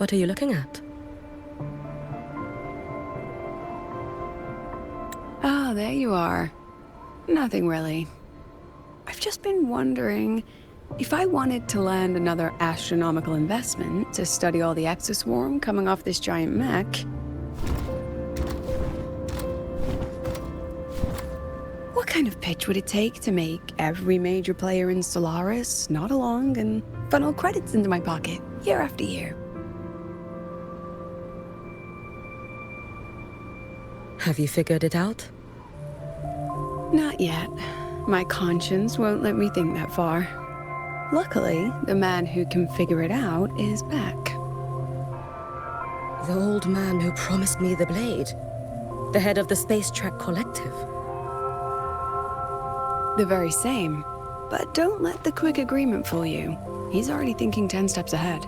What are you looking at? Ah, there you are. Nothing really. I've just been wondering if I wanted to land another astronomical investment to study all the exoswarm coming off this giant mech. What kind of pitch would it take to make every major player in Solaris nod along and funnel credits into my pocket year after year? Have you figured it out? Not yet. My conscience won't let me think that far. Luckily, the man who can figure it out is back. The old man who promised me the blade. The head of the Space Trek Collective. The very same. But don't let the quick agreement fool you. He's already thinking 10 steps ahead.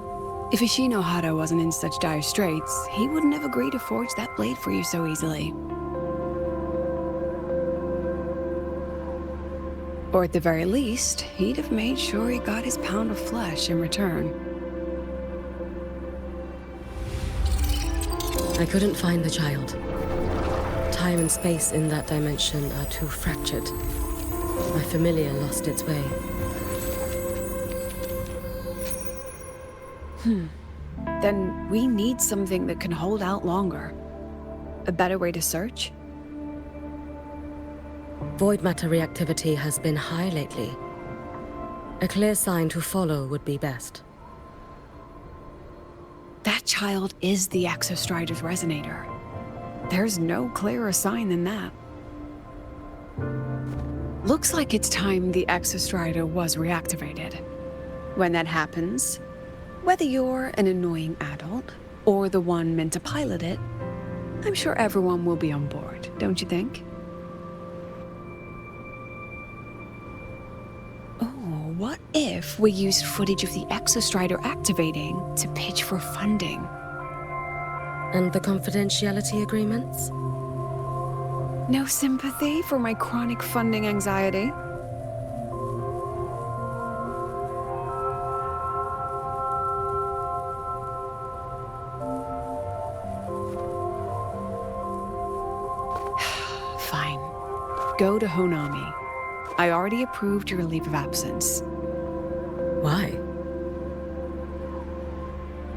If Ishino Hado wasn't in such dire straits, he wouldn't have agreed to forge that blade for you so easily. Or at the very least, he'd have made sure he got his pound of flesh in return. I couldn't find the child. Time and space in that dimension are too fractured. My familiar lost its way. Then we need something that can hold out longer. A better way to search? Void matter reactivity has been high lately. A clear sign to follow would be best. That child is the Exostrider's resonator. There's no clearer sign than that. Looks like it's time the Exostrider was reactivated. When that happens, whether you're an annoying adult or the one meant to pilot it, I'm sure everyone will be on board, don't you think? Oh, what if we used footage of the Exostrider activating to pitch for funding? And the confidentiality agreements? No sympathy for my chronic funding anxiety? Fine. Go to Honami. I already approved your leave of absence. Why?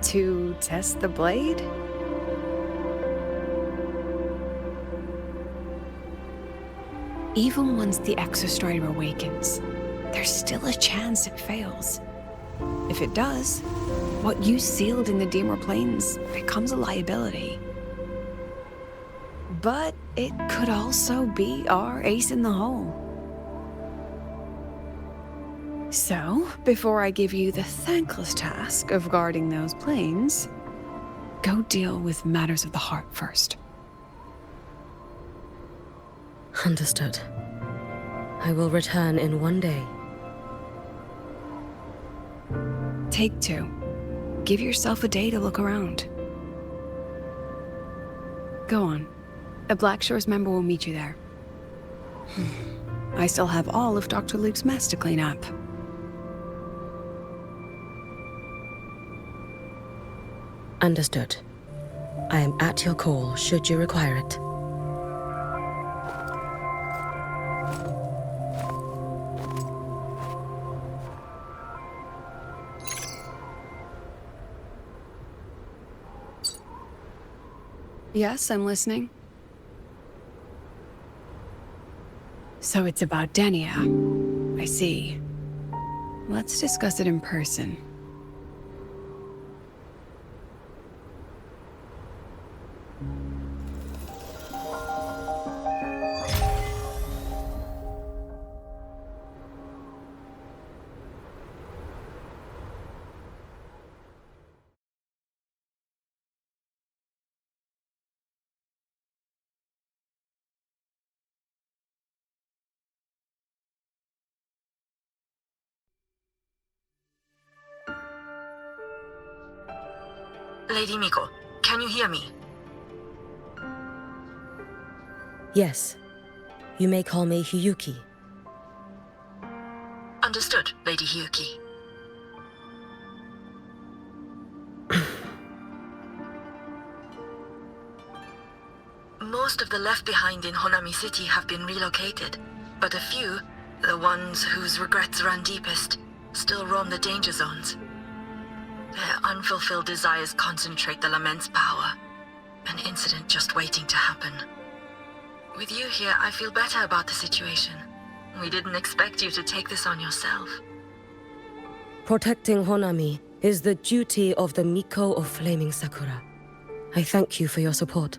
To test the blade? Even once the Exostrider awakens, there's still a chance it fails. If it does, what you sealed in the Dimmer Plains becomes a liability. But it could also be our ace in the hole. So, before I give you the thankless task of guarding those planes, go deal with matters of the heart first. Understood. I will return in 1 day. Take 2. Give yourself a day to look around. Go on. A Black Shores member will meet you there. I still have all of Dr. Luke's mess to clean up. Understood. I am at your call should you require it. Yes, I'm listening. So it's about Denia. I see. Let's discuss it in person. Lady Miko, can you hear me? Yes. You may call me Hiyuki. Understood, Lady Hyuki. of the left behind in Honami City have been relocated, but a few, the ones whose regrets run deepest, still roam the danger zones. Their unfulfilled desires concentrate the lament's power. An incident just waiting to happen. With you here, I feel better about the situation. We didn't expect you to take this on yourself. Protecting Honami is the duty of the Miko of Flaming Sakura. I thank you for your support.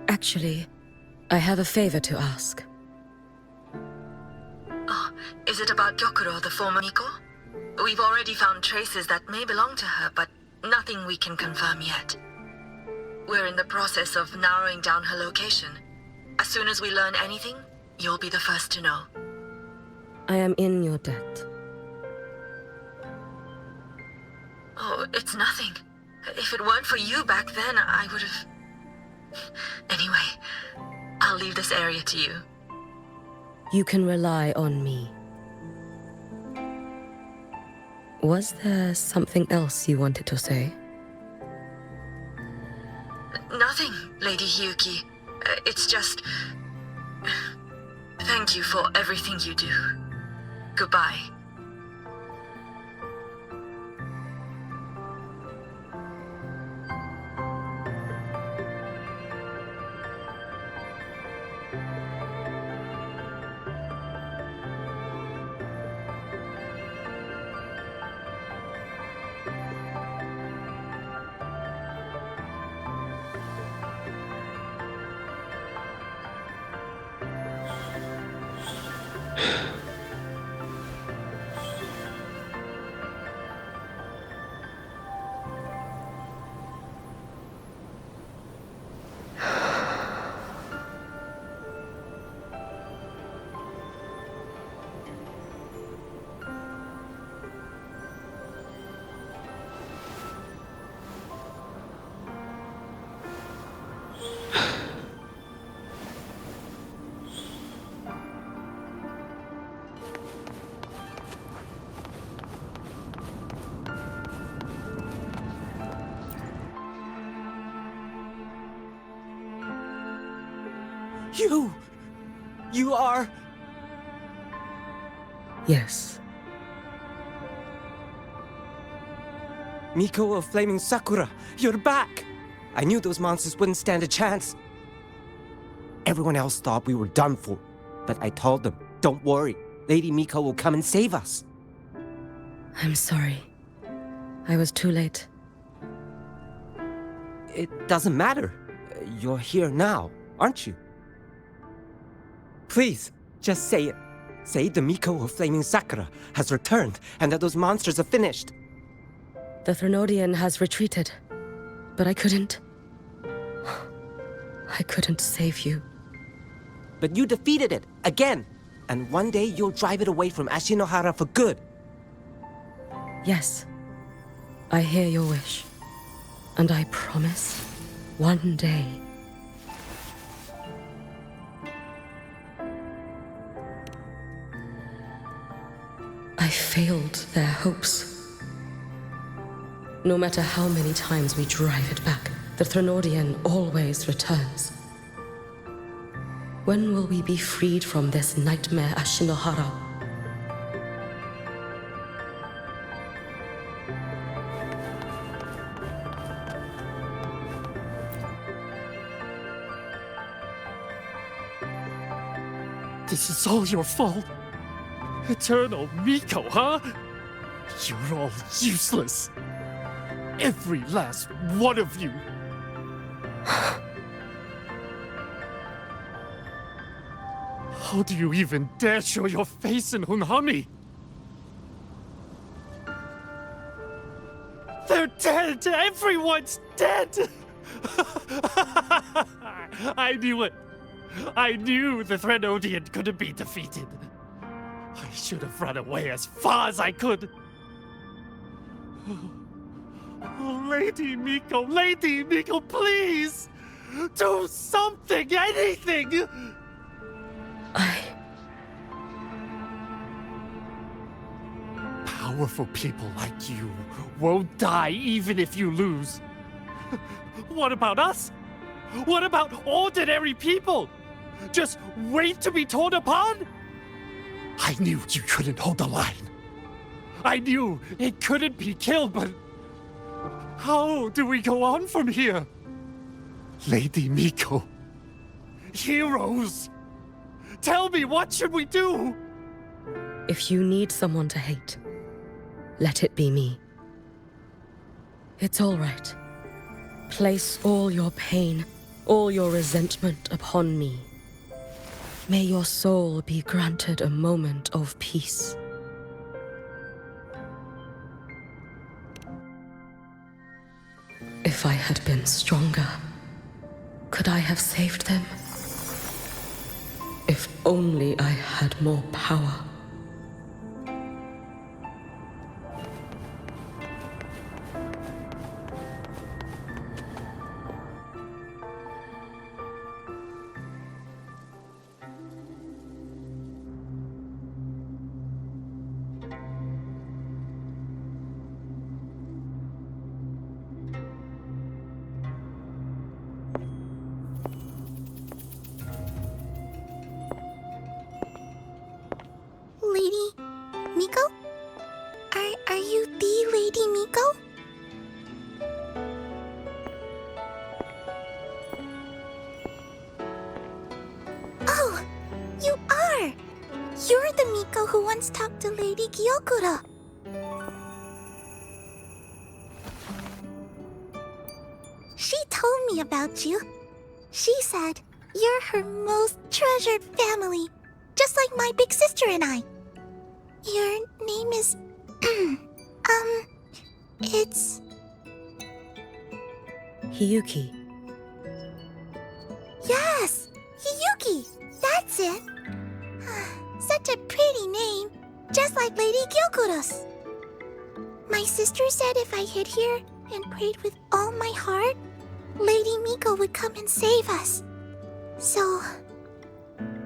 Actually, I have a favor to ask. Oh, is it about Gyokuro, the former Miko? We've already found traces that may belong to her, but nothing we can confirm yet. We're in the process of narrowing down her location. As soon as we learn anything, you'll be the first to know. I am in your debt. Oh, it's nothing. If it weren't for you back then, I would have... Anyway, I'll leave this area to you. You can rely on me. Was there something else you wanted to say? Nothing, Lady Hyuki. It's just... Thank you for everything you do. Goodbye. You are... Yes. Miko of Flaming Sakura, you're back! I knew those monsters wouldn't stand a chance. Everyone else thought we were done for, but I told them, don't worry, Lady Miko will come and save us. I'm sorry. I was too late. It doesn't matter. You're here now, aren't you? Please, just say it. Say the Miko of Flaming Sakura has returned and that those monsters are finished. The Threnodian has retreated, but I couldn't save you. But you defeated it, again! And one day you'll drive it away from Ashinohara for good. Yes, I hear your wish. And I promise, one day... I failed their hopes. No matter how many times we drive it back, the Threnodian always returns. When will we be freed from this nightmare Ashinohara? This is all your fault. Eternal Miko, huh? You're all useless. Every last one of you. How do you even dare show your face in Hunhami? They're dead! Everyone's dead! I knew it. I knew the Threnodian couldn't be defeated. I should have run away as far as I could. Oh, Lady Miko, please! Do something, anything! Powerful people like you won't die even if you lose. What about us? What about ordinary people? Just wait to be torn apart? I knew you couldn't hold the line. I knew it couldn't be killed, but how do we go on from here? Lady Miko. Heroes. Tell me, what should we do? If you need someone to hate, let it be me. It's all right. Place all your pain, all your resentment upon me. May your soul be granted a moment of peace. If I had been stronger, could I have saved them? If only I had more power. Lady Miko? Are you the Lady Miko? Oh, you are! You're the Miko who once talked to Lady Gyokuro. She told me about you. She said you're her most treasured family, just like my big sister and I. Your name is... it's... Hiyuki. Yes! Hiyuki! That's it! Such a pretty name, just like Lady Gyokuro's. My sister said if I hid here and prayed with all my heart, Lady Miko would come and save us. So...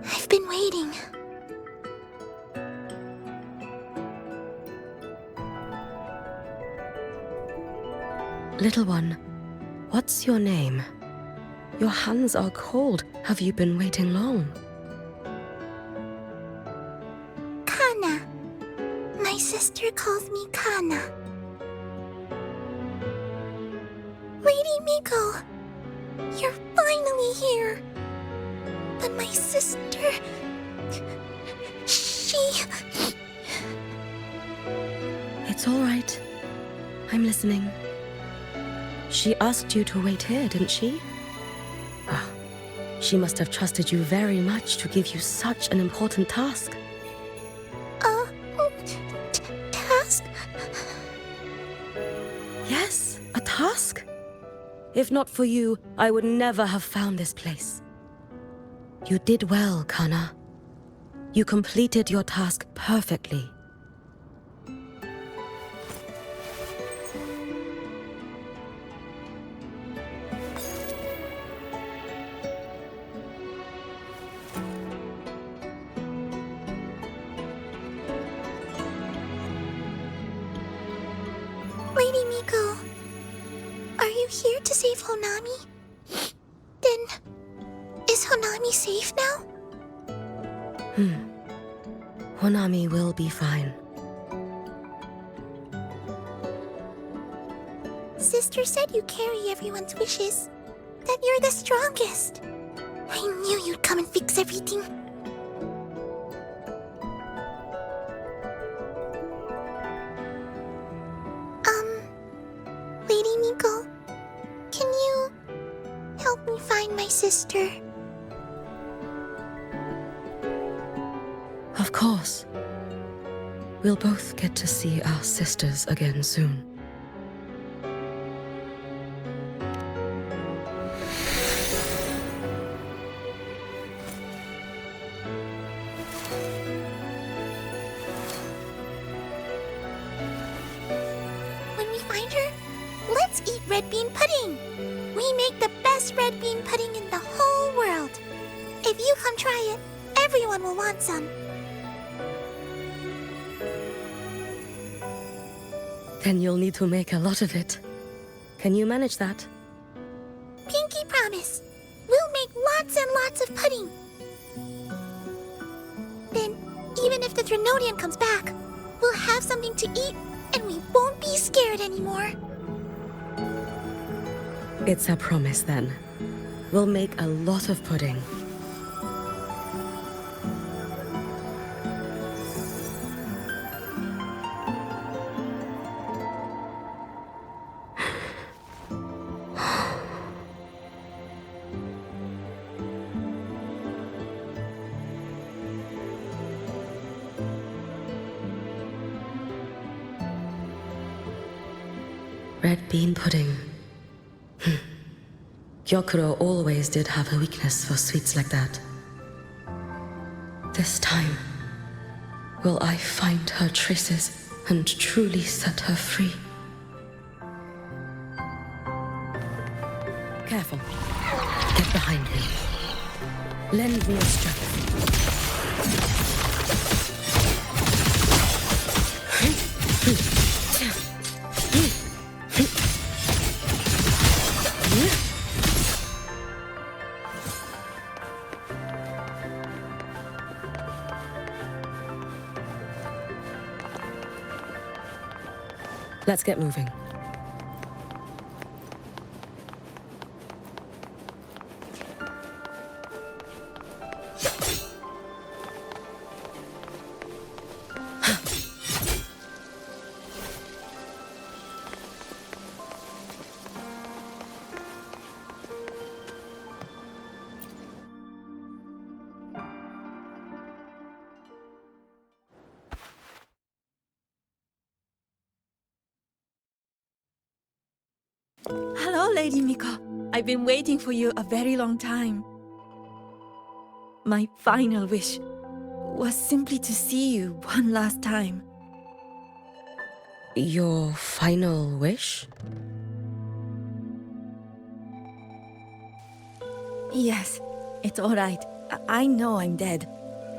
I've been waiting. Little one, what's your name? Your hands are cold. Have you been waiting long? Kana. My sister calls me Kana. Lady Miko, you're finally here. But my sister... she... It's all right. I'm listening. She asked you to wait here, didn't she? Ah, she must have trusted you very much to give you such an important task. Task? Yes, a task. If not for you, I would never have found this place. You did well, Kana. You completed your task perfectly. Lady Miko, are you here to save Honami? Then, is Honami safe now? Honami will be fine. Sister said you carry everyone's wishes, that you're the strongest. I knew you'd come and fix everything. Lady Miko, can you help me find my sister? Of course. We'll both get to see our sisters again soon. When we find her, let's eat red bean pudding. We make the best red bean pudding in the whole world. If you come try it, everyone will want some. Then you'll need to make a lot of it. Can you manage that? Pinky promise. make lots and lots of pudding. Then, even if the Threnodian comes back, we'll have something to eat and we won't be scared anymore. It's a promise then. We'll make a lot of pudding. Red bean pudding. Kuro always did have a weakness for sweets like that. This time, will I find her traces and truly set her free? Careful. Get behind me. Lend me your strength. Let's get moving. Hello, Lady Miko. I've been waiting for you a very long time. My final wish was simply to see you one last time. Your final wish? Yes, it's all right. I know I'm dead.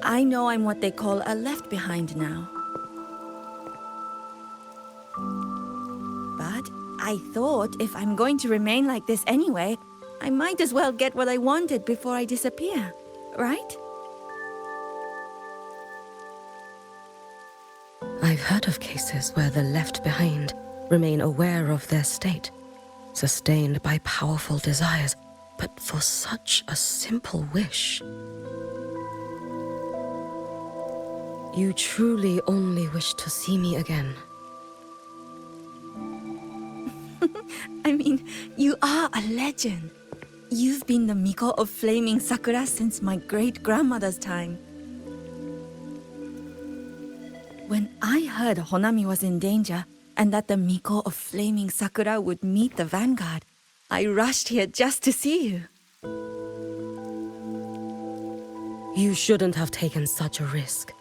I know I'm what they call a left behind now. But I thought if I'm going to remain like this anyway, I might as well get what I wanted before I disappear, right? I've heard of cases where the left behind remain aware of their state, sustained by powerful desires, but for such a simple wish. You truly only wish to see me again. I mean, you are a legend. You've been the Miko of Flaming Sakura since my great-grandmother's time. When I heard Honami was in danger and that the Miko of Flaming Sakura would meet the vanguard, I rushed here just to see you. You shouldn't have taken such a risk.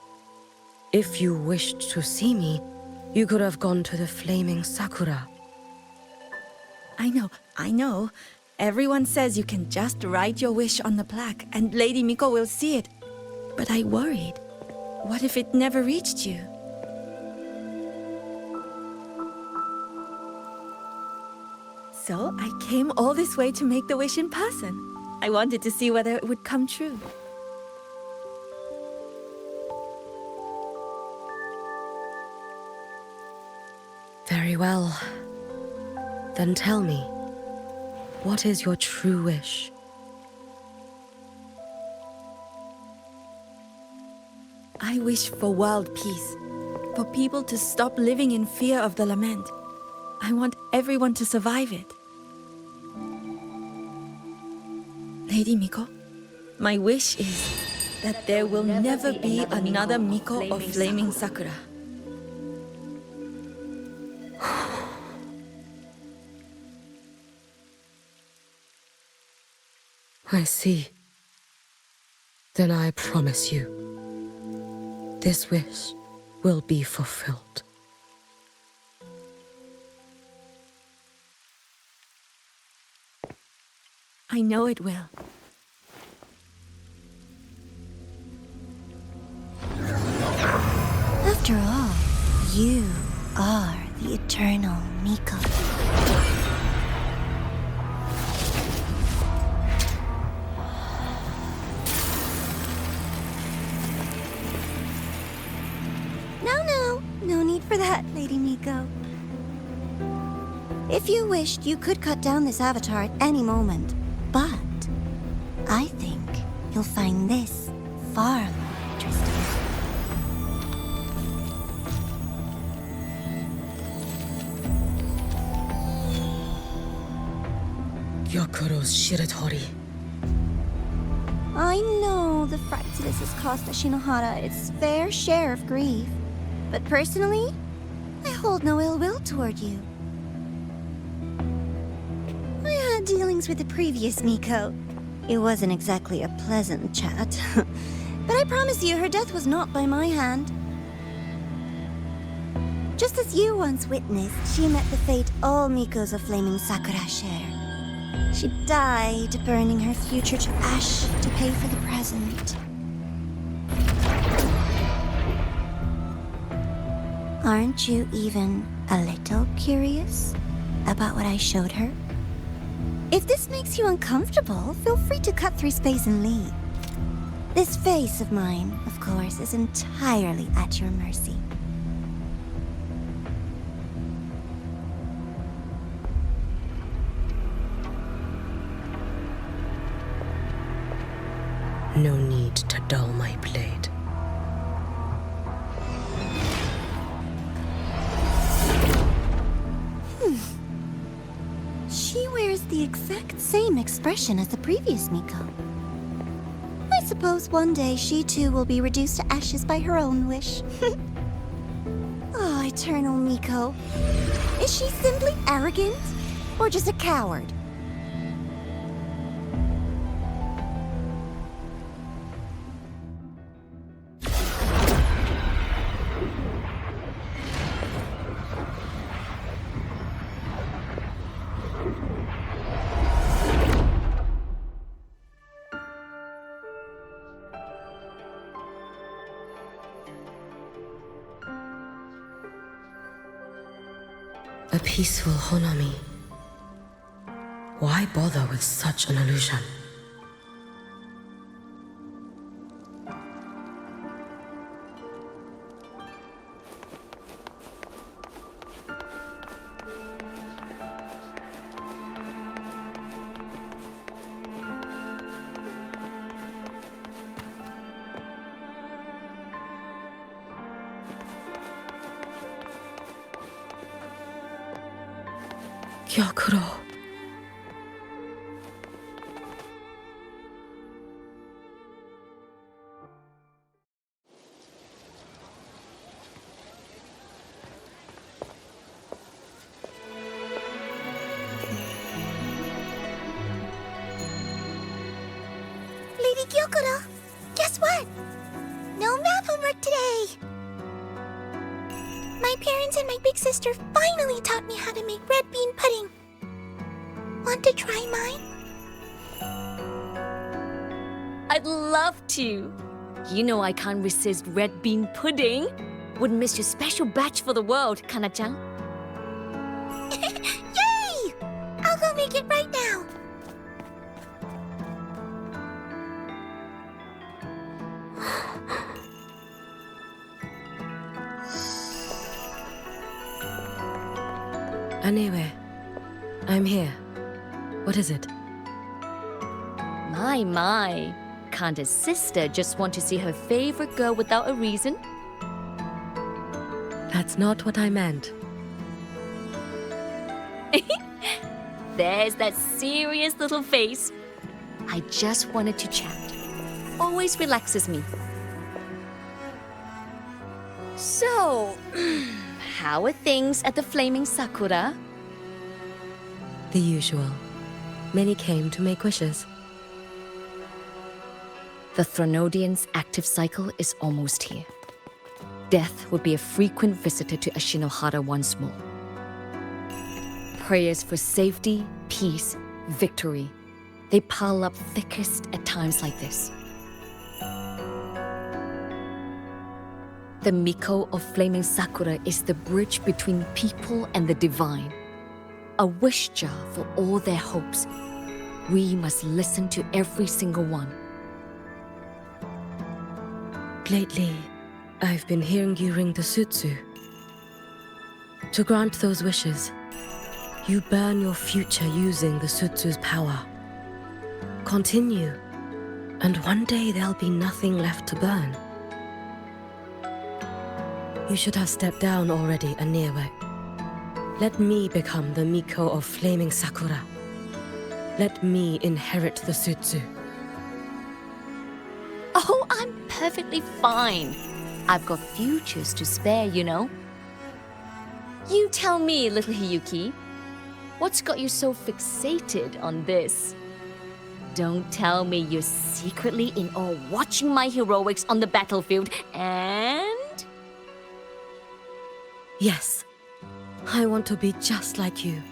If you wished to see me, you could have gone to the Flaming Sakura. I know. Everyone says you can just write your wish on the plaque and Lady Miko will see it. But I worried. What if it never reached you? So I came all this way to make the wish in person. I wanted to see whether it would come true. Very well. Then tell me, what is your true wish? I wish for world peace, for people to stop living in fear of the lament. I want everyone to survive it. Lady Miko, my wish is that there will never be another Miko of Flaming Sakura. I see. Then I promise you, this wish will be fulfilled. I know it will. After all, you are the eternal Miko. for that, Lady Miko. If you wished, you could cut down this avatar at any moment. But I think you'll find this far more interesting. Gyokuro's Shiratori. I know the Fraxidus has cost Ashinohara its fair share of grief. But personally, I hold no ill will toward you. I had dealings with the previous Miko. It wasn't exactly a pleasant chat. But I promise you, her death was not by my hand. Just as you once witnessed, she met the fate all Mikos of Flaming Sakura share. She died, burning her future to ash to pay for the present. Aren't you even a little curious about what I showed her? If this makes you uncomfortable, feel free to cut through space and leave. This face of mine, of course, is entirely at your mercy. No need to dull my blade. She wears the exact same expression as the previous Miko. I suppose one day she too will be reduced to ashes by her own wish. Oh, Eternal Miko. Is she simply arrogant? Or just a coward? A peaceful Honami. Why bother with such an illusion? Kuro. Lady Gyokuro, guess what? No math homework today! My parents and my big sister finally taught me how to make red bean pudding. Want to try mine? I'd love to. You know I can't resist red bean pudding. Wouldn't miss your special batch for the world, Kana-chan. Yay! I'll go make it right now. Anyway, I'm here. What is it? My. Can't a sister just want to see her favorite girl without a reason? That's not what I meant. There's that serious little face. I just wanted to chat. Always relaxes me. So, how are things at the Flaming Sakura? The usual. Many came to make wishes. The Thronodian's active cycle is almost here. Death will be a frequent visitor to Ashinohara once more. Prayers for safety, peace, victory. They pile up thickest at times like this. The Miko of Flaming Sakura is the bridge between people and the divine. A wish jar for all their hopes. We must listen to every single one. Lately, I've been hearing you ring the sutsu. To grant those wishes, you burn your future using the Sutsu's power. Continue, and one day there'll be nothing left to burn. You should have stepped down already, Aniewe. Let me become the Miko of Flaming Sakura. Let me inherit the Sutsu. Oh, I'm perfectly fine. I've got futures to spare, you know. You tell me, little Hiyuki, what's got you so fixated on this? Don't tell me you're secretly in awe watching my heroics on the battlefield and... Yes, I want to be just like you.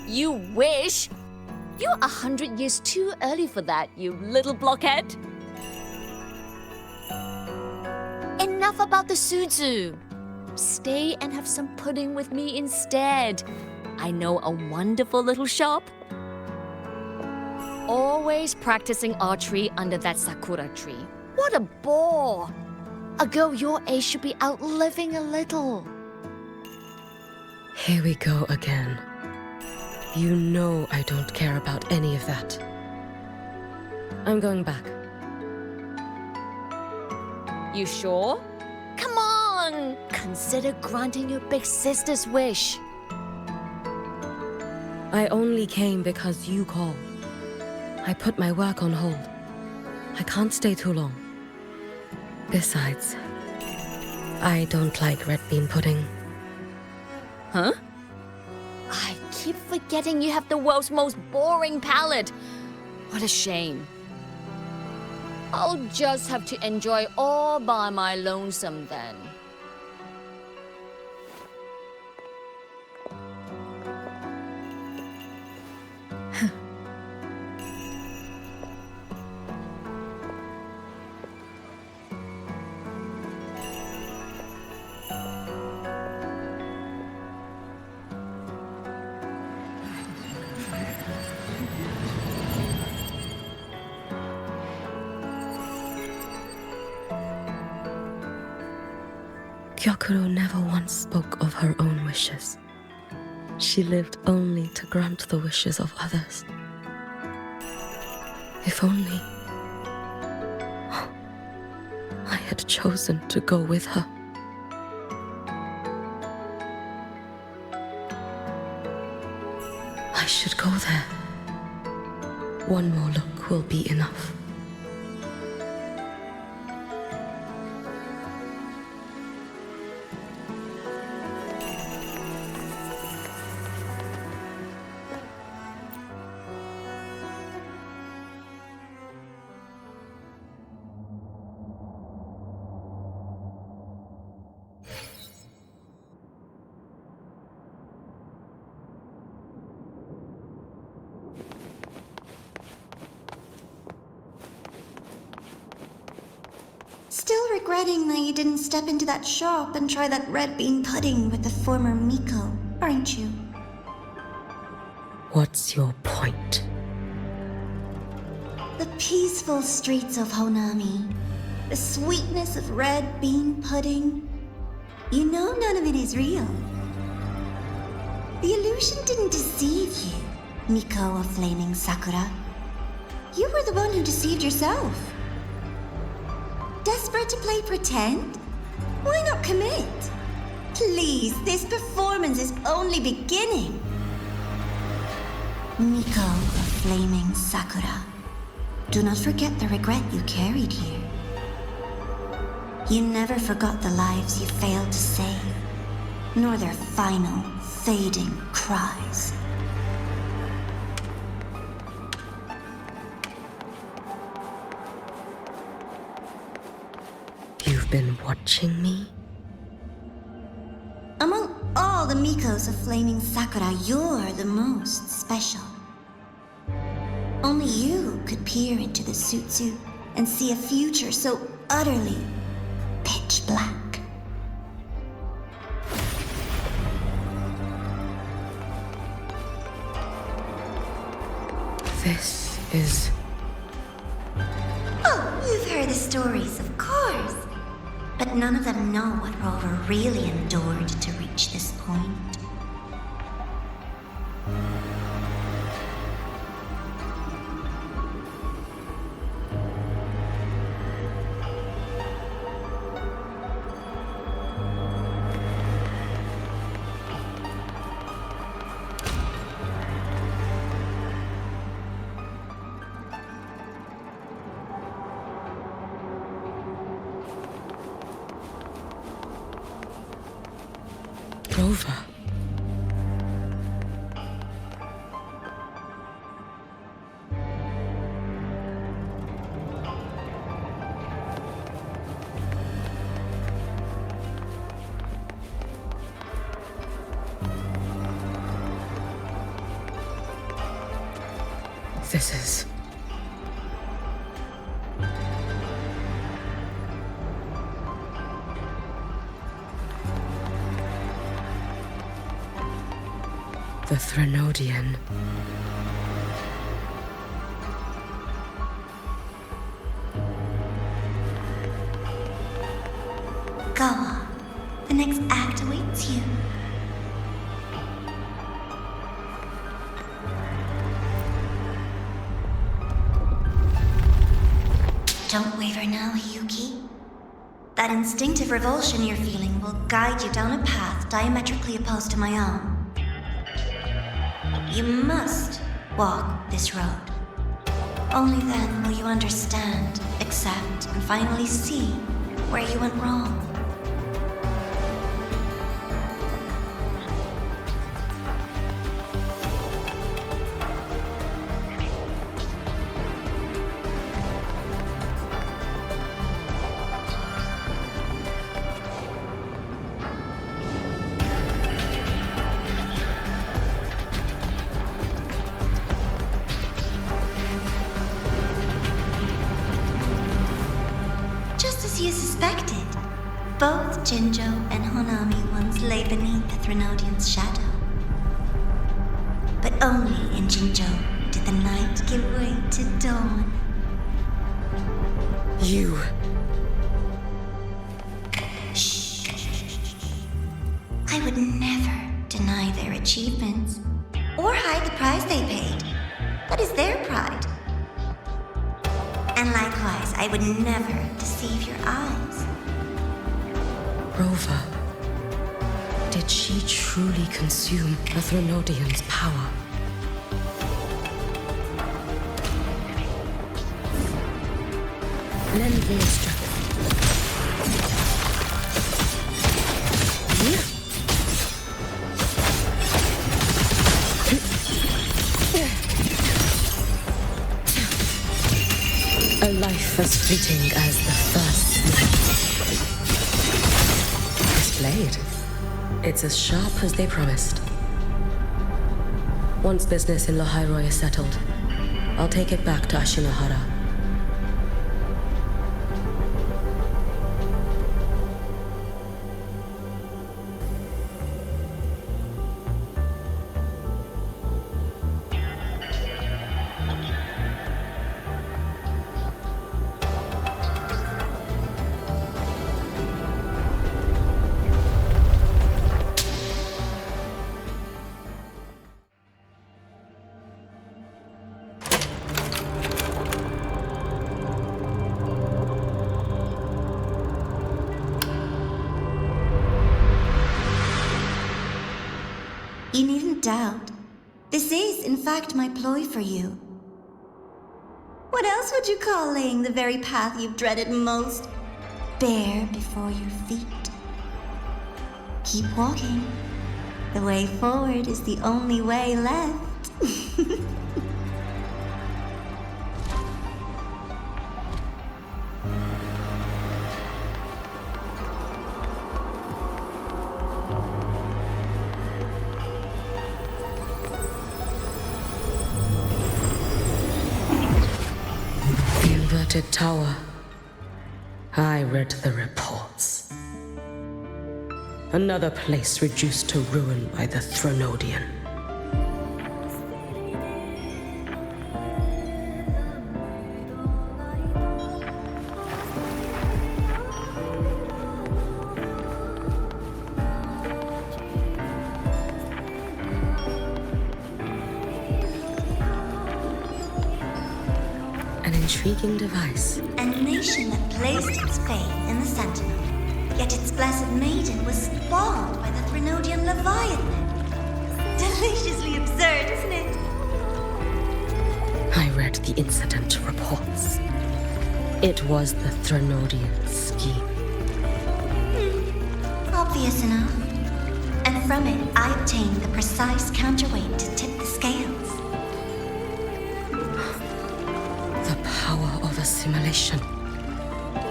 You wish! You're 100 years too early for that, you little blockhead. Enough about the Suzu. Stay and have some pudding with me instead. I know a wonderful little shop. Always practicing archery under that sakura tree. What a bore! A girl your age should be out living a little. Here we go again. You know I don't care about any of that. I'm going back. You sure? Come on! Consider granting your big sister's wish. I only came because you called. I put my work on hold. I can't stay too long. Besides, I don't like red bean pudding. Huh? I keep forgetting you have the world's most boring palate. What a shame. I'll just have to enjoy all by my lonesome then. Kuro never once spoke of her own wishes. She lived only to grant the wishes of others. If only I had chosen to go with her. I should go there. One more look will be enough. Still regretting that you didn't step into that shop and try that red bean pudding with the former Miko, aren't you? What's your point? The peaceful streets of Honami, the sweetness of red bean pudding. You know none of it is real. The illusion didn't deceive you, Miko of Flaming Sakura. You were the one who deceived yourself. Desperate to play pretend? Why not commit? Please, this performance is only beginning. Miko of Flaming Sakura, do not forget the regret you carried here. You never forgot the lives you failed to save, nor their final, fading cries. You've been watching me? Among all the Mikos of Flaming Sakura, you're the most special. Only you could peer into the Sutsu and see a future so utterly pitch black. This is... Oh, you've heard the stories, of course. But none of them know what Rover really endured to reach this point. Rover. This is... the Threnodian. Go on. The next act awaits you. Don't waver now, Hiyuki. That instinctive revulsion you're feeling will guide you down a path diametrically opposed to my own. You must walk this road. Only then will you understand, accept, and finally see where you went wrong. You suspected. Both Jinjo and Honami once lay beneath the Threnodian's shadow. But only in Jinjo did the night give way to dawn. You... Shh. I would never deny their achievements, or hide the price they paid. That is their pride. And likewise, I would never deceive your eyes. Rover. Did she truly consume the Threnodian's power? Lend me a strength. A life as fleeting as the first night. This blade. It's as sharp as they promised. Once business in Lahairoi is settled, I'll take it back to Ashinohara. You needn't doubt. This is, in fact, my ploy for you. What else would you call laying the very path you've dreaded most bare before your feet? Keep walking. The way forward is the only way left. Inverted tower. I read the reports. Another place reduced to ruin by the Threnodian. intriguing device. A nation that placed its faith in the Sentinel, yet its blessed maiden was spawned by the Threnodian Leviathan. Deliciously absurd, isn't it? I read the incident reports. It was the Threnodian scheme. Obvious enough. And from it, I obtained the precise counterweight to tip the scales. The power of assimilation.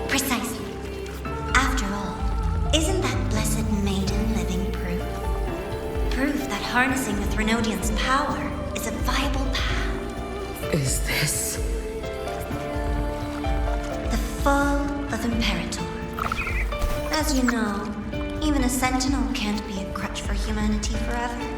Precisely. After all, isn't that blessed maiden living proof? Proof that harnessing the Threnodian's power is a viable path. Is this The fall of Imperator. As you know, even a sentinel can't be a crutch for humanity forever.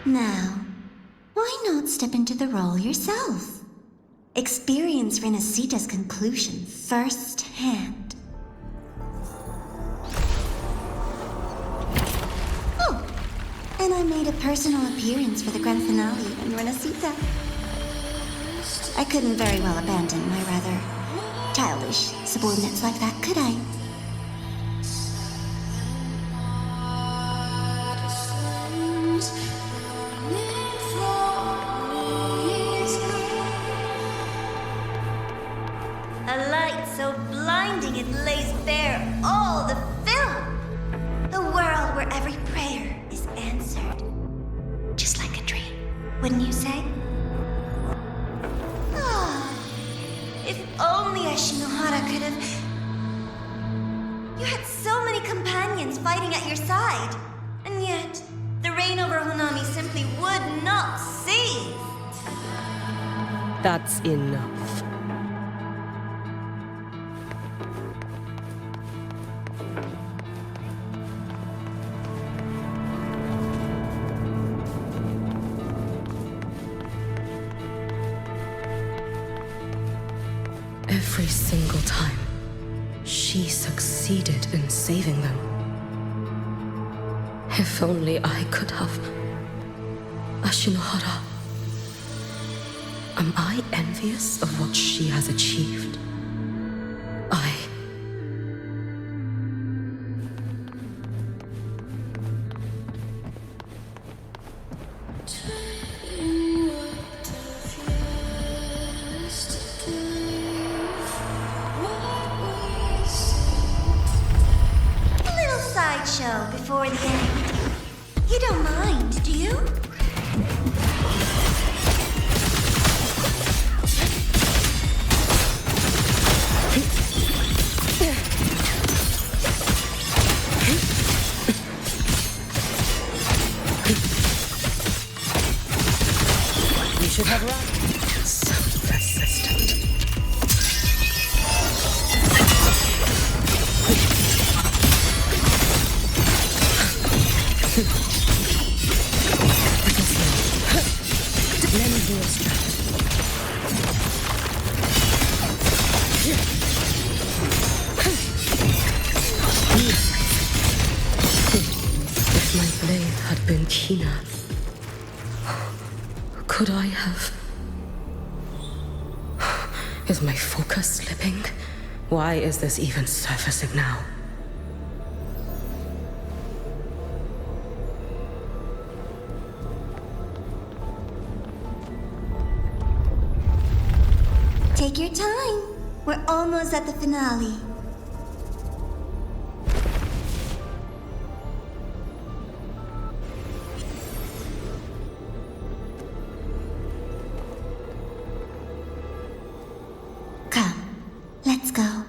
Now, why not step into the role yourself? Experience Renacita's conclusion firsthand. Oh, and I made a personal appearance for the grand finale in Renacita. I couldn't very well abandon my rather childish subordinates like that, could I? A light so blinding it lays bare all the film. The world where every prayer is answered. Just like a dream, wouldn't you say? Ah, if only Ashinohara could have... You had so many companions fighting at your side. And yet, the reign over Honami simply would not cease. That's enough. Every single time, she succeeded in saving them. If only I could have. Ashinohara. Am I envious of what she has achieved? Show before the end. You don't mind, do you? You should have run. So persistent. Lend me your strength. If my blade had been keener, could I have... Is my focus slipping? Why is this even surfacing now? Take your time. We're almost at the finale. Come, let's go.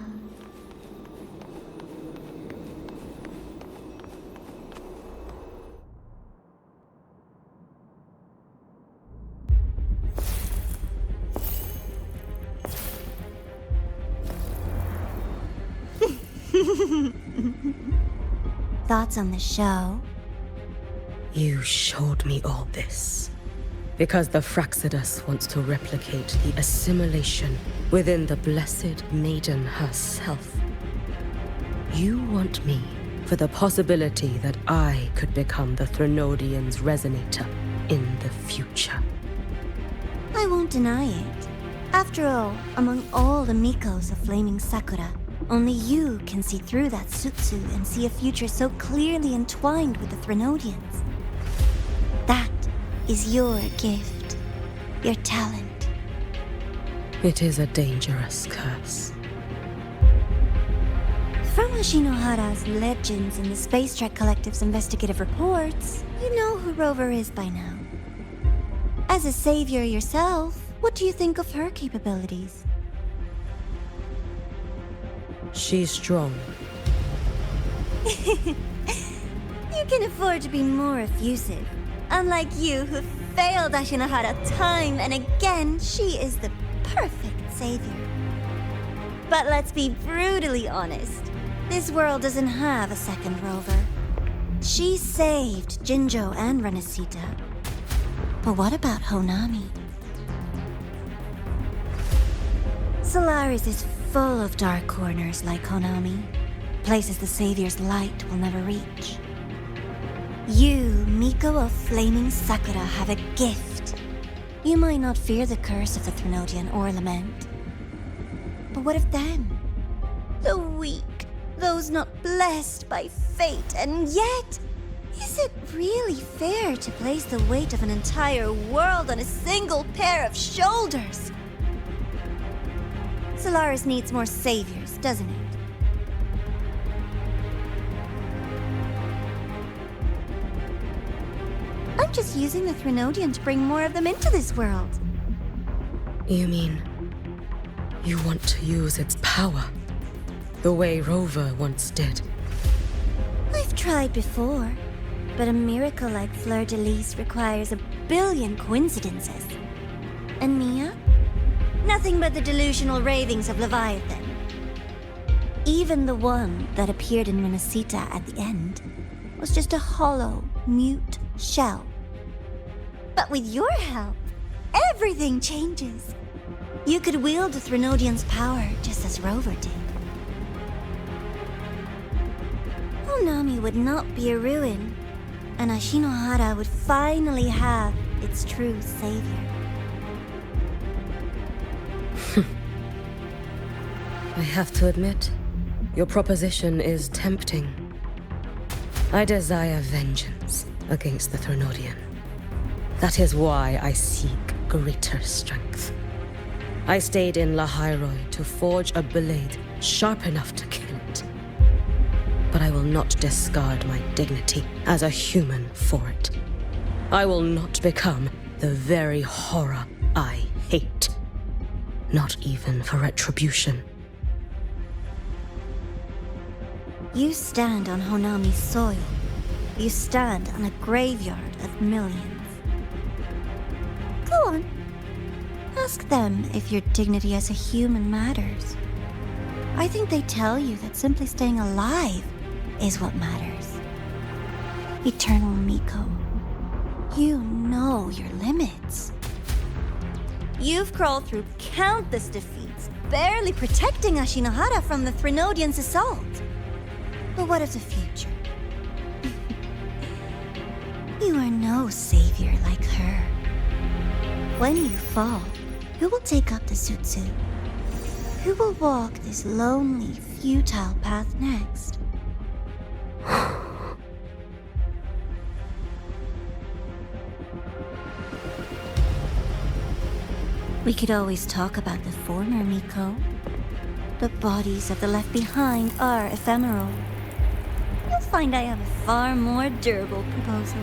Thoughts on the show? You showed me all this because the Fraxidus wants to replicate the assimilation within the blessed maiden herself. You want me for the possibility that I could become the Threnodians' resonator in the future. I won't deny it. After all, among all the Mikos of Flaming Sakura, only you can see through that Sutsu and see a future so clearly entwined with the Threnodians. That is your gift, your talent. It is a dangerous curse. From Ashinohara's legends and the Space Trek Collective's investigative reports, you know who Rover is by now. As a savior yourself, what do you think of her capabilities? She's strong. You can afford to be more effusive. Unlike you, who failed Ashinohara time and again, she is the perfect savior. But let's be brutally honest. This world doesn't have a second Rover. She saved Jinjo and Renesita. But what about Honami? Solaris is full of dark corners like Honami. Places the Savior's light will never reach. You, Miko of Flaming Sakura, have a gift. You might not fear the curse of the Threnodian or Lament. But what of them? The weak, those not blessed by fate, and yet, is it really fair to place the weight of an entire world on a single pair of shoulders? Solaris needs more saviors, doesn't it? I'm just using the Threnodian to bring more of them into this world. You mean you want to use its power the way Rover once did? I've tried before, but a miracle like Fleur-de-Lis requires a billion coincidences. And Mia? Nothing but the delusional ravings of Leviathan. Even the one that appeared in Renesita at the end was just a hollow, mute shell. But with your help, everything changes. You could wield the Threnodian's power just as Rover did. Honami would not be a ruin, and Ashinohara would finally have its true savior. I have to admit, your proposition is tempting. I desire vengeance against the Threnodian. That is why I seek greater strength. I stayed in Lahairoi to forge a blade sharp enough to kill it. But I will not discard my dignity as a human for it. I will not become the very horror I hate. Not even for retribution. You stand on Honami's soil. You stand on a graveyard of millions. Go on. Ask them if your dignity as a human matters. I think they tell you that simply staying alive is what matters. Eternal Miko, you know your limits. You've crawled through countless defeats, barely protecting Ashinohara from the Threnodian's assault. But what of the future? You are no savior like her. When you fall, who will take up the Sutsu? Who will walk this lonely, futile path next? We could always talk about the former Miko. The bodies of the left behind are ephemeral. You'll find I have a far more durable proposal.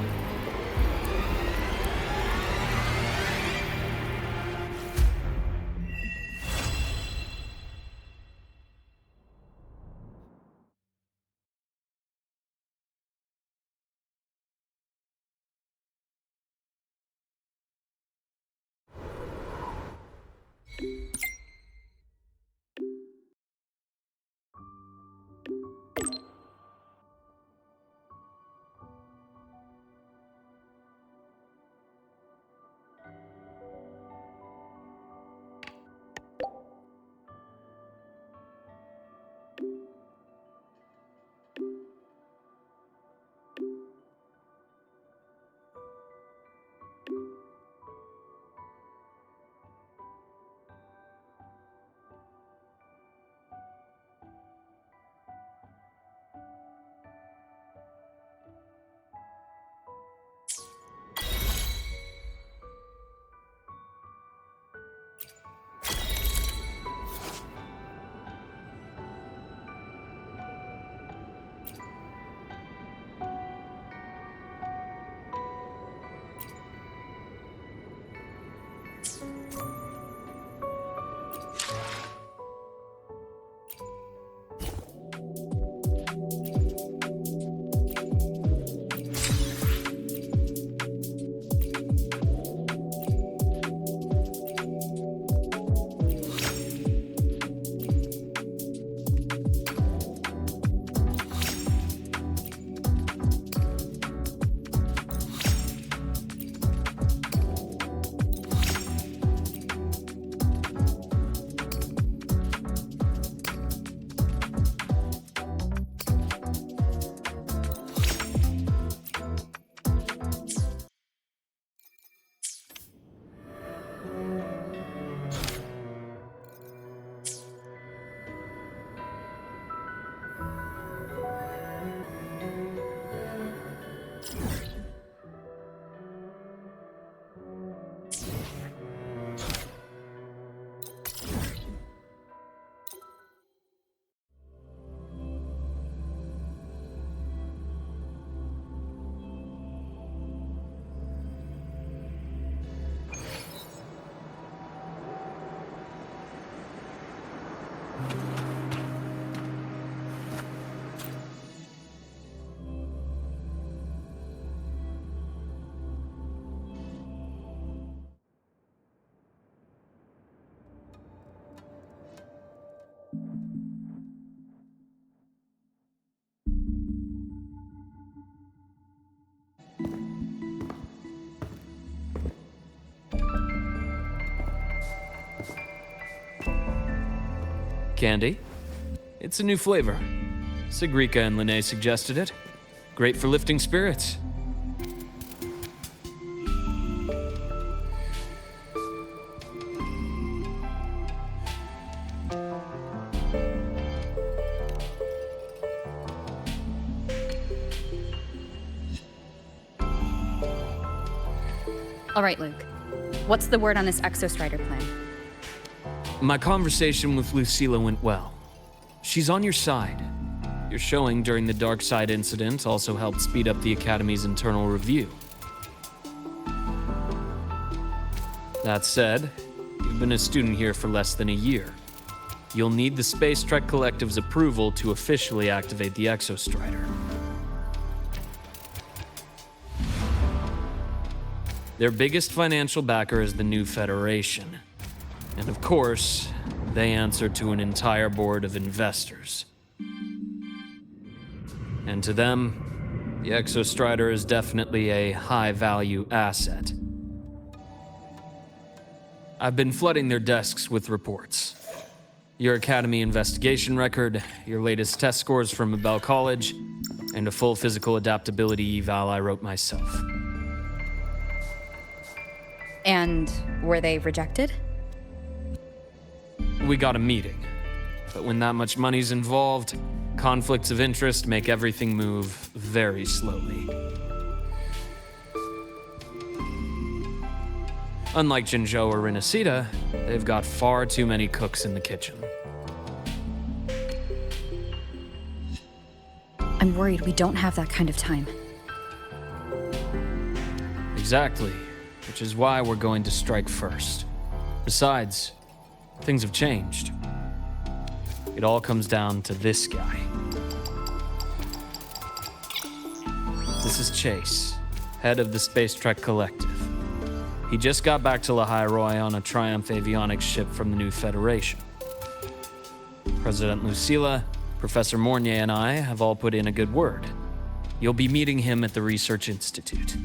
Candy. It's a new flavor. Sigrika and Lene suggested it. Great for lifting spirits. All right, Luke. What's the word on this Exostrider plan? My conversation with Lucilla went well. She's on your side. Your showing during the Dark Side incident also helped speed up the Academy's internal review. That said, you've been a student here for less than a year. You'll need the Space Trek Collective's approval to officially activate the Exostrider. Their biggest financial backer is the New Federation. And of course, they answer to an entire board of investors. And to them, the Exostrider is definitely a high-value asset. I've been flooding their desks with reports. Your Academy investigation record, your latest test scores from Abel College, and a full physical adaptability eval I wrote myself. And were they rejected? We got a meeting, but when that much money's involved, conflicts of interest make everything move very slowly. Unlike Jinzhou or Rinasita, they've got far too many cooks in the kitchen. I'm worried we don't have that kind of time. Exactly, which is why we're going to strike first. Besides, things have changed. It all comes down to this guy. This is Chase, head of the Space Trek Collective. He just got back to Lahai on a Triumph avionics ship from the New Federation. President Lucilla, Professor Mornier, and I have all put in a good word. You'll be meeting him at the Research Institute.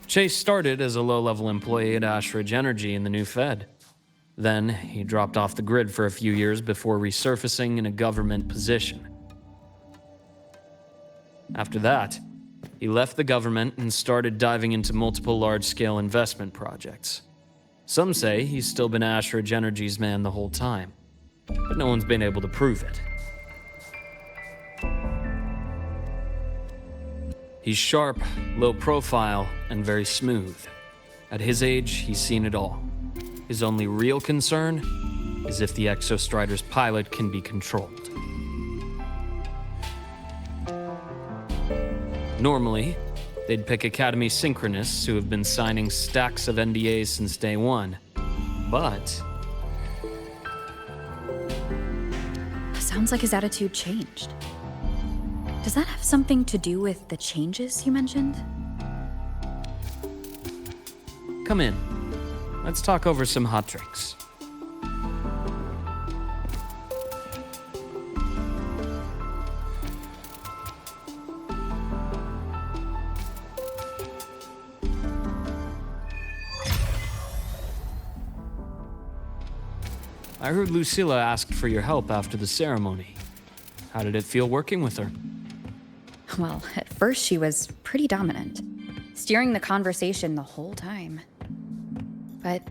Chase started as a low-level employee at Ashridge Energy in the New Fed. Then, he dropped off the grid for a few years before resurfacing in a government position. After that, he left the government and started diving into multiple large-scale investment projects. Some say he's still been Ashridge Energy's man the whole time, but no one's been able to prove it. He's sharp, low profile, and very smooth. At his age, he's seen it all. His only real concern is if the Exostrider's pilot can be controlled. Normally, they'd pick Academy synchronists who have been signing stacks of NDAs since day one. But Sounds like his attitude changed. Does that have something to do with the changes you mentioned? come in. Let's talk over some hot drinks. I heard Lucilla asked for your help after the ceremony. How did it feel working with her? Well, at first she was pretty dominant, steering the conversation the whole time. But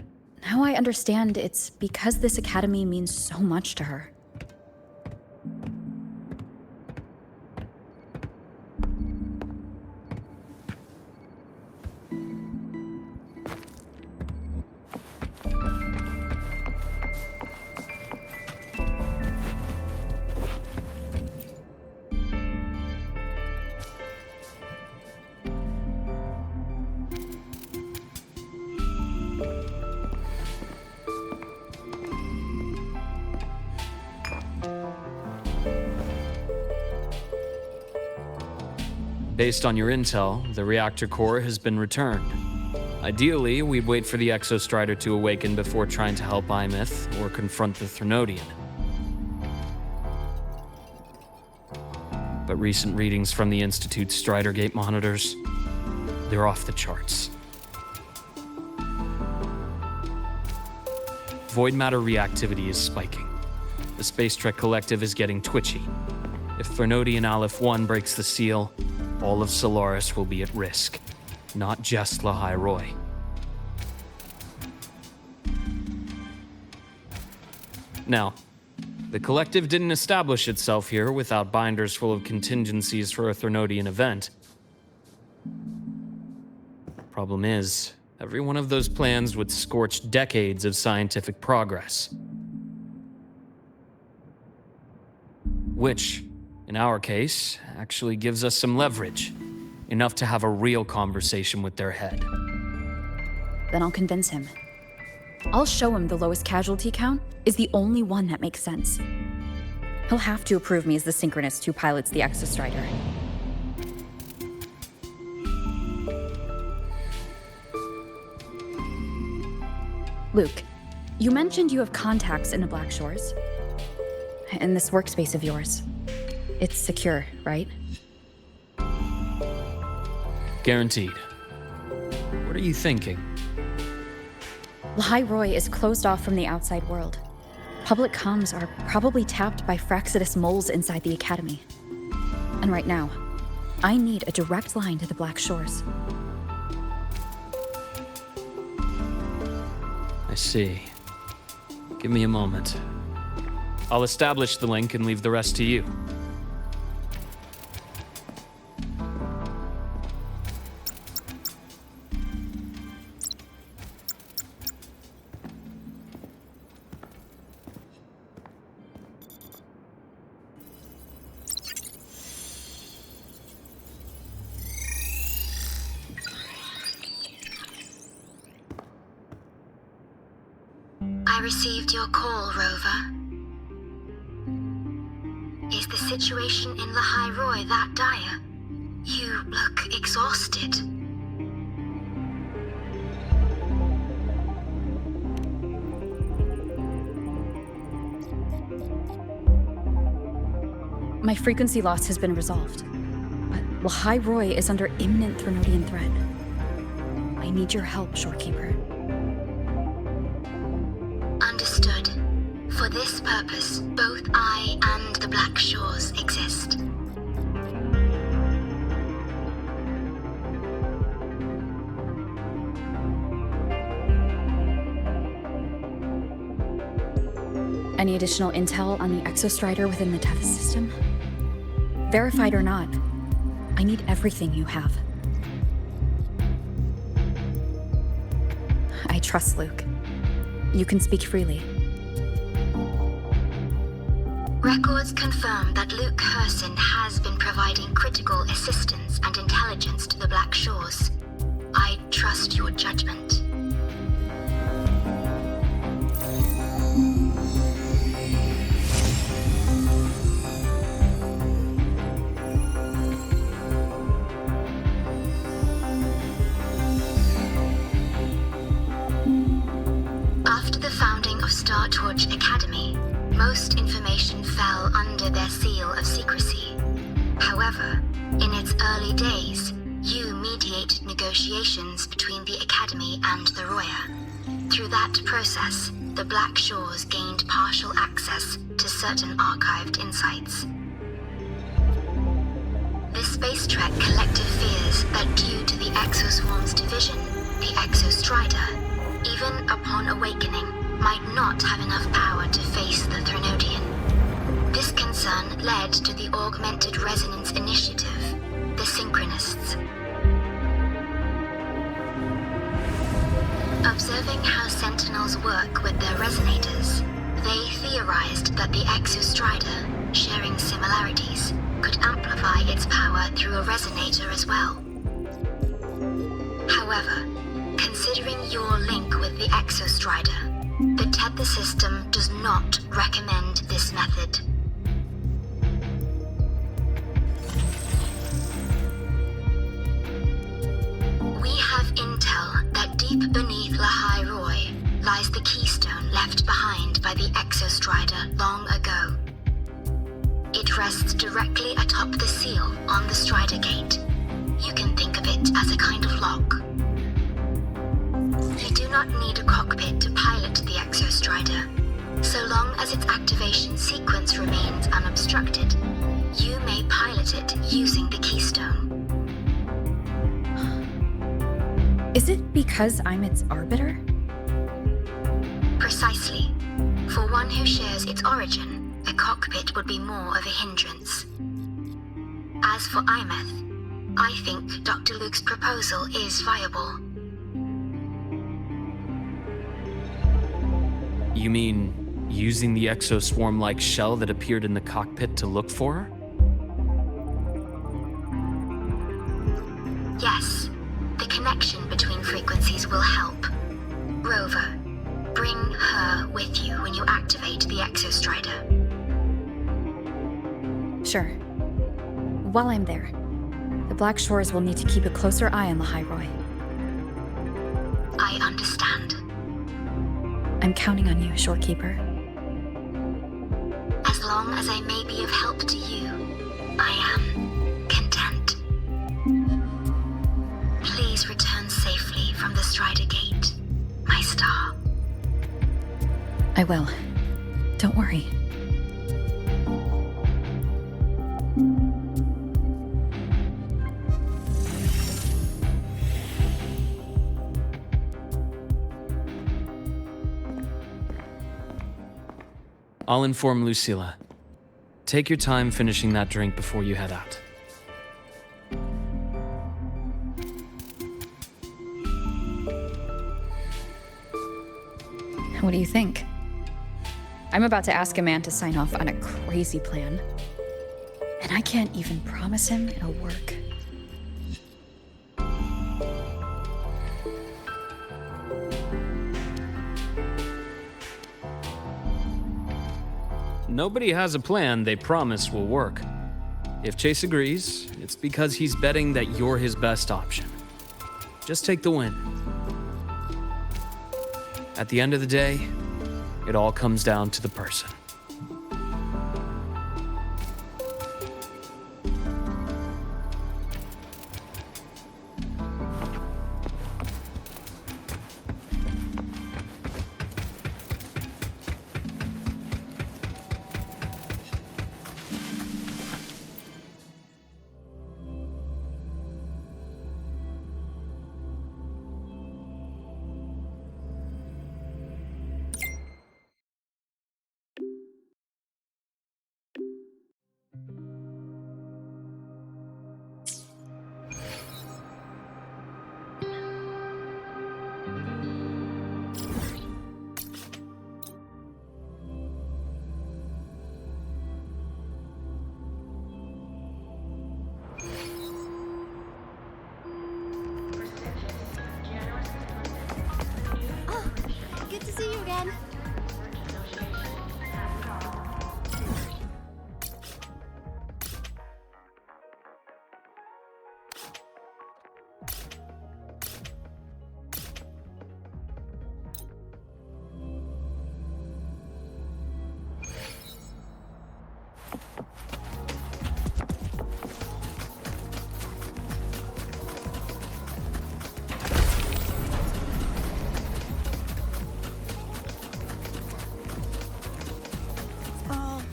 now I understand it's because this academy means so much to her. Based on your intel, the reactor core has been returned. Ideally, we'd wait for the Exostrider to awaken before trying to help Imith or confront the Threnodian. But recent readings from the Institute's Strider Gate monitors, they're off the charts. Void matter reactivity is spiking. The Space Trek Collective is getting twitchy. If Threnodian Aleph 1 breaks the seal, all of Solaris will be at risk. Not just Lahai Roy. Now, the Collective didn't establish itself here without binders full of contingencies for a Threnodian event. Problem is, every one of those plans would scorch decades of scientific progress. Which, in our case, actually gives us some leverage. Enough to have a real conversation with their head. Then I'll convince him. I'll show him the lowest casualty count is the only one that makes sense. He'll have to approve me as the synchronist who pilots the Exostrider. Luke, you mentioned you have contacts in the Black Shores. In this workspace of yours. It's secure, right? Guaranteed. What are you thinking? Lahai Roy is closed off from the outside world. Public comms are probably tapped by Fraxidus moles inside the Academy. And right now, I need a direct line to the Black Shores. I see. Give me a moment. I'll establish the link and leave the rest to you. I received your call, Rover. Is the situation in Lahai Roy that dire? You look exhausted. My frequency loss has been resolved, but Lahai Roy is under imminent Threnodian threat. I need your help, Shorekeeper. Understood. For this purpose, both I and the Black Shores exist. Any additional intel on the Exostrider within the Tethys system? Verified or not, I need everything you have. I trust Luke. You can speak freely. Records confirm that Luke Herson has been providing critical assistance and intelligence to the Black Shores. I trust your judgment. After the founding of Star Torch Academy, most information fell under their seal of secrecy. However, in its early days, you mediated negotiations between the Academy and the Roya. Through that process, the Black Shores gained partial access to certain archived insights. The Space Trek Collective fears that due to the Exoswarm's division, the Exostrider, even upon awakening, might not have enough power to face the Threnodian. This concern led to the Augmented Resonance Initiative, the Synchronists. Observing how Sentinels work with their resonators, they theorized that the Exostrider, sharing similarities, could amplify its power through a resonator as well. However, considering your link with the Exostrider, the Tether system does not recommend this method. We have intel that deep beneath Lahai Roy lies the keystone left behind by the Exostrider long ago. It rests directly atop the seal on the Strider Gate. You can think of it as a kind of lock. You do not need a cockpit to pilot the Exostrider. Exostrider. So long as its activation sequence remains unobstructed, you may pilot it using the keystone. Is it because I'm its arbiter? Precisely. For one who shares its origin, a cockpit would be more of a hindrance. As for Imeth, I think Dr. Luke's proposal is viable. You mean using the exoswarm-like shell that appeared in the cockpit to look for her? Yes, the connection between frequencies will help. Rover, bring her with you when you activate the Exostrider. Sure. While I'm there, the Black Shores will need to keep a closer eye on the Hyroi. I understand. I'm counting on you, Shorekeeper. As long as I may be of help to you, I am content. Please return safely from the Strider Gate, my star. I will. Don't worry. I'll inform Lucilla. Take your time finishing that drink before you head out. What do you think? I'm about to ask a man to sign off on a crazy plan. And I can't even promise him it'll work. Nobody has a plan they promise will work. If Chase agrees, it's because he's betting that you're his best option. Just take the win. At the end of the day, it all comes down to the person. Good to see you again.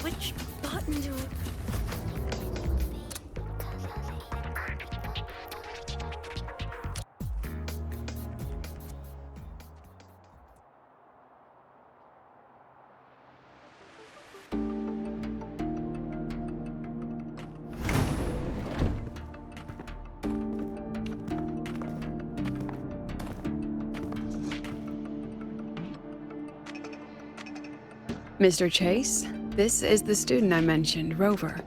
Which button do it? Mr. Chase, this is the student I mentioned, Rover.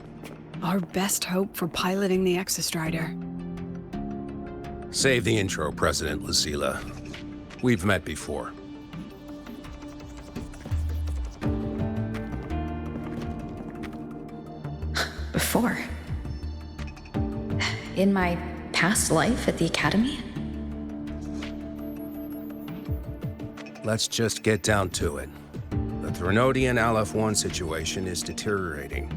Our best hope for piloting the Exostrider. Save the intro, President Lucilla. We've met before. Before? In my past life at the Academy? Let's just get down to it. The Threnodian Aleph-1 situation is deteriorating.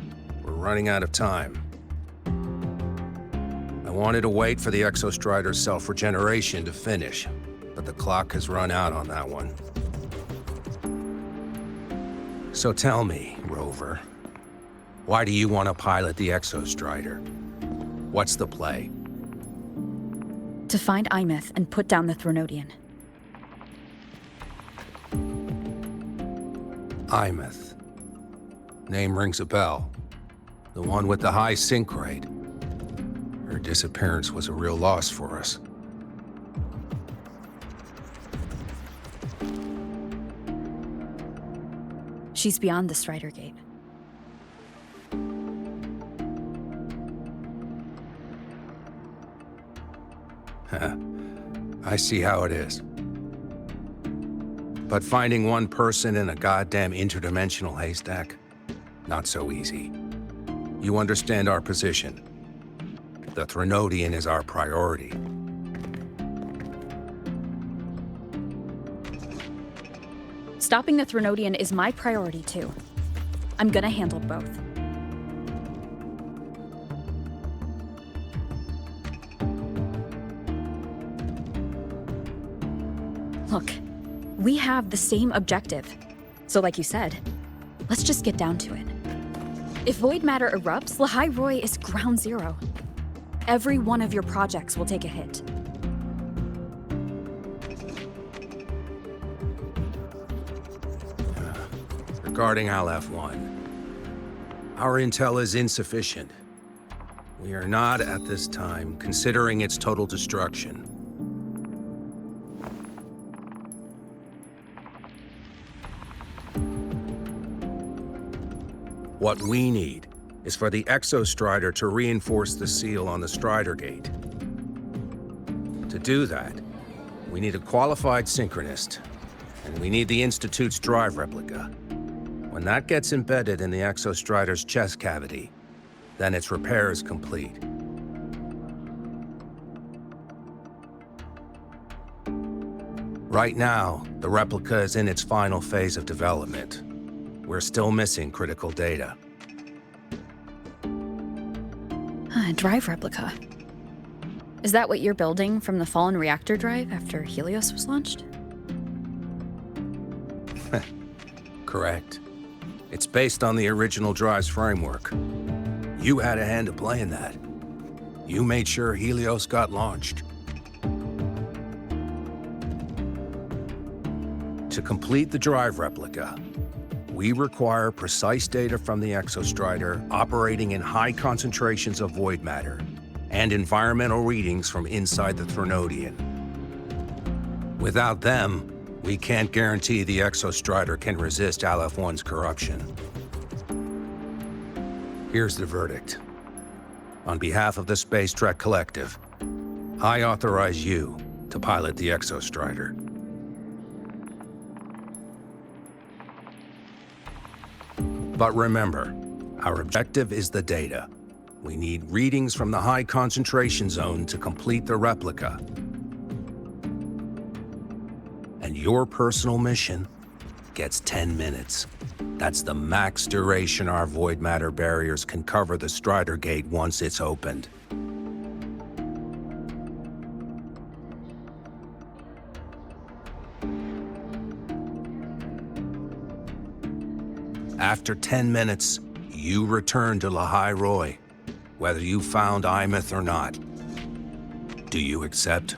We're running out of time. I wanted to wait for the Exostrider's self-regeneration to finish, but the clock has run out on that one. So tell me, Rover, why do you want to pilot the Exostrider? What's the play? To find Imeth and put down the Threnodian. Imeth. Name rings a bell. The one with the high sync rate. Her disappearance was a real loss for us. She's beyond the Strider Gate. I see how it is. But finding one person in a goddamn interdimensional haystack? Not so easy. You understand our position. The Threnodian is our priority. Stopping the Threnodian is my priority too. I'm gonna handle both. Look, we have the same objective. So like you said, let's just get down to it. If void matter erupts, Lahai Roi is ground zero. Every one of your projects will take a hit. Regarding Aleph-1, our intel is insufficient. We are not, at this time, considering its total destruction. What we need is for the Exostrider to reinforce the seal on the Strider Gate. To do that, we need a qualified synchronist, and we need the Institute's drive replica. When that gets embedded in the Exostrider's chest cavity, then its repair is complete. Right now, the replica is in its final phase of development. We're still missing critical data. Drive replica. Is that what you're building from the fallen reactor drive after Helios was launched? Correct. It's based on the original drive's framework. You had a hand to play in that. You made sure Helios got launched. To complete the drive replica, we require precise data from the Exostrider operating in high concentrations of void matter and environmental readings from inside the Threnodian. Without them, we can't guarantee the Exostrider can resist Aleph-1's corruption. Here's the verdict. On behalf of the Space Trek Collective, I authorize you to pilot the Exostrider. But remember, our objective is the data. We need readings from the high concentration zone to complete the replica. And your personal mission gets 10 minutes. That's the max duration our void matter barriers can cover the Strider Gate once it's opened. After 10 minutes, you return to Lahai Roi, whether you found Imeth or not. Do you accept?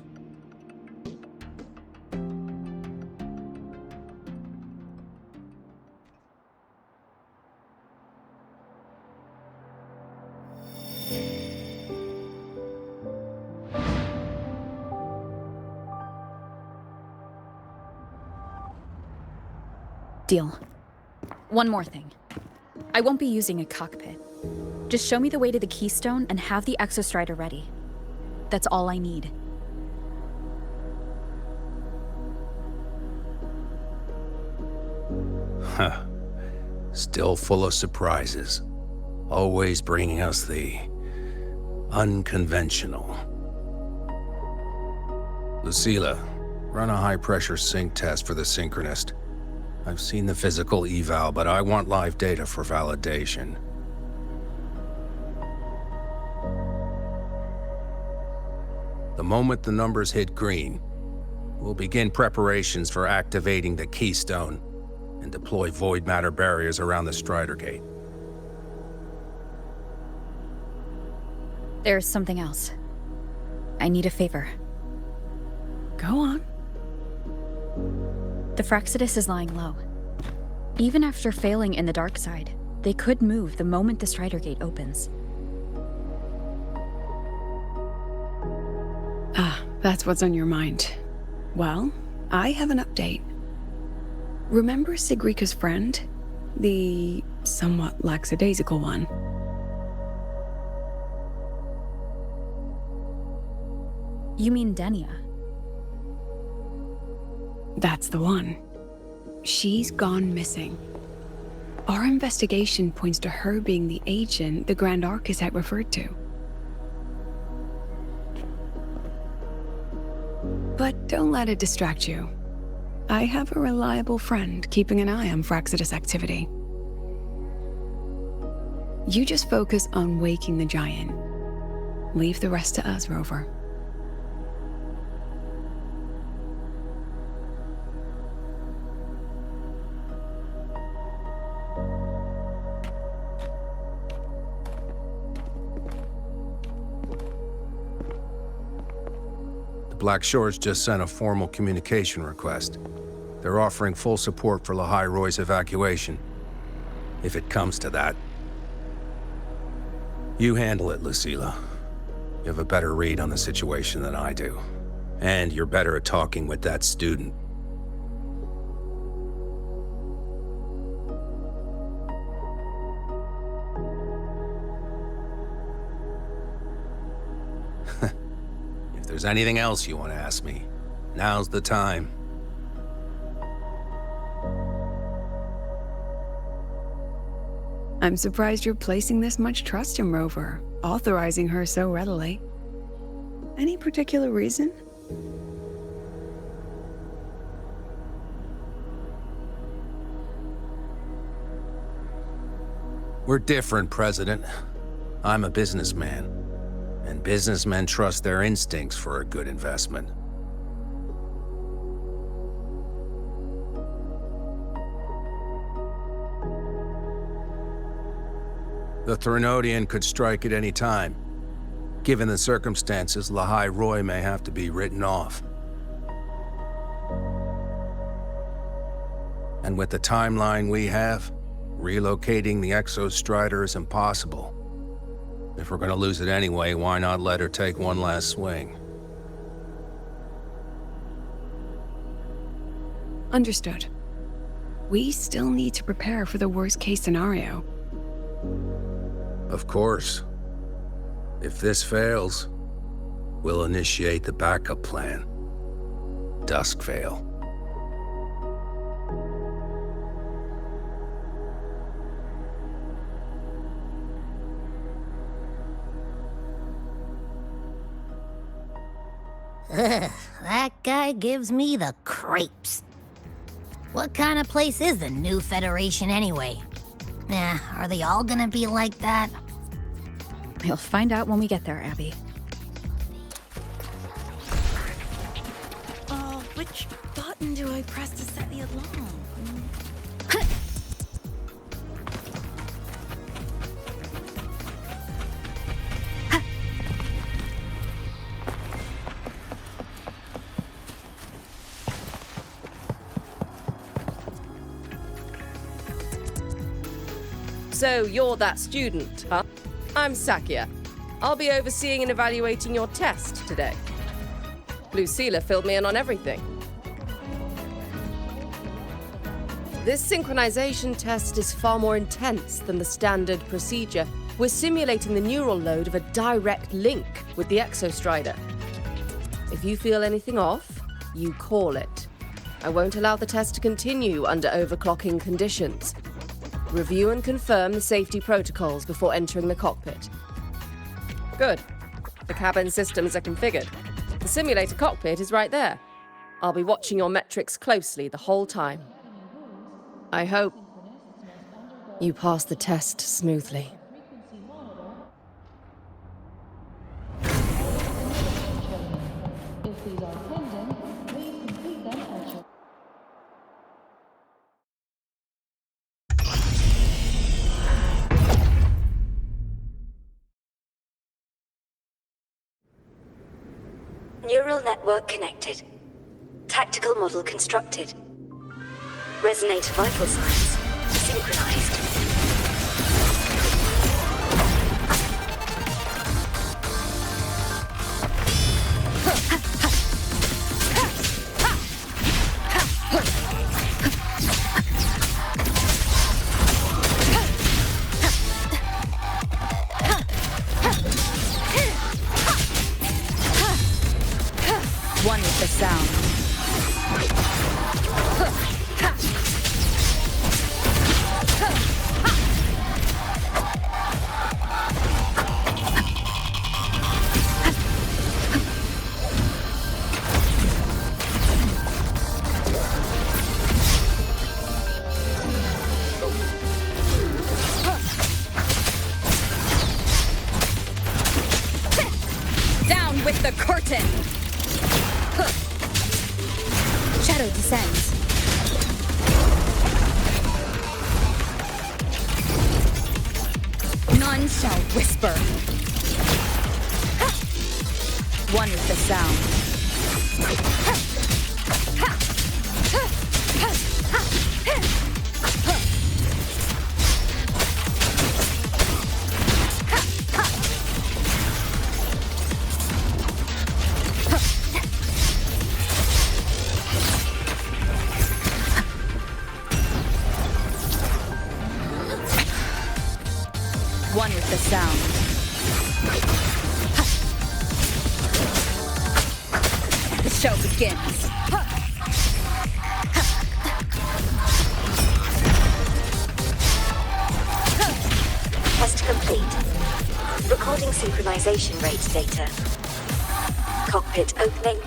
Deal. One more thing. I won't be using a cockpit. Just show me the way to the Keystone and have the Exostrider ready. That's all I need. Huh. Still full of surprises. Always bringing us the unconventional. Lucilla, run a high-pressure sync test for the Synchronist. I've seen the physical eval, but I want live data for validation. The moment the numbers hit green, we'll begin preparations for activating the Keystone and deploy void matter barriers around the Strider Gate. There's something else. I need a favor. Go on. The Fractsidus is lying low. Even after failing in the dark side, they could move the moment the Strider Gate opens. Ah, that's what's on your mind. Well, I have an update. Remember Sigrika's friend? The somewhat lackadaisical one? You mean Denia? That's the one. She's gone missing. Our investigation points to her being the agent the Grand Architect referred to. But don't let it distract you. I have a reliable friend keeping an eye on Fractsidus activity. You just focus on waking the giant. Leave the rest to us, Rover. Black Shores just sent a formal communication request. They're offering full support for Lahai Roy's evacuation. If it comes to that. You handle it, Lucilla. You have a better read on the situation than I do. And you're better at talking with that student. If there's anything else you want to ask me, now's the time. I'm surprised you're placing this much trust in Rover, authorizing her so readily. Any particular reason? We're different, President. I'm a businessman, and businessmen trust their instincts for a good investment. The Threnodian could strike at any time. Given the circumstances, Lahai Roy may have to be written off. And with the timeline we have, relocating the Exostrider is impossible. If we're gonna lose it anyway, why not let her take one last swing? Understood. We still need to prepare for the worst-case scenario. Of course. If this fails, we'll initiate the backup plan. Duskvale. Ugh, that guy gives me the creeps. What kind of place is the new Federation anyway? Are they all gonna be like that? We'll find out when we get there, Abby. Which button do I press to set the alarm? So you're that student, huh? I'm Sakia. I'll be overseeing and evaluating your test today. Lucilla filled me in on everything. This synchronization test is far more intense than the standard procedure. We're simulating the neural load of a direct link with the Exostrider. If you feel anything off, you call it. I won't allow the test to continue under overclocking conditions. Review and confirm the safety protocols before entering the cockpit. Good. The cabin systems are configured. The simulator cockpit is right there. I'll be watching your metrics closely the whole time. I hope you pass the test smoothly. Neural network connected. Tactical model constructed. Resonator vital signs synchronized. One with the sound. Down with the curtain! Shadow descends. None shall whisper. One with the sound. One with the sound. The show begins. Test complete. Recording synchronization rate data. Cockpit opening.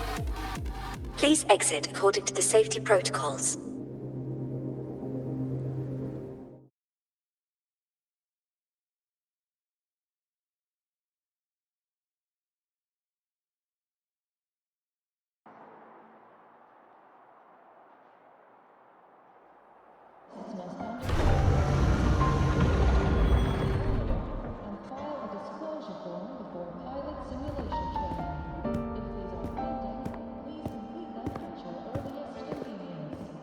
Please exit according to the safety protocols.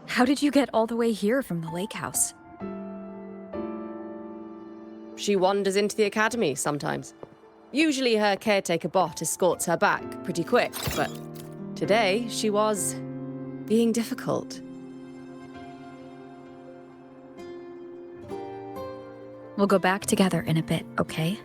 How did you get all the way here from the lake house? She wanders into the academy sometimes. Usually her caretaker bot escorts her back pretty quick, but today she was being difficult. We'll go back together in a bit, okay?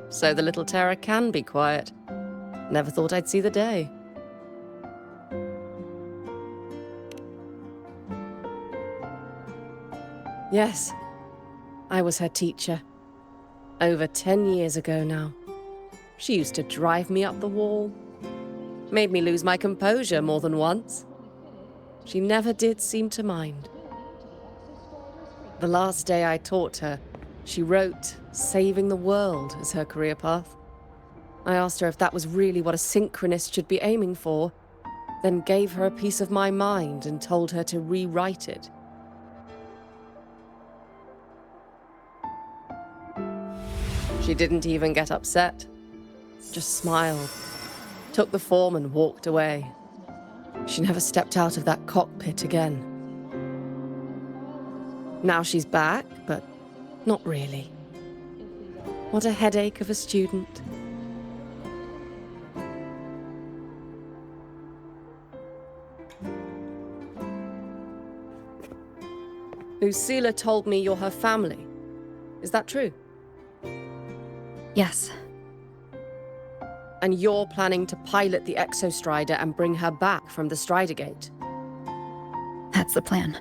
So the little terror can be quiet. Never thought I'd see the day. Yes, I was her teacher. Over 10 years ago now. She used to drive me up the wall. Made me lose my composure more than once. She never did seem to mind. The last day I taught her, she wrote saving the world as her career path. I asked her if that was really what a synchronist should be aiming for, then gave her a piece of my mind and told her to rewrite it. She didn't even get upset, just smiled, took the form and walked away. She never stepped out of that cockpit again. Now she's back, but not really. What a headache of a student. Lucilla told me you're her family. Is that true? Yes. And you're planning to pilot the Exostrider and bring her back from the Strider Gate? That's the plan.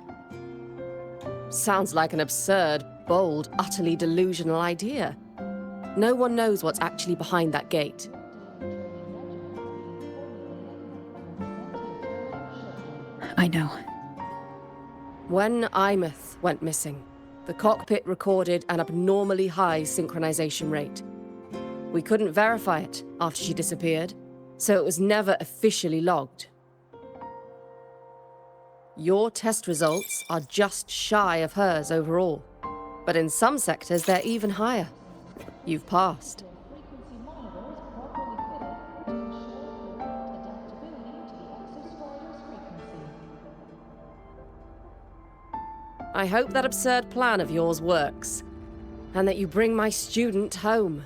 Sounds like an absurd, bold, utterly delusional idea. No one knows what's actually behind that gate. I know. When Imeth went missing. The cockpit recorded an abnormally high synchronization rate. We couldn't verify it after she disappeared, so it was never officially logged. Your test results are just shy of hers overall, but in some sectors they're even higher. You've passed. I hope that absurd plan of yours works, and that you bring my student home.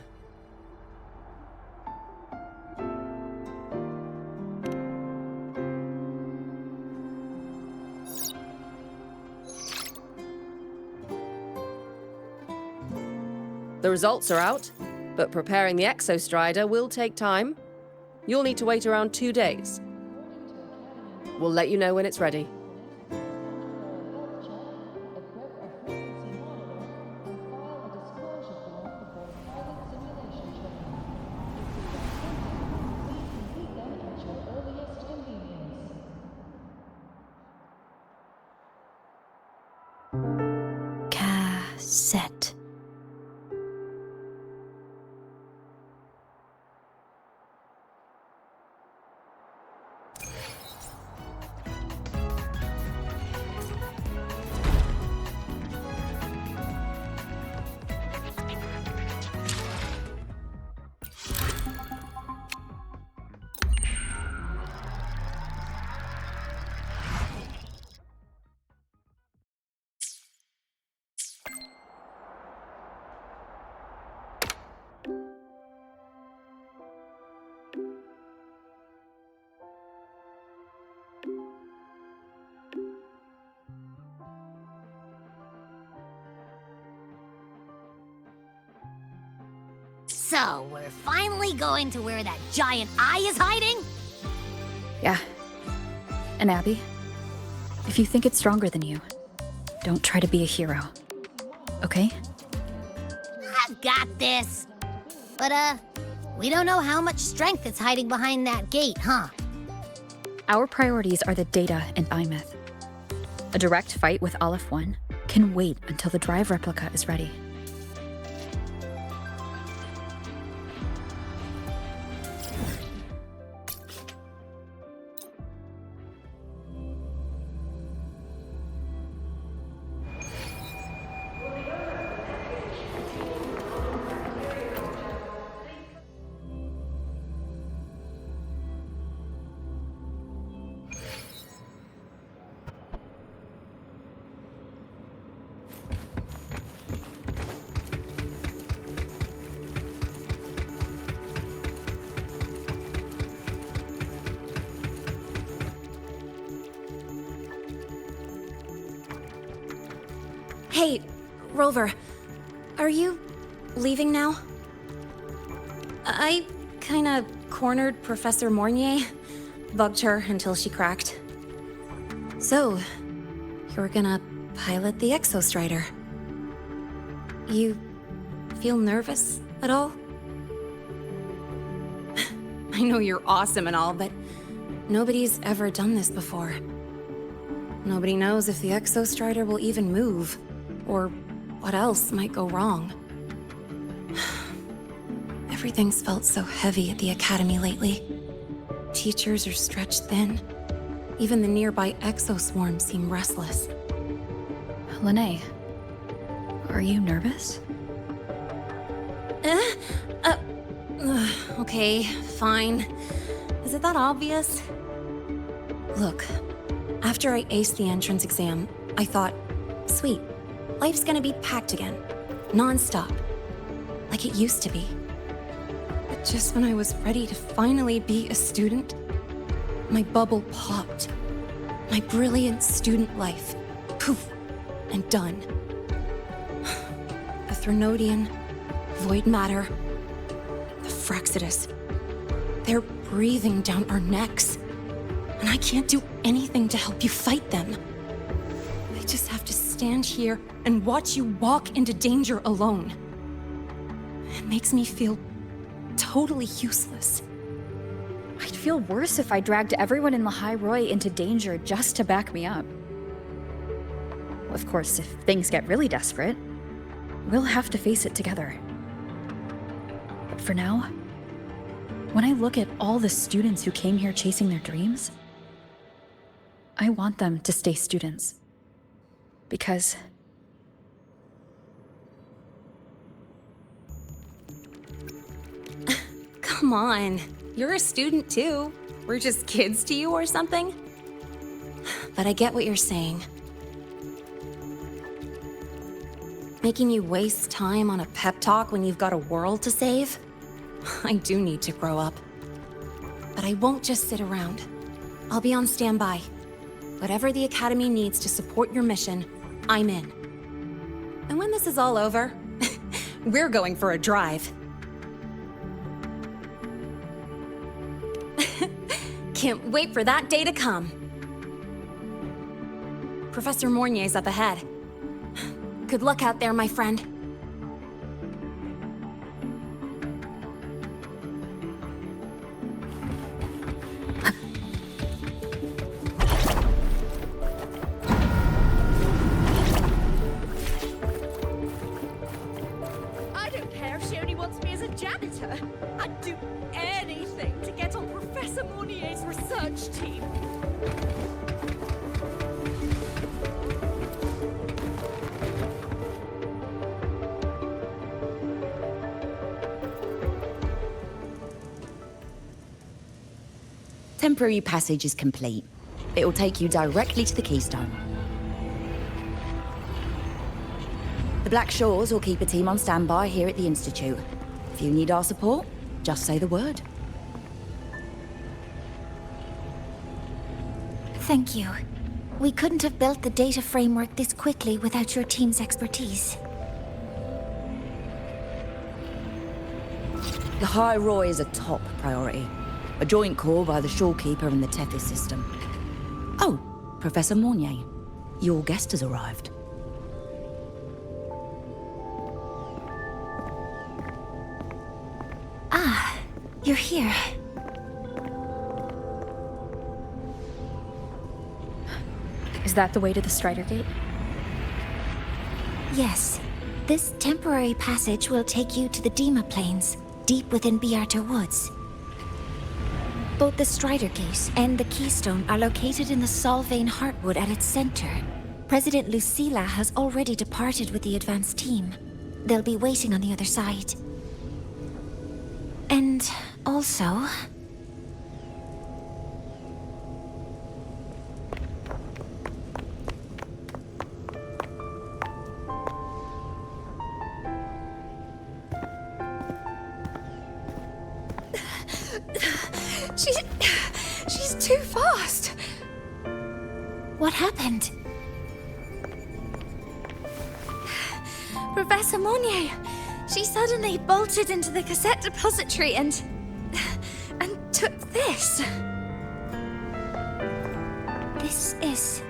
The results are out, but preparing the Exostrider will take time. You'll need to wait around 2 days. We'll let you know when it's ready. Cassette. So, we're finally going to where that giant eye is hiding? Yeah. And Abby, if you think it's stronger than you, don't try to be a hero. Okay? I've got this. But, we don't know how much strength is hiding behind that gate, huh? Our priorities are the data and IMETH. A direct fight with Aleph 1 can wait until the drive replica is ready. Hey, Rover, are you leaving now? I kinda cornered Professor Mornier, bugged her until she cracked. So, you're gonna pilot the Exostrider. You feel nervous at all? I know you're awesome and all, but nobody's ever done this before. Nobody knows if the Exostrider will even move, or what else might go wrong. Everything's felt so heavy at the Academy lately. Teachers are stretched thin. Even the nearby exoswarms seem restless. Lene, are you nervous? Okay, fine. Is it that obvious? Look, after I aced the entrance exam, I thought, sweet, life's gonna be packed again, non-stop, like it used to be. But just when I was ready to finally be a student, my bubble popped. My brilliant student life, poof, and done. The Threnodian, void matter, the Fraxidus, they're breathing down our necks. And I can't do anything to help you fight them. I just have to stand here and watch you walk into danger alone. It makes me feel totally useless. I'd feel worse if I dragged everyone in Lahai Roy into danger just to back me up. Of course, if things get really desperate, we'll have to face it together. But for now, when I look at all the students who came here chasing their dreams, I want them to stay students. Because Come on, you're a student too. We're just kids to you or something? But I get what you're saying. Making you waste time on a pep talk when you've got a world to save? I do need to grow up. But I won't just sit around. I'll be on standby. Whatever the Academy needs to support your mission, I'm in. And when this is all over, we're going for a drive. Can't wait for that day to come. Professor Mornier's up ahead. Good luck out there, my friend. I don't care if she only wants me as a janitor. I'd do anything to get on Professor Mornier's research team. Temporary passage is complete. It'll take you directly to the Keystone. The Black Shores will keep a team on standby here at the Institute. If you need our support, just say the word. Thank you. We couldn't have built the data framework this quickly without your team's expertise. The High Roy is a top priority. A joint call by the Shorekeeper and the Tethys system. Oh, Professor Mornier, your guest has arrived. Ah, you're here. is that the way to the Strider Gate? Yes. This temporary passage will take you to the Dima Plains, deep within Biarta Woods. Both the Strider Gate and the Keystone are located in the Solvane Heartwood at its center. President Lucilla has already departed with the advance team. They'll be waiting on the other side. And also... She's too fast. What happened? Professor Mornier, she suddenly bolted into the cassette depository and took this. This is...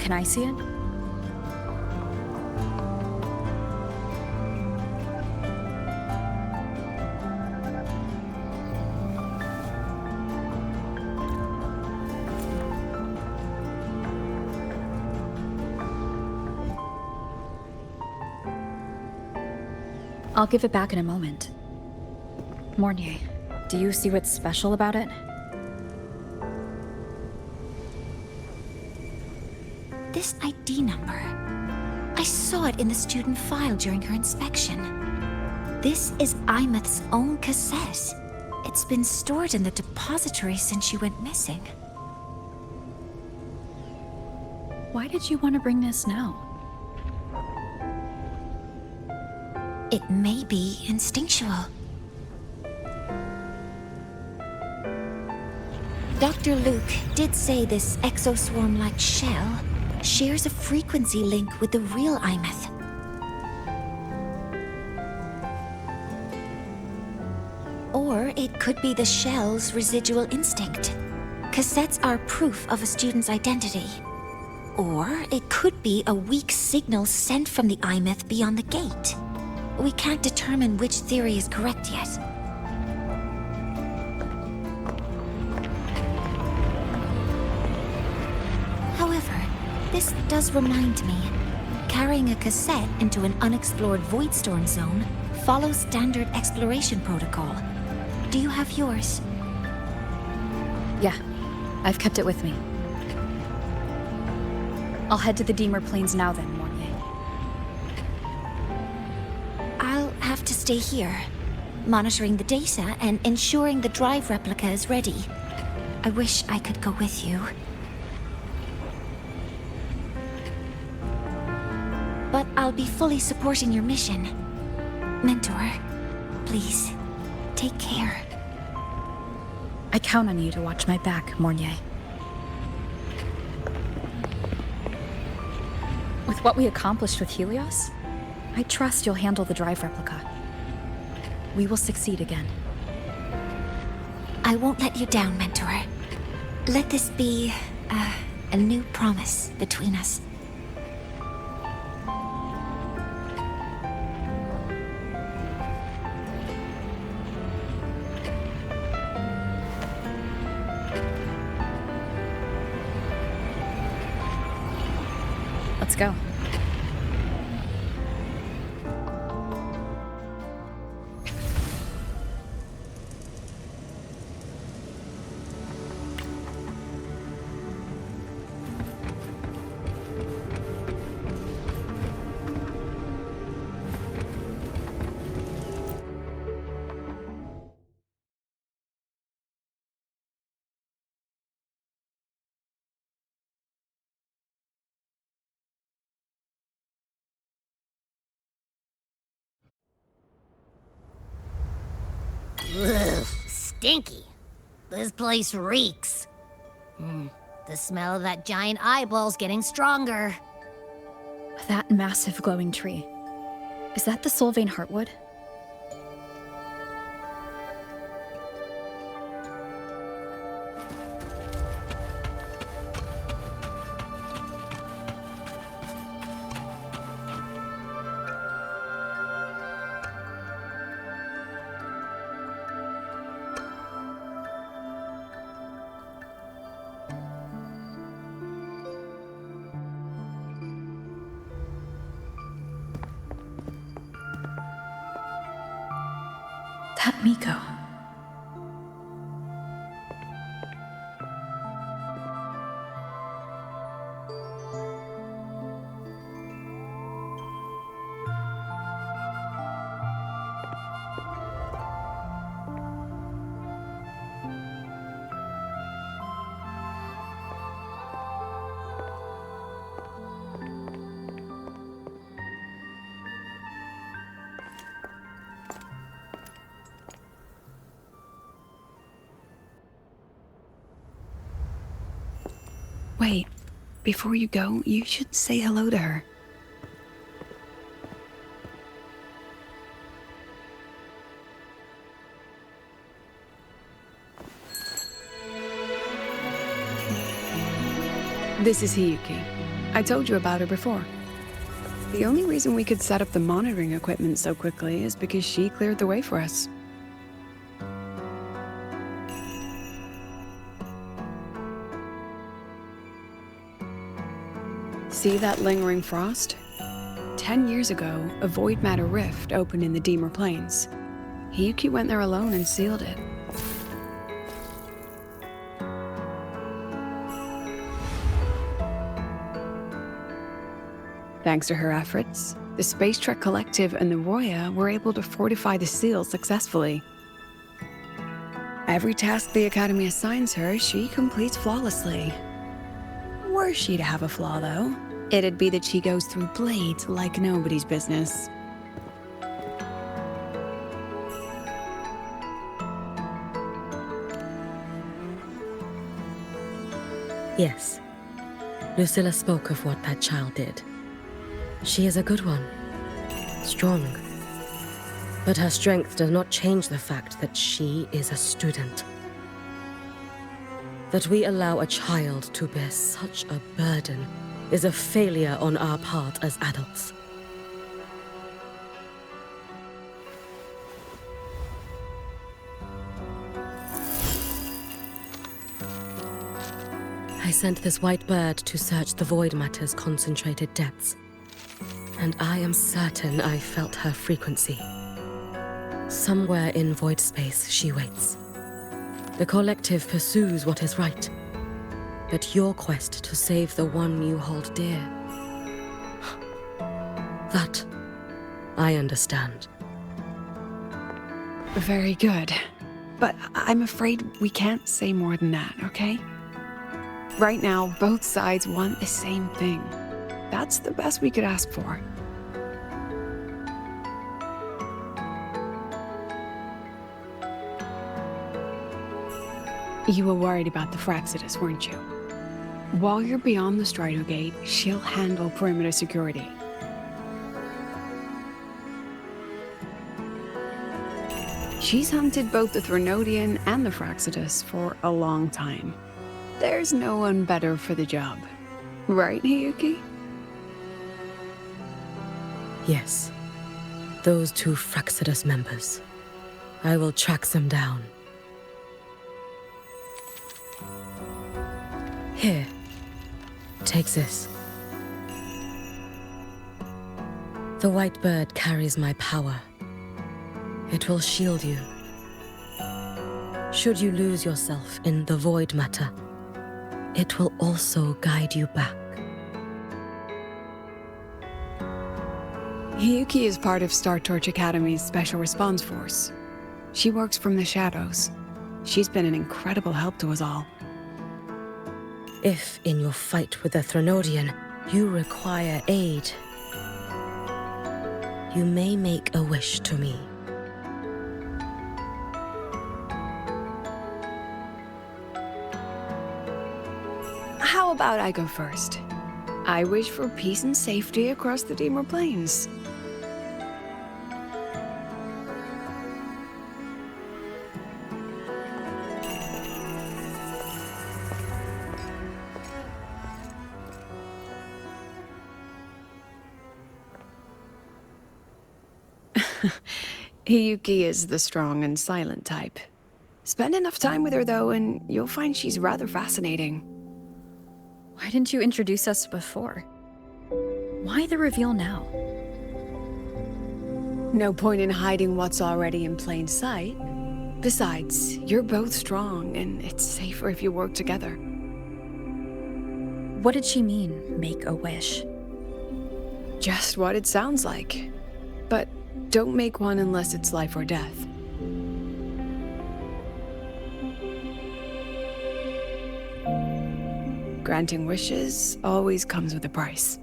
Can I see it? I'll give it back in a moment. Mornier, do you see what's special about it? This ID number. I saw it in the student file during her inspection. This is Imeth's own cassette. It's been stored in the depository since she went missing. Why did you want to bring this now? It may be instinctual. Dr. Luke did say this exoswarm-like shell shares a frequency link with the real Imeth. Or it could be the shell's residual instinct. Cassettes are proof of a student's identity. Or it could be a weak signal sent from the IMETH beyond the gate. We can't determine which theory is correct yet. However, this does remind me, carrying a cassette into an unexplored Voidstorm zone follows standard exploration protocol. Do you have yours? Yeah, I've kept it with me. I'll head to the Deemer Plains now then, Mornier. I'll have to stay here, monitoring the data and ensuring the drive replica is ready. I wish I could go with you. But I'll be fully supporting your mission. Mentor, please, take care. I count on you to watch my back, Mornier. With what we accomplished with Helios, I trust you'll handle the drive replica. We will succeed again. I won't let you down, Mentor. Let this be a new promise between us. Let's go. Ugh, stinky. This place reeks. The smell of that giant eyeball's getting stronger. That massive glowing tree. Is that the Solvane Heartwood? That Miko. Wait, before you go, you should say hello to her. This is Hiyuki. I told you about her before. The only reason we could set up the monitoring equipment so quickly is because she cleared the way for us. See that lingering frost? 10 years ago, a void matter rift opened in the Deemer Plains. Hiyuki went there alone and sealed it. Thanks to her efforts, the Space Trek Collective and the Roya were able to fortify the seal successfully. Every task the Academy assigns her, she completes flawlessly. Were she to have a flaw, though, it'd be that she goes through blades like nobody's business. Yes. Lucilla spoke of what that child did. She is a good one. Strong. But her strength does not change the fact that she is a student. That we allow a child to bear such a burden is a failure on our part as adults. I sent this white bird to search the void matter's concentrated depths, and I am certain I felt her frequency. Somewhere in void space, she waits. The collective pursues what is right, but your quest to save the one you hold dear, that I understand. Very good. But I'm afraid we can't say more than that, okay? Right now, both sides want the same thing. That's the best we could ask for. You were worried about the Fraxidus, weren't you? While you're beyond the Strider Gate, she'll handle perimeter security. She's hunted both the Threnodian and the Fraxidus for a long time. There's no one better for the job. Right, Hiyuki? Yes. Those two Fraxidus members. I will track them down. Here. Take this. The white bird carries my power. It will shield you. Should you lose yourself in the void matter, it will also guide you back. Hiyuki is part of Star Torch Academy's Special Response Force. She works from the shadows. She's been an incredible help to us all. If, in your fight with the Threnodian, you require aid, you may make a wish to me. How about I go first? I wish for peace and safety across the Deemer Plains. Hiyuki is the strong and silent type. Spend enough time with her, though, and you'll find she's rather fascinating. Why didn't you introduce us before? Why the reveal now? No point in hiding what's already in plain sight. Besides, you're both strong, and it's safer if you work together. What did she mean, make a wish? Just what it sounds like. But don't make one unless it's life or death. Granting wishes always comes with a price.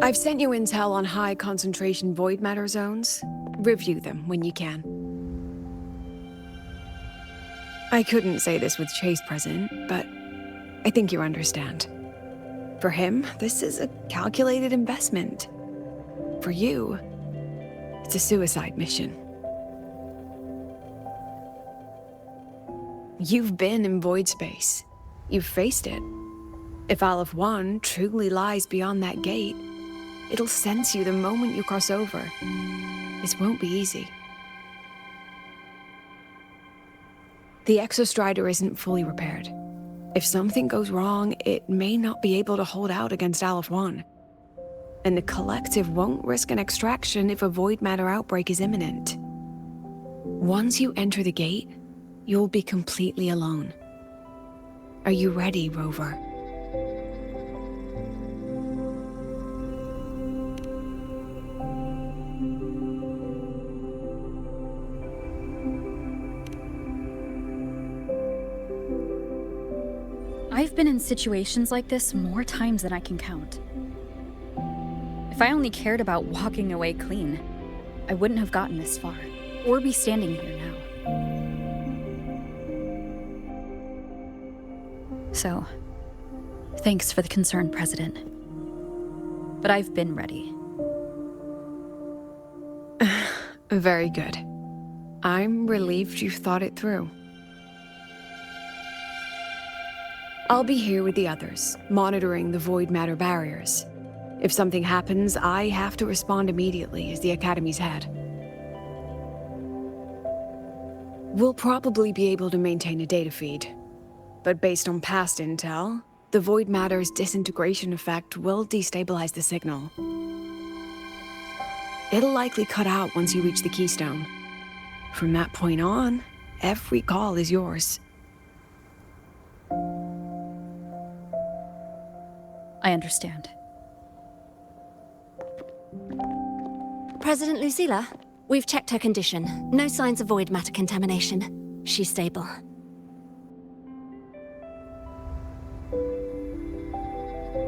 I've sent you intel on high concentration void matter zones. Review them when you can. I couldn't say this with Chase present, but I think you understand. For him, this is a calculated investment. For you, it's a suicide mission. You've been in void space. You've faced it. If Aleph 1 truly lies beyond that gate, it'll sense you the moment you cross over. This won't be easy. The Exostrider isn't fully repaired. If something goes wrong, it may not be able to hold out against Aleph 1. And the Collective won't risk an extraction if a void matter outbreak is imminent. Once you enter the gate, you'll be completely alone. Are you ready, Rover? I've been in situations like this more times than I can count. If I only cared about walking away clean, I wouldn't have gotten this far, or be standing here now. So, thanks for the concern, President. But I've been ready. Very good. I'm relieved you've thought it through. I'll be here with the others, monitoring the void matter barriers. If something happens, I have to respond immediately as the Academy's head. We'll probably be able to maintain a data feed, but based on past intel, the void matter's disintegration effect will destabilize the signal. It'll likely cut out once you reach the keystone. From that point on, every call is yours. I understand. President Lucilla, we've checked her condition. No signs of void matter contamination. She's stable.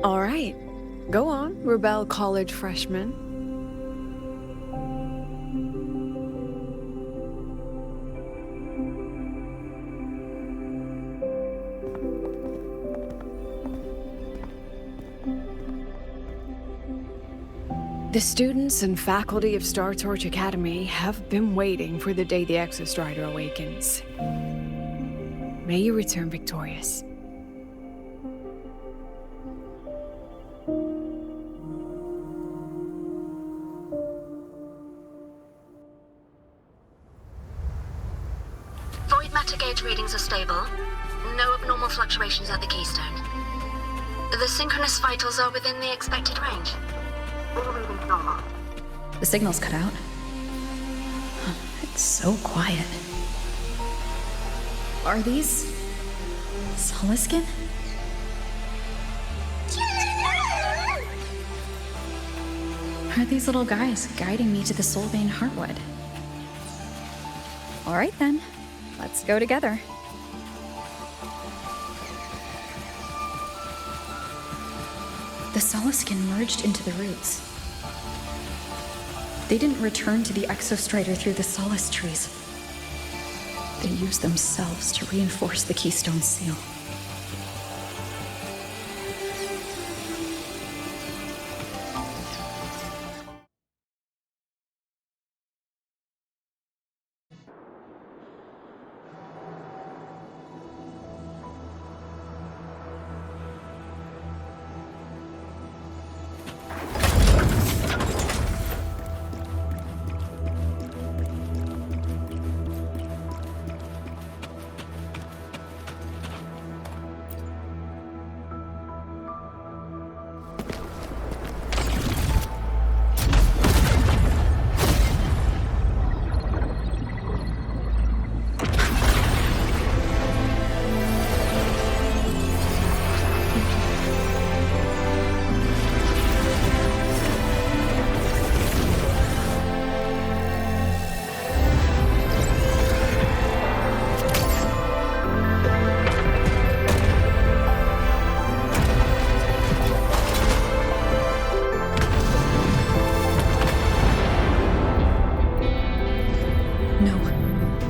All right. Go on, Rebel College freshman. The students and faculty of Star Torch Academy have been waiting for the day the Exostrider awakens. May you return victorious. Void matter gauge readings are stable. No abnormal fluctuations at the keystone. The synchronous vitals are within the expected range. All readings normal. The signal's cut out. It's so quiet. Are these... Soliskin? Are these little guys guiding me to the Soulbane Heartwood? All right then, let's go together. The Soliskin merged into the roots. They didn't return to the Exostrider through the Solace trees. They used themselves to reinforce the Keystone seal.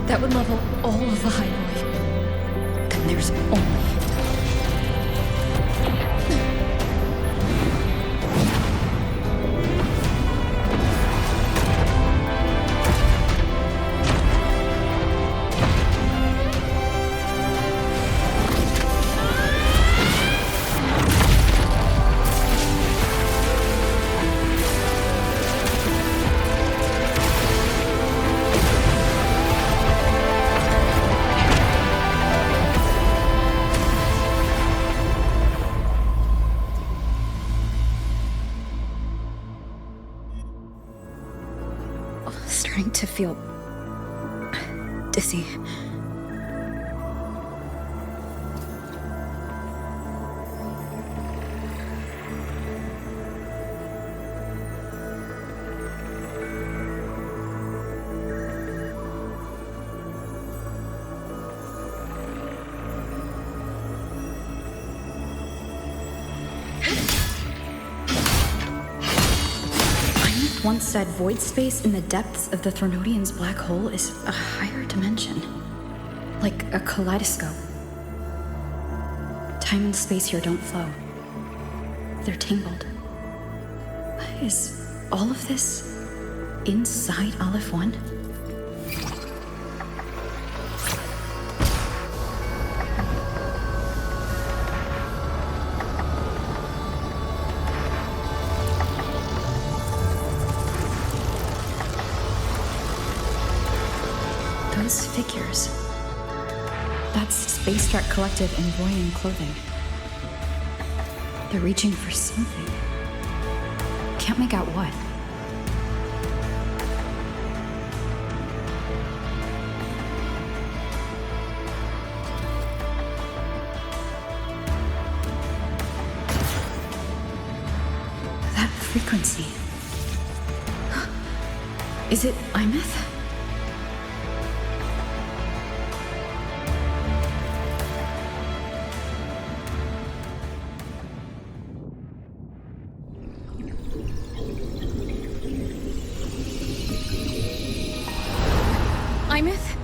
That would level all of the highway. Then there's only... Starting to feel dizzy. Once said void space in the depths of the Thornodian's black hole is a higher dimension. Like a kaleidoscope. Time and space here don't flow. They're tangled. Is all of this inside Aleph 1? Those figures. That's Space Trek Collective in Voyan clothing. They're reaching for something. Can't make out what. That frequency. Is it Imeth? Imeth?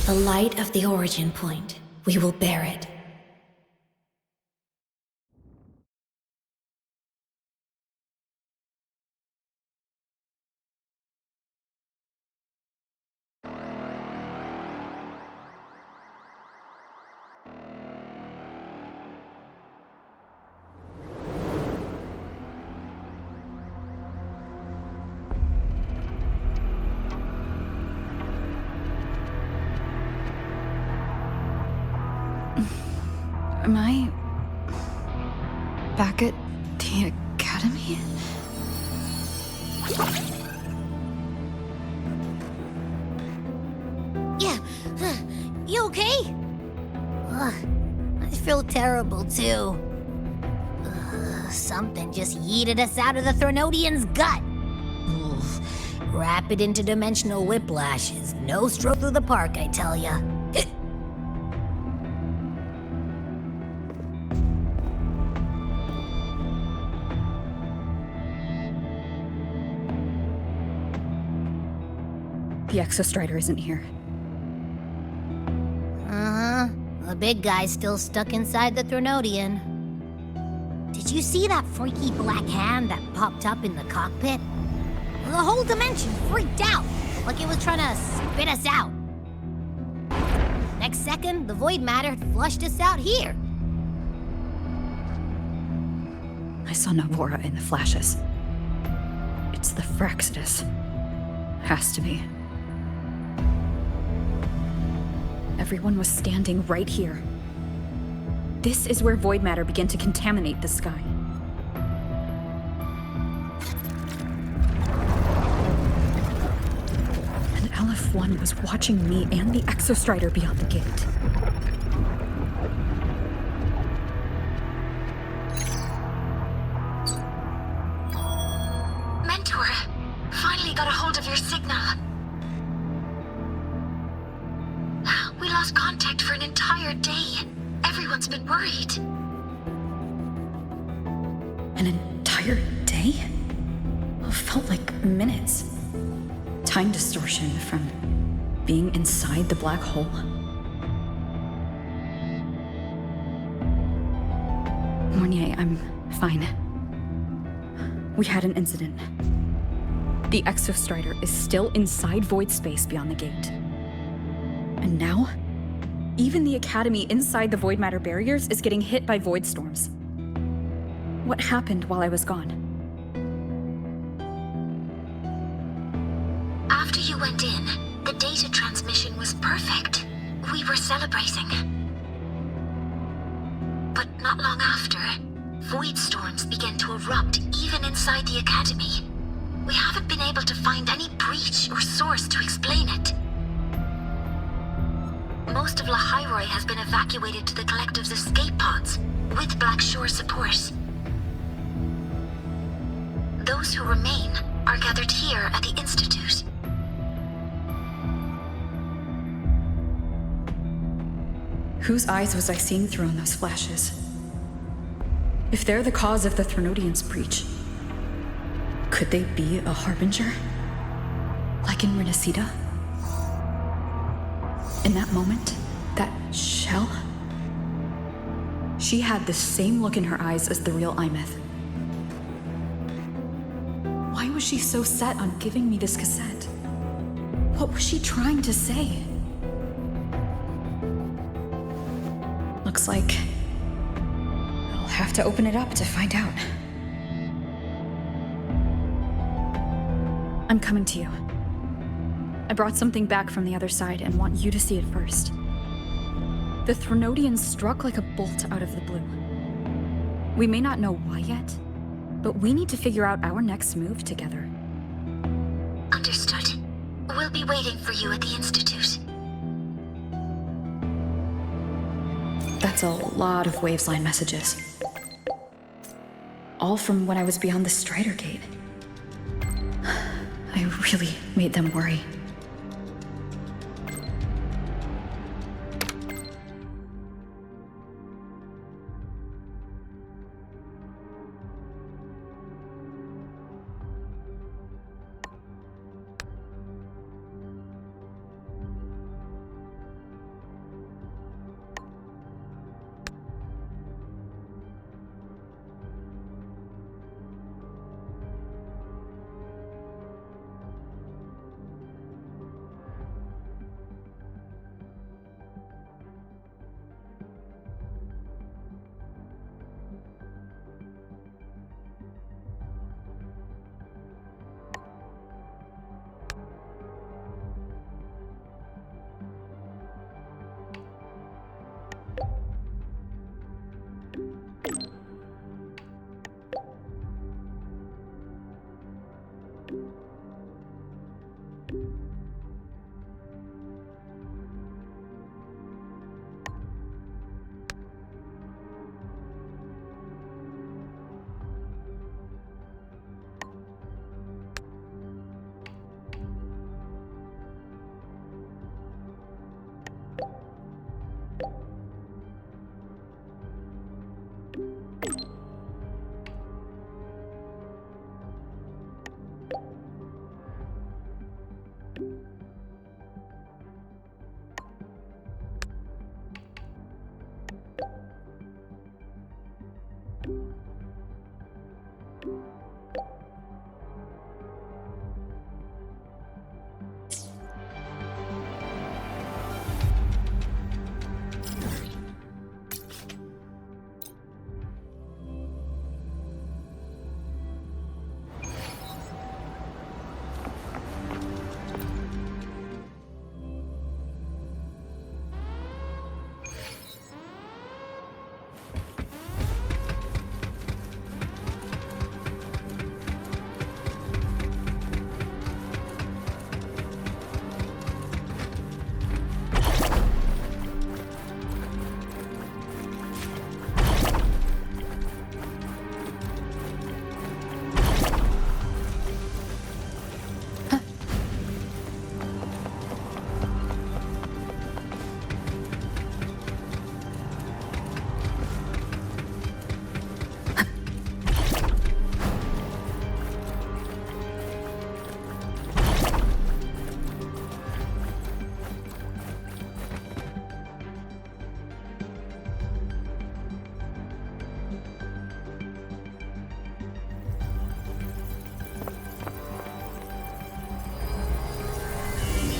The light of the origin point. We will bear it. Am I back at the academy? Yeah, you okay? I feel terrible too. Something just yeeted us out of the Thronodian's gut. Rapid interdimensional whiplash is no stroke through the park, I tell ya. The Exostrider isn't here. Uh-huh. The big guy's still stuck inside the Thronodian. Did you see that freaky black hand that popped up in the cockpit? The whole dimension freaked out, like it was trying to spit us out. Next second, the void matter flushed us out here. I saw Navora in the flashes. It's the Fraxidus. Has to be. Everyone was standing right here. This is where void matter began to contaminate the sky. And LF1 was watching me and the Exostrider beyond the gate. Mentor, finally got a hold of your signal. We lost contact for an entire day. Everyone's been worried. An entire day? It felt like minutes. Time distortion from being inside the black hole. Mournier, I'm fine. We had an incident. The Exostrider is still inside void space beyond the gate. And now, even the Academy inside the void matter barriers is getting hit by void storms. What happened while I was gone? After you went in, the data transmission was perfect. We were celebrating. But not long after, void storms began to erupt even inside the Academy. We haven't been able to find any breach or source to explain it. Most of Lahairoi has been evacuated to the Collective's escape pods, with Black Shore support. Those who remain are gathered here at the Institute. Whose eyes was I seeing through in those flashes? If they're the cause of the Threnodians' breach, could they be a harbinger? Like in Renacida? In that moment, that shell? She had the same look in her eyes as the real Imeth. Why was she so set on giving me this cassette? What was she trying to say? Looks like I'll have to open it up to find out. I'm coming to you. I brought something back from the other side and want you to see it first. The Threnodians struck like a bolt out of the blue. We may not know why yet, but we need to figure out our next move together. Understood. We'll be waiting for you at the Institute. That's a lot of Waveline messages. All from when I was beyond the Strider Gate. I really made them worry.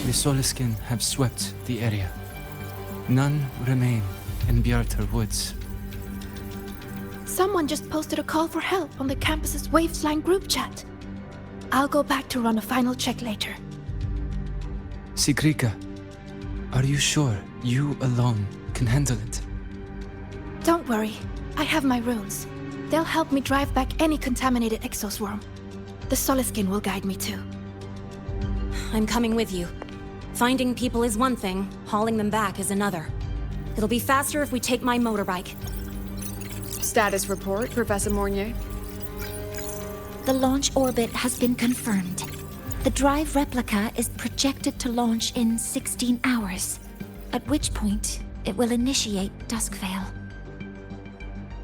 The Soliskin have swept the area. None remain in Bjartar Woods. Someone just posted a call for help on the campus's Waveslang group chat. I'll go back to run a final check later. Sigrika, are you sure you alone can handle it? Don't worry, I have my runes. They'll help me drive back any contaminated exoswarm. The Soliskin will guide me too. I'm coming with you. Finding people is one thing, hauling them back is another. It'll be faster if we take my motorbike. Status report, Professor Mornier. The launch orbit has been confirmed. The drive replica is projected to launch in 16 hours, at which point it will initiate Duskvale.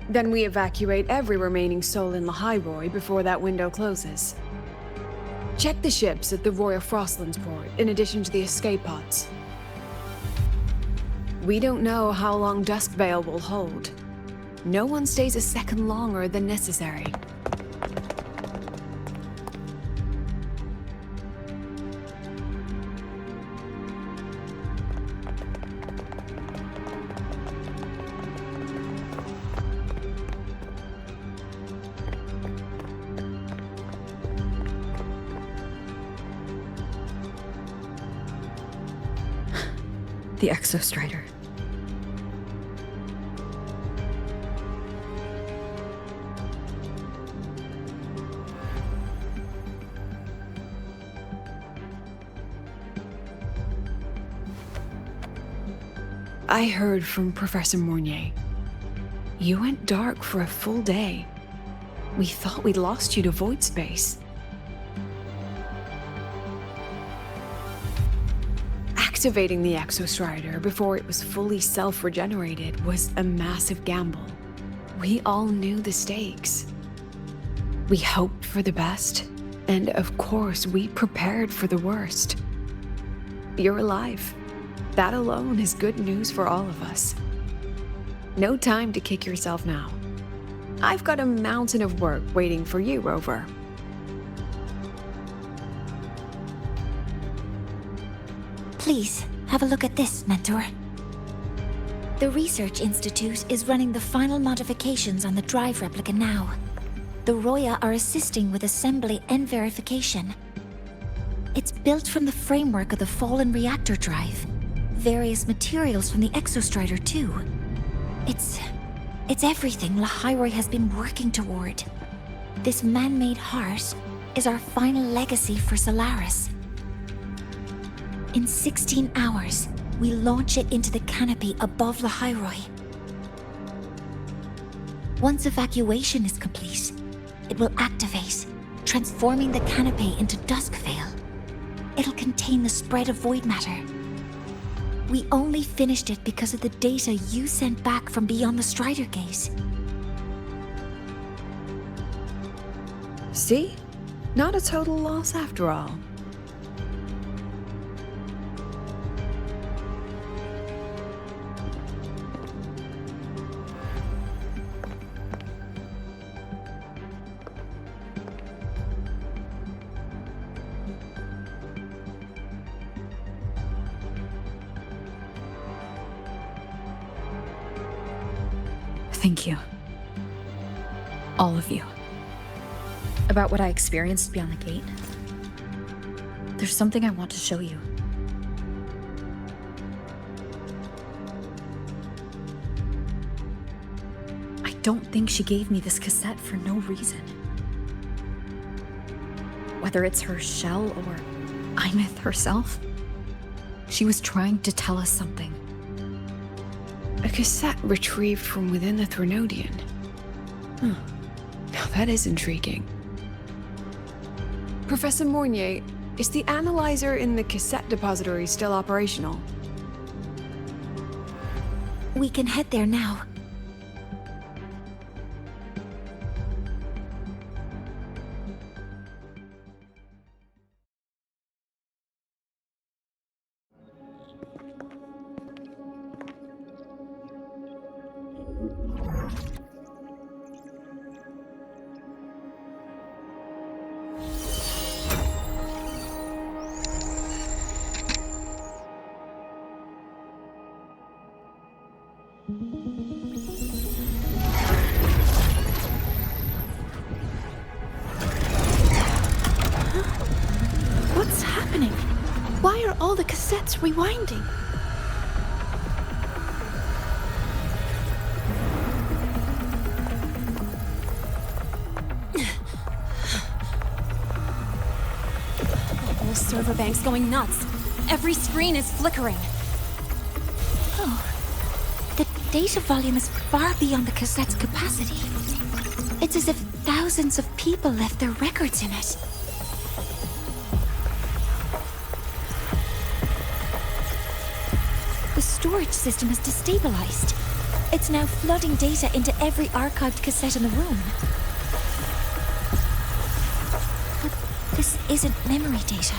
Then we evacuate every remaining soul in Lahairoi before that window closes. Check the ships at the Royal Frostlands port, in addition to the escape pods. We don't know how long Duskvale will hold. No one stays a second longer than necessary. The Exostrider. I heard from Professor Mornier. You went dark for a full day. We thought we'd lost you to void space. Activating the Exostrider before it was fully self-regenerated was a massive gamble. We all knew the stakes. We hoped for the best, and of course we prepared for the worst. You're alive. That alone is good news for all of us. No time to kick yourself now. I've got a mountain of work waiting for you, Rover. Please, have a look at this, Mentor. The Research Institute is running the final modifications on the drive replica now. The Roya are assisting with assembly and verification. It's built from the framework of the fallen reactor drive. Various materials from the Exostrider, too. It's everything Lahairoi has been working toward. This man-made heart is our final legacy for Solaris. In 16 hours, we launch it into the canopy above Lahairoi. Once evacuation is complete, it will activate, transforming the canopy into Duskvale. It'll contain the spread of void matter. We only finished it because of the data you sent back from beyond the Strider Gate. See? Not a total loss after all. Thank you. All of you. About what I experienced beyond the gate. There's something I want to show you. I don't think she gave me this cassette for no reason. Whether it's her shell or Imeth herself, she was trying to tell us something. A cassette retrieved from within the Threnodian. Huh. Now that is intriguing. Professor Mornier, is the analyzer in the cassette depository still operational? We can head there now. Why are all the cassettes rewinding? The whole server bank's going nuts. Every screen is flickering. Oh. The data volume is far beyond the cassette's capacity. It's as if thousands of people left their records in it. The storage system is destabilized. It's now flooding data into every archived cassette in the room. But this isn't memory data.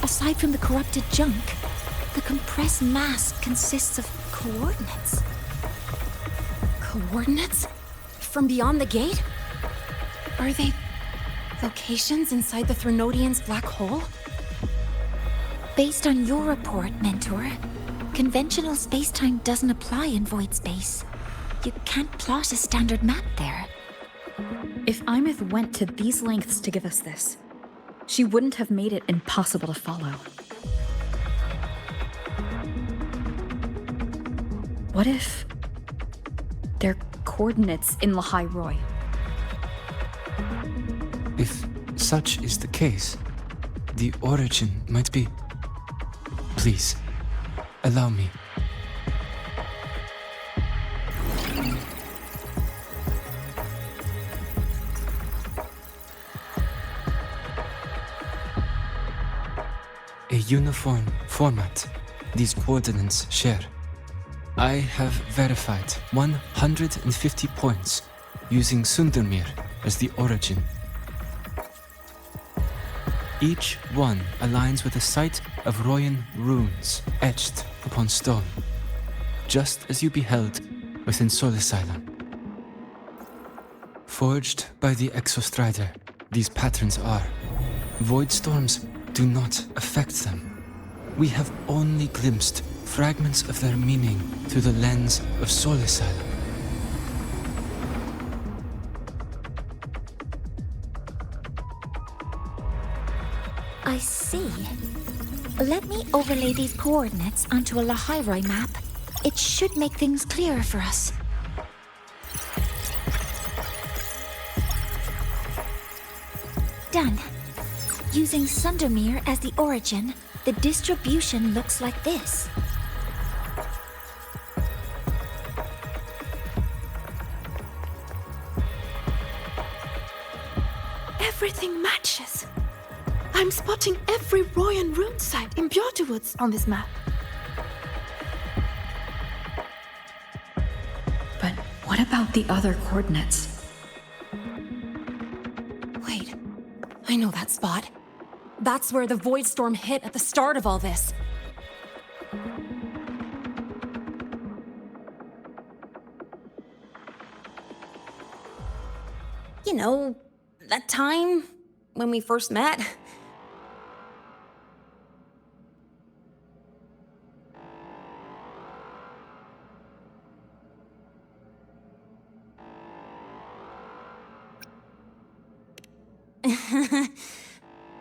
Aside from the corrupted junk, the compressed mass consists of coordinates. Coordinates? From beyond the gate? Are they locations inside the Threnodian's black hole? Based on your report, Mentor, conventional space-time doesn't apply in void space. You can't plot a standard map there. If Imeth went to these lengths to give us this, she wouldn't have made it impossible to follow. What if they're coordinates in Lahai Roy? If such is the case, the origin might be... Please, allow me. A uniform format these coordinates share. I have verified 150 points using Sundermere as the origin. Each one aligns with a site of Royan runes etched upon stone, just as you beheld within Solasylum. Forged by the Exostrider, these patterns are. Void storms do not affect them. We have only glimpsed fragments of their meaning through the lens of Solasylum. I see. Let me overlay these coordinates onto a Lahairoi map. It should make things clearer for us. Done. Using Sundermere as the origin, the distribution looks like this. Everything matches. I'm spotting every Royan rune site in Bjortewoods on this map. But what about the other coordinates? Wait, I know that spot. That's where the void storm hit at the start of all this. You know, that time when we first met.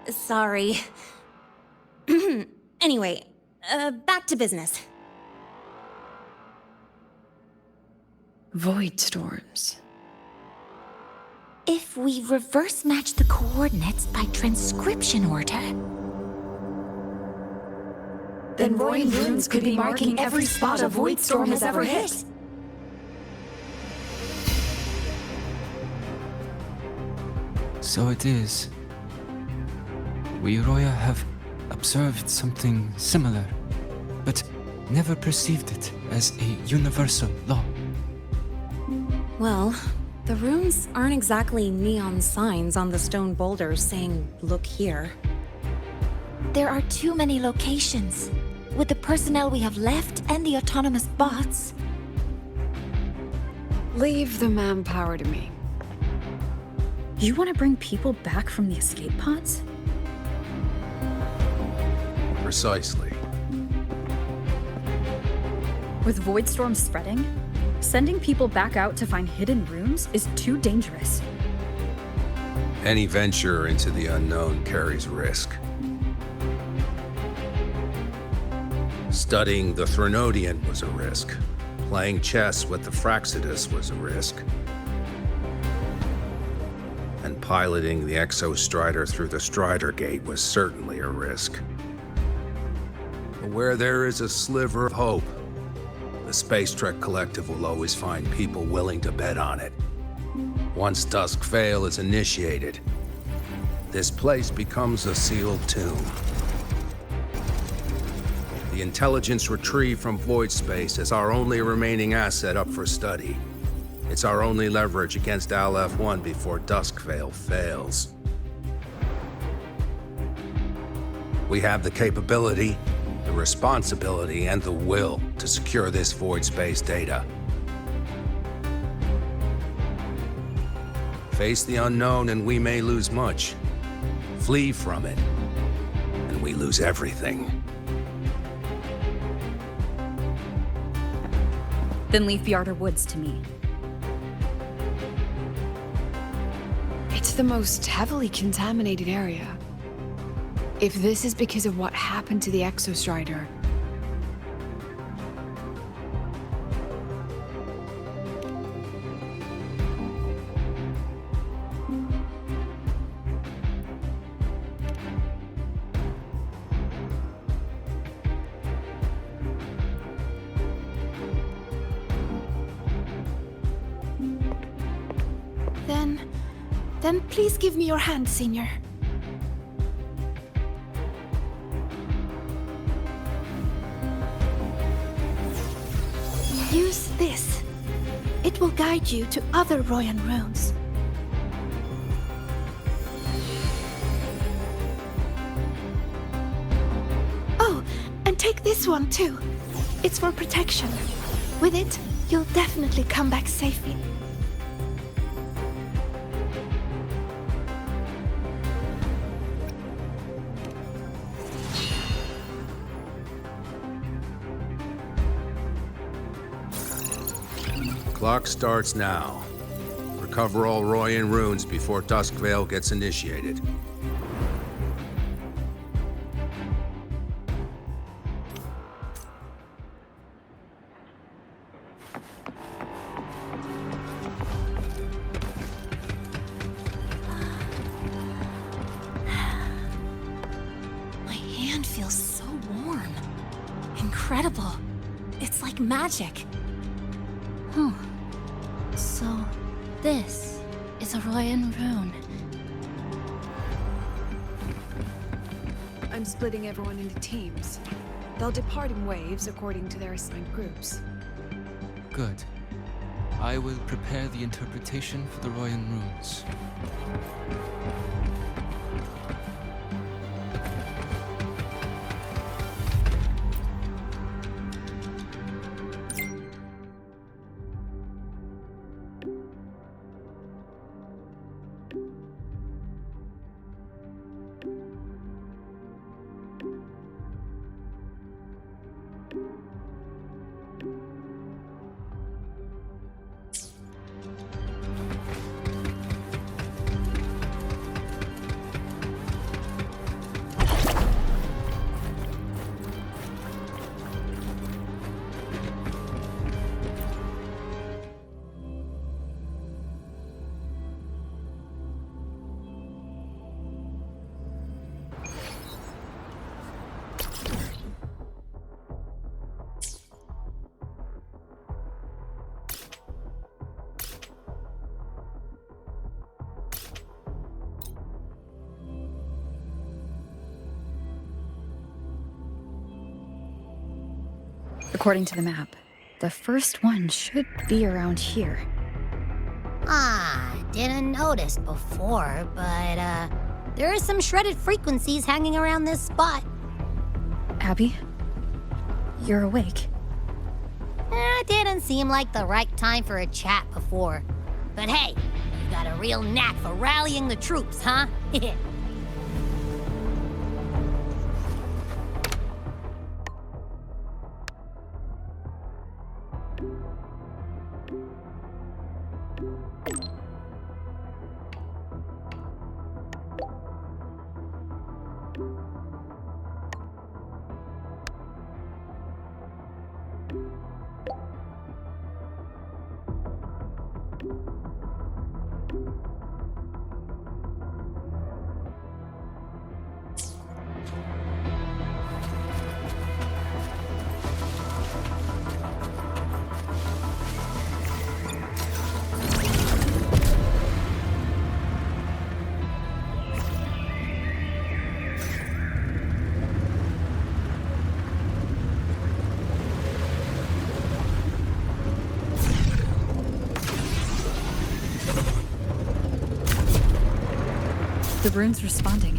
Sorry. Anyway, back to business. Void storms. If we reverse match the coordinates by transcription order... Then Royan runes could be marking every spot a void storm has ever hit. So it is. We Roya have observed something similar, but never perceived it as a universal law. Well, the runes aren't exactly neon signs on the stone boulders saying, "Look here." There are too many locations. With the personnel we have left and the autonomous bots... Leave the manpower to me. You want to bring people back from the escape pods? Precisely. With void storms spreading, sending people back out to find hidden rooms is too dangerous. Any venture into the unknown carries risk. Studying the Threnodian was a risk. Playing chess with the Fraxidus was a risk. And piloting the Exostrider through the Strider Gate was certainly a risk. But where there is a sliver of hope, the Space Trek Collective will always find people willing to bet on it. Once Dusk Vale is initiated, this place becomes a sealed tomb. The intelligence retrieved from void space is our only remaining asset up for study. It's our only leverage against Aleph-1 before Dusk Vale fails. We have the capability, the responsibility, and the will to secure this void space data. Face the unknown and we may lose much. Flee from it, and we lose everything. Then leave the Outer Woods to me. It's the most heavily contaminated area. If this is because of what happened to the Exostrider, Then please give me your hand, Senior. Use this. It will guide you to other Royan runes. Oh, and take this one too. It's for protection. With it, you'll definitely come back safely. Clock starts now. Recover all Royan runes before Dusk Vale gets initiated. My hand feels so warm. Incredible. It's like magic. So, this is a Royan rune. I'm splitting everyone into teams. They'll depart in waves according to their assigned groups. Good. I will prepare the interpretation for the Royan runes. According to the map, the first one should be around here. Didn't notice before, but, there are some shredded frequencies hanging around this spot. Abby? You're awake. Didn't seem like the right time for a chat before. But hey, you got a real knack for rallying the troops, huh? The rune's responding.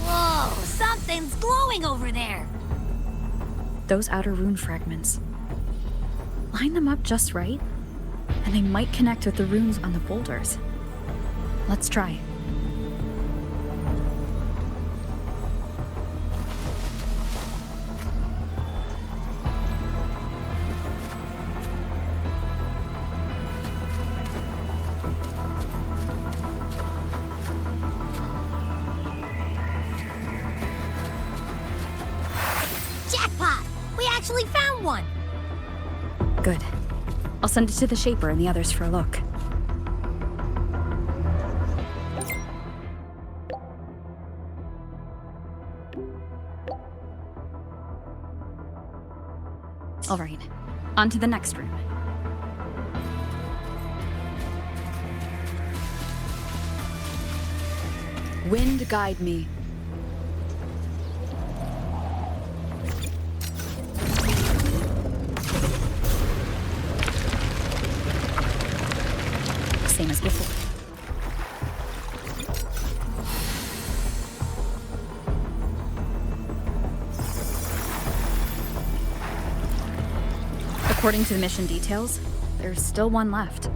Whoa, something's glowing over there. Those outer rune fragments. Line them up just right, and they might connect with the runes on the boulders. Let's try. Jackpot! We actually found one! Good. I'll send it to the Shaper and the others for a look. All right, on to the next room. Wind guide me. Same as before. According to the mission details, there's still one left.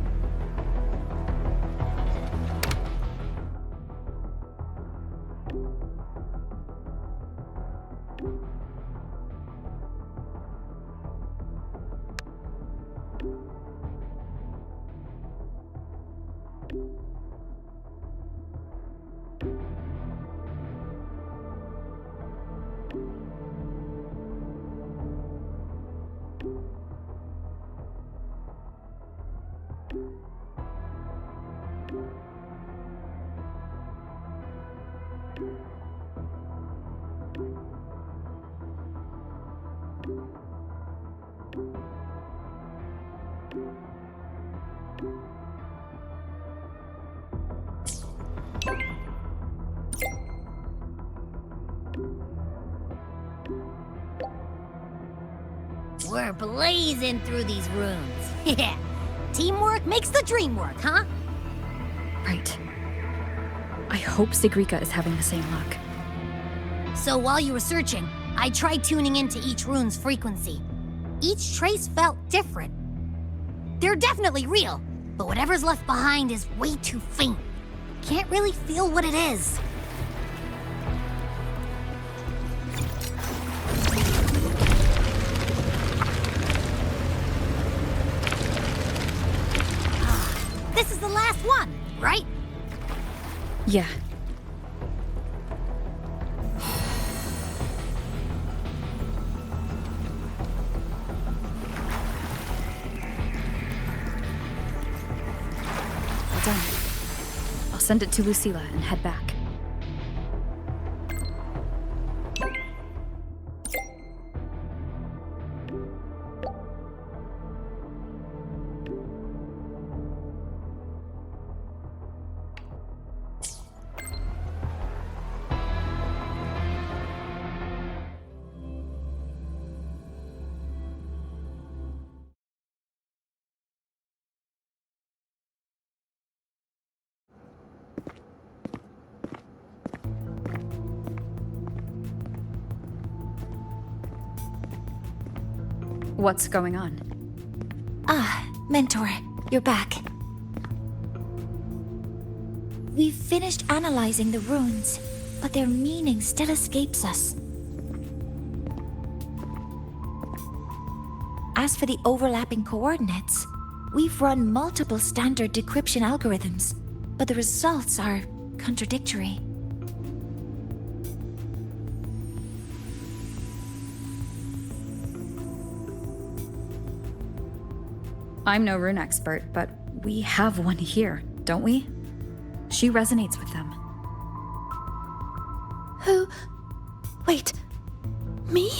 We're blazing through these runes. Yeah. Teamwork makes the dream work, huh? Right. I hope Sigrika is having the same luck. So while you were searching, I tried tuning into each rune's frequency. Each trace felt different. They're definitely real, but whatever's left behind is way too faint. Can't really feel what it is. This is the last one, right? Yeah. Well done. I'll send it to Lucilla and head back. What's going on? Ah, Mentor, you're back. We've finished analyzing the runes, but their meaning still escapes us. As for the overlapping coordinates, we've run multiple standard decryption algorithms, but the results are contradictory. I'm no rune expert, but we have one here, don't we? She resonates with them. Who? Wait. Me?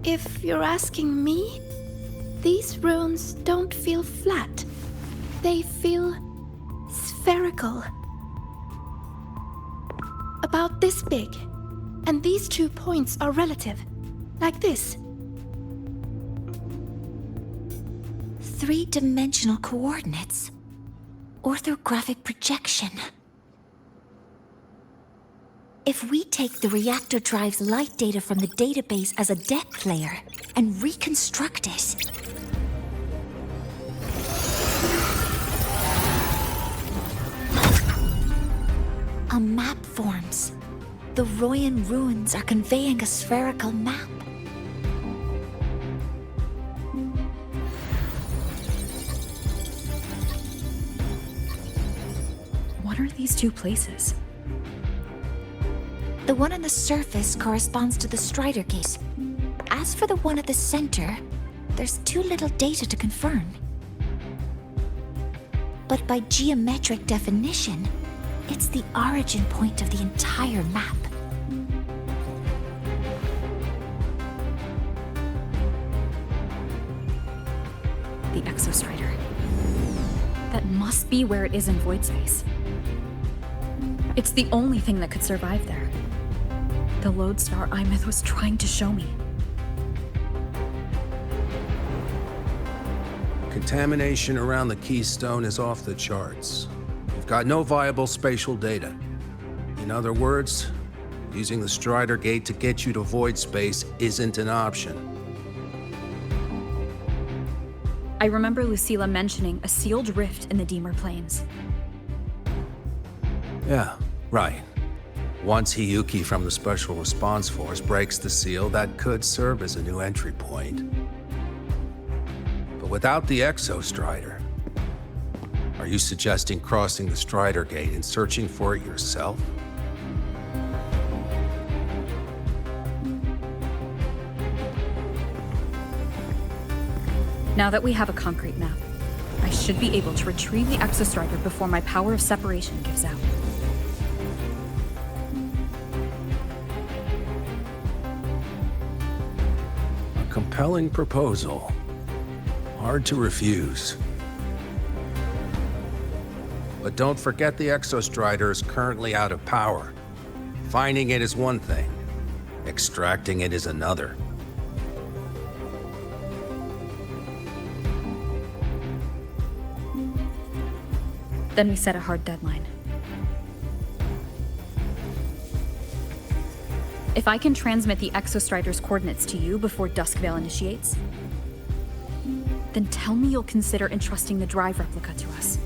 If you're asking me, these runes don't feel flat. They feel spherical. About this big. And these 2 points are relative. Like this. 3-dimensional coordinates. Orthographic projection. If we take the reactor drive's light data from the database as a depth layer and reconstruct it, a map forms. The Royan ruins are conveying a spherical map. What are these 2 places? The one on the surface corresponds to the Strider Gate. As for the one at the center, there's too little data to confirm. But by geometric definition, it's the origin point of the entire map. The Exostrider. That must be where it is in void space. It's the only thing that could survive there. The lodestar Imeth was trying to show me. Contamination around the keystone is off the charts. You've got no viable spatial data. In other words, using the Strider Gate to get you to void space isn't an option. I remember Lucilla mentioning a sealed rift in the Deemer Plains. Yeah, right. Once Hiyuki from the Special Response Force breaks the seal, that could serve as a new entry point. But without the Exostrider, are you suggesting crossing the Strider Gate and searching for it yourself? Now that we have a concrete map, I should be able to retrieve the Exostrider before my power of separation gives out. A compelling proposal. Hard to refuse. But don't forget the Exostrider is currently out of power. Finding it is one thing. Extracting it is another. Then we set a hard deadline. If I can transmit the Exostrider's coordinates to you before Duskvale initiates, then tell me you'll consider entrusting the drive replica to us.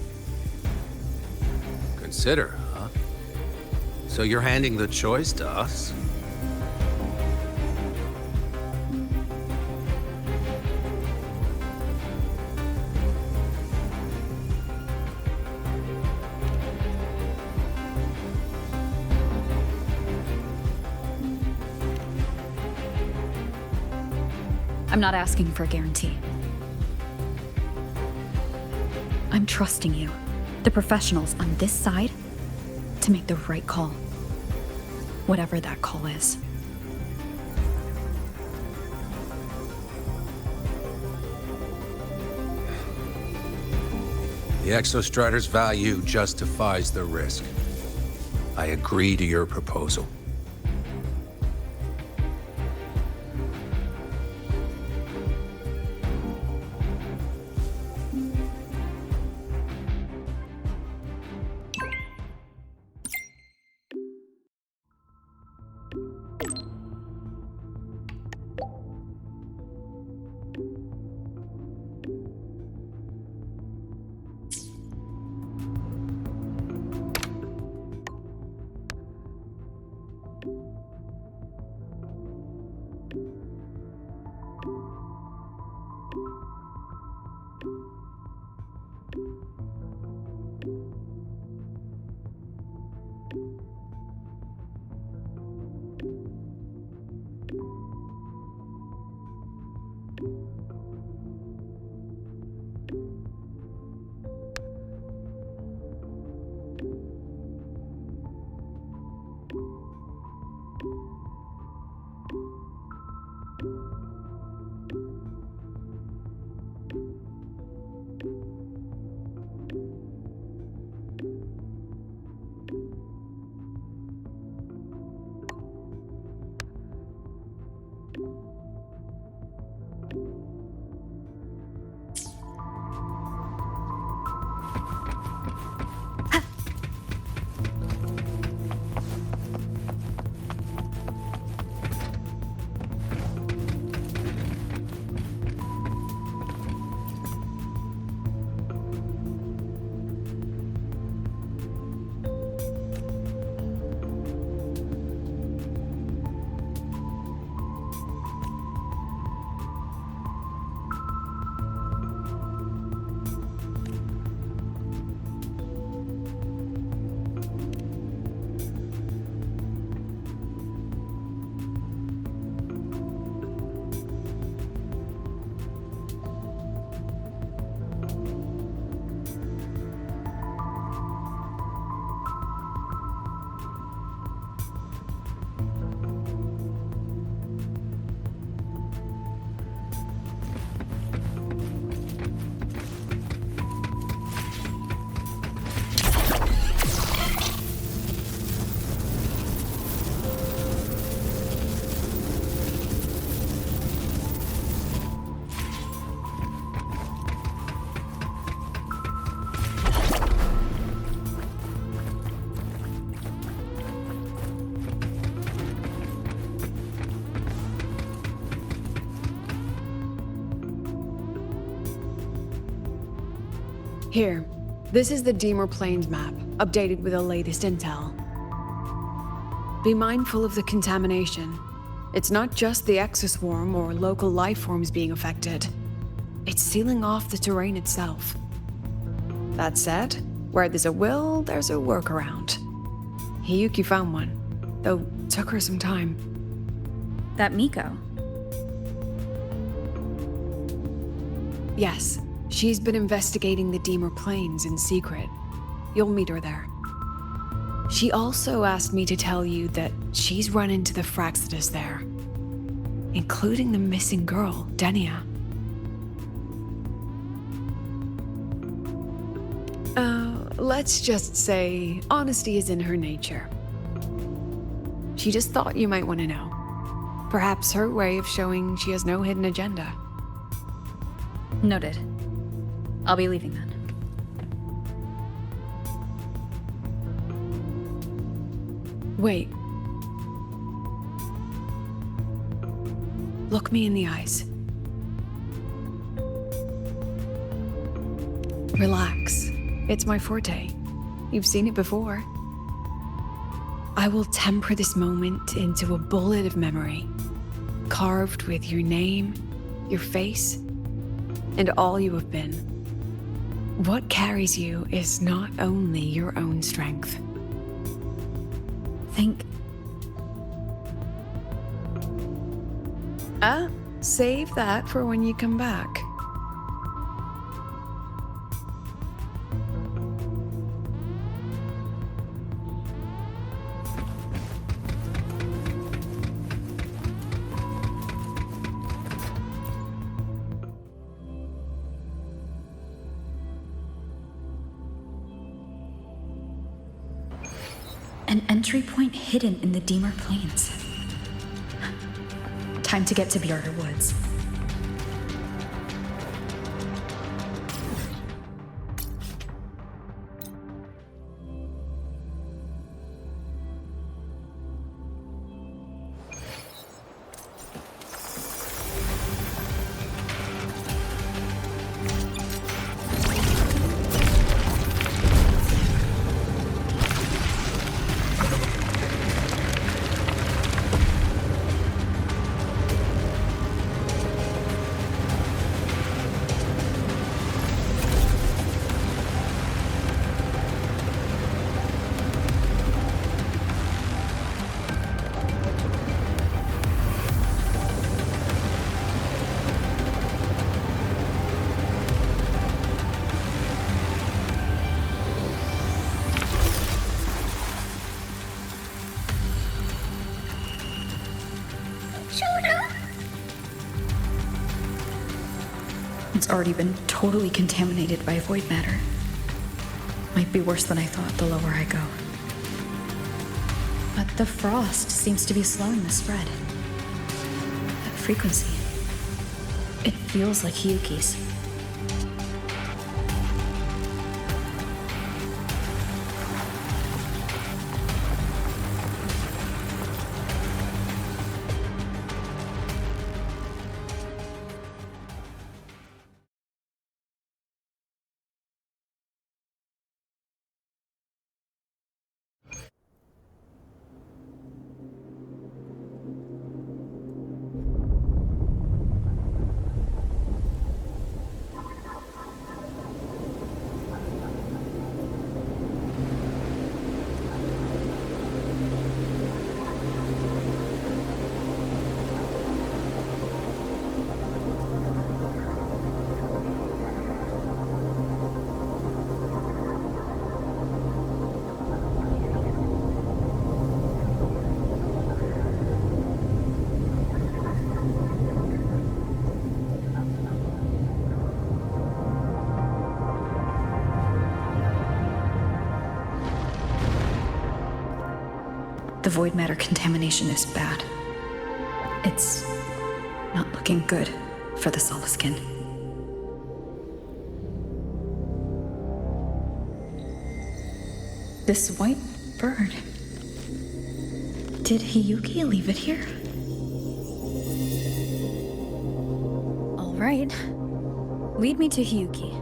Consider, huh? So you're handing the choice to us? I'm not asking for a guarantee. I'm trusting you, the professionals on this side, to make the right call. Whatever that call is. The Exostrider's value justifies the risk. I agree to your proposal. Here, this is the Deemer Plains map, updated with the latest intel. Be mindful of the contamination. It's not just the exoswarm or local life forms being affected. It's sealing off the terrain itself. That said, where there's a will, there's a workaround. Hiyuki found one, though took her some time. That Miko? Yes, she's been investigating the Deemer Plains in secret. You'll meet her there. She also asked me to tell you that she's run into the Fraxidus there, including the missing girl, Denia. Let's just say honesty is in her nature. She just thought you might want to know. Perhaps her way of showing she has no hidden agenda. Noted. I'll be leaving then. Wait. Look me in the eyes. Relax. It's my forte. You've seen it before. I will temper this moment into a bullet of memory, carved with your name, your face, and all you have been. What carries you is not only your own strength. Think. Save that for when you come back. An entry point hidden in the Deemer Plains. Time to get to Bjarter Woods. It's already been totally contaminated by void matter. Might be worse than I thought the lower I go. But the frost seems to be slowing the spread. frequency. It feels like Hiyuki's. The void matter contamination is bad. It's not looking good for the Solaskin. This white bird. Did Hiyuki leave it here? All right. Lead me to Hiyuki.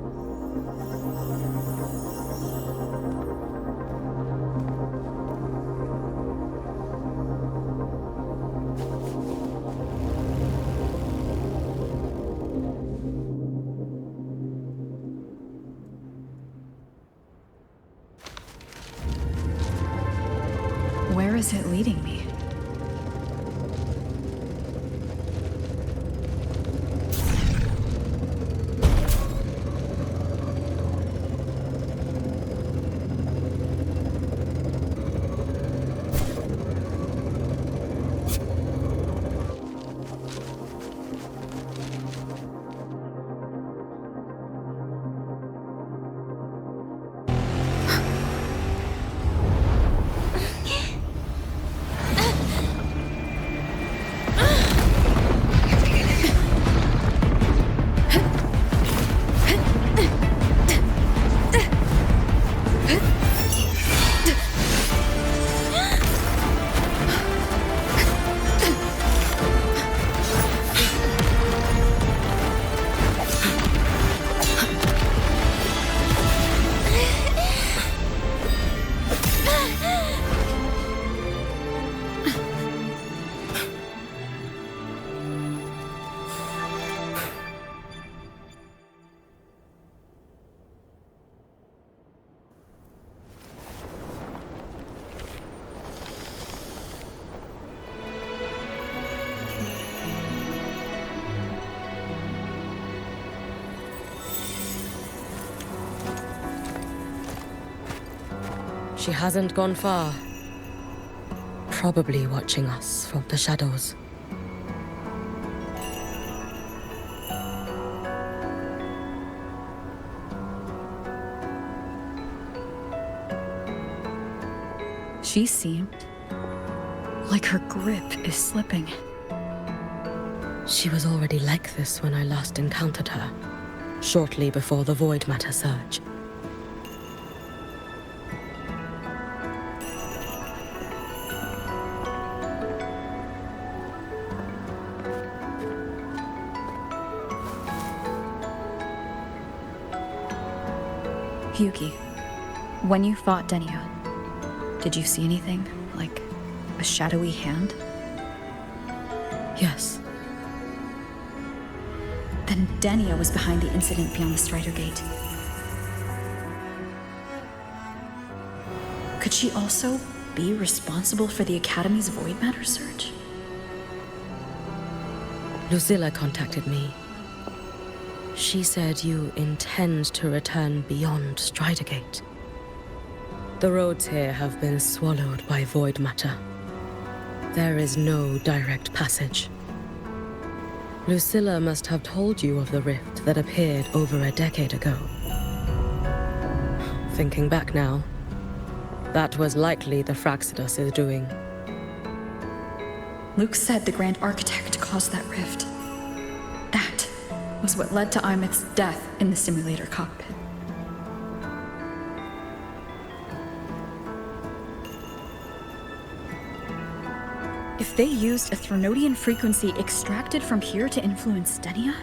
Where is it leading me? She hasn't gone far. Probably watching us from the shadows. She seemed like her grip is slipping. She was already like this when I last encountered her, shortly before the void matter surge. Hyuki, when you fought Denia, did you see anything, like a shadowy hand? Yes. Then Denia was behind the incident beyond the Strider Gate. Could she also be responsible for the Academy's void matter surge? Lucilla contacted me. She said you intend to return beyond Strider Gate. The roads here have been swallowed by void matter. There is no direct passage. Lucilla must have told you of the rift that appeared over a decade ago. Thinking back now, that was likely the Fraxidus' doing. Luke said the Grand Architect caused that rift. That was what led to Imeth's death in the simulator cockpit. If they used a Threnodian frequency extracted from here to influence Stenia,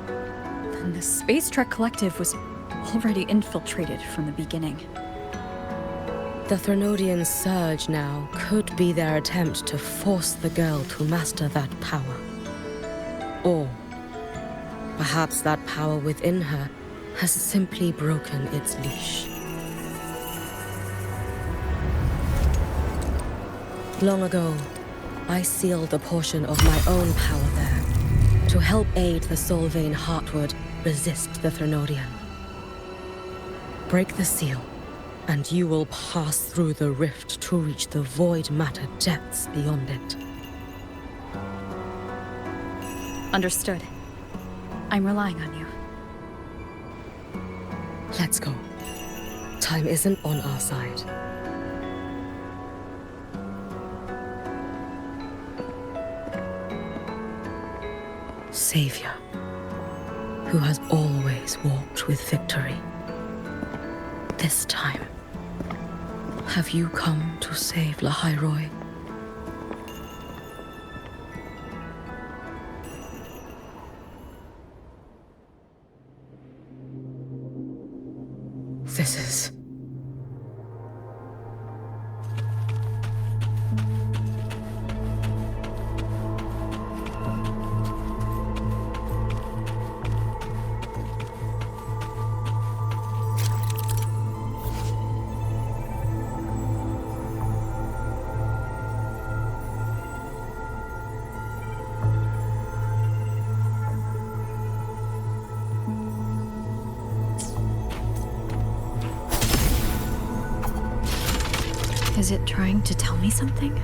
then the Space Trek Collective was already infiltrated from the beginning. The Threnodian surge now could be their attempt to force the girl to master that power. Or perhaps that power within her has simply broken its leash. Long ago, I sealed a portion of my own power there to help aid the Solvane Heartwood resist the Threnodian. Break the seal, and you will pass through the rift to reach the void matter depths beyond it. Understood. I'm relying on you. Let's go. Time isn't on our side. Savior, who has always walked with victory. This time, have you come to save Lahairoi? This is... Is it trying to tell me something?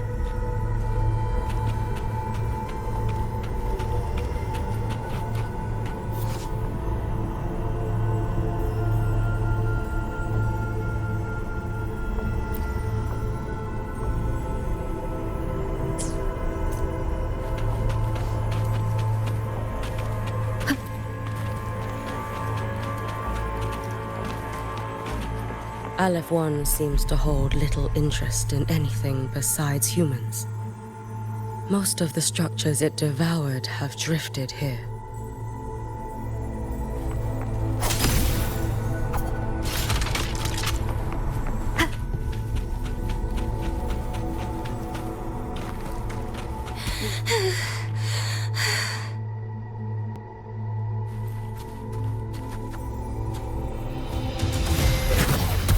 Aleph 1 seems to hold little interest in anything besides humans. Most of the structures it devoured have drifted here.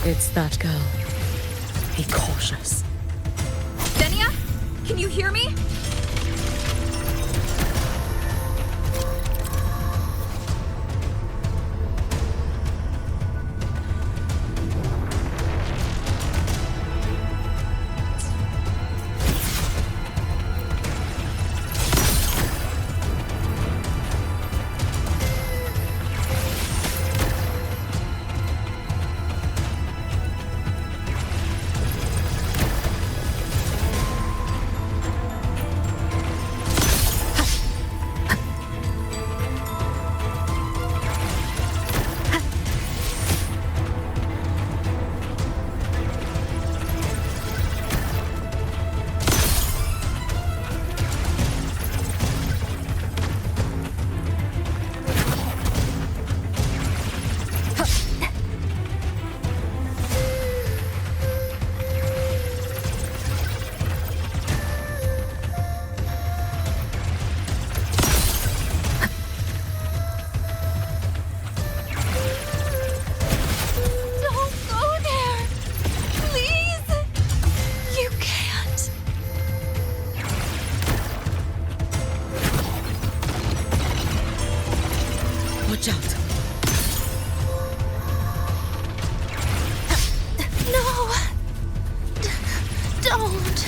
It's that girl. Be cautious. Stenia? Can you hear me? Watch out! No! Don't!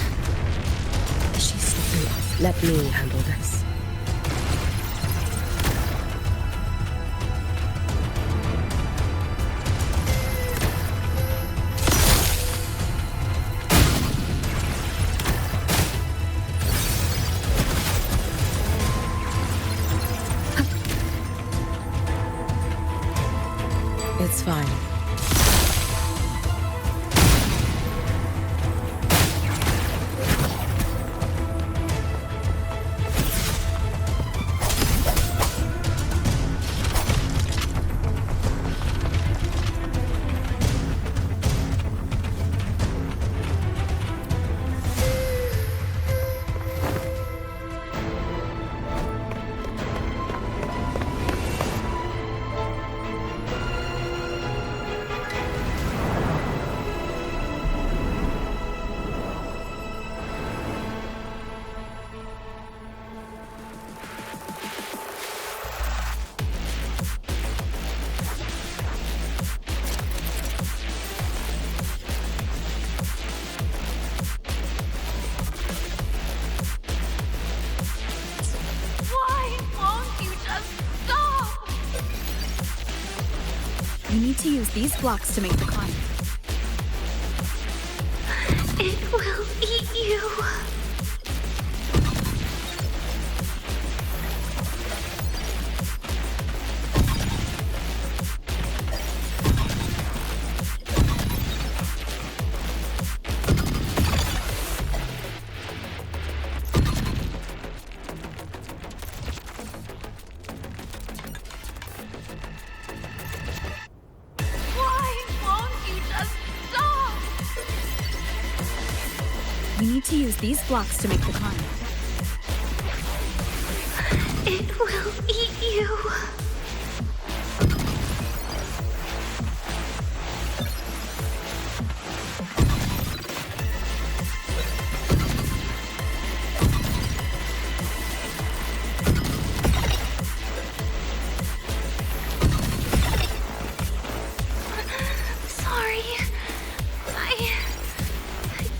She's stopping us. Let me handle this. fine. You need to use these blocks to make the climb. It will eat you. You need to use these blocks to make the climb. It will eat you. Sorry.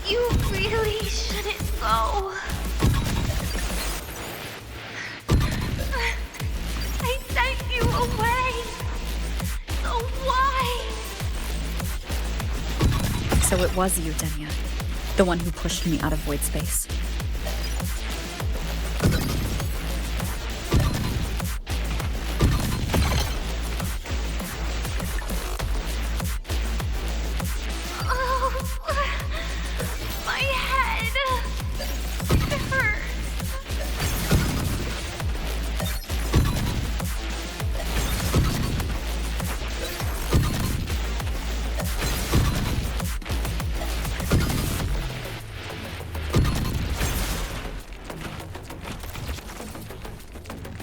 You really shouldn't go. I sent you away. So why? So it was you, Denia. The one who pushed me out of void space.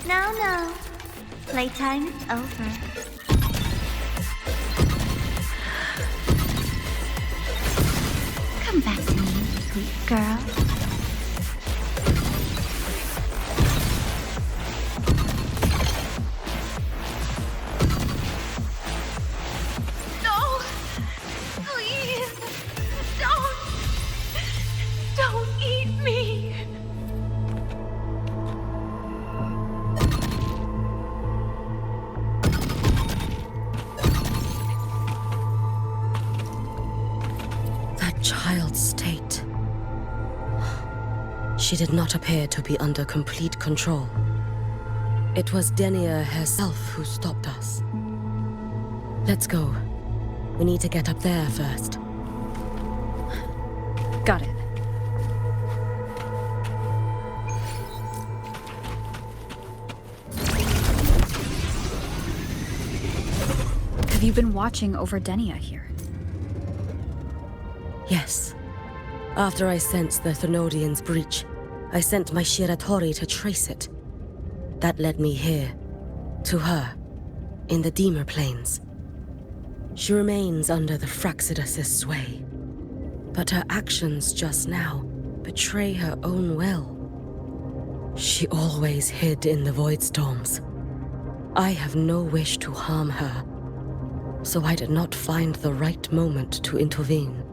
No. Playtime is over. Come back to me, sweet girl. No! Please! Don't eat me! Child's state. She did not appear to be under complete control. It was Denia herself who stopped us. Let's go. We need to get up there first. Got it. Have you been watching over Denia here? Yes. After I sensed the Thenodian's breach, I sent my Shiratori to trace it. That led me here, to her, in the Deemer Plains. She remains under the Fraxidus' sway, but her actions just now betray her own will. She always hid in the Void Storms. I have no wish to harm her, so I did not find the right moment to intervene.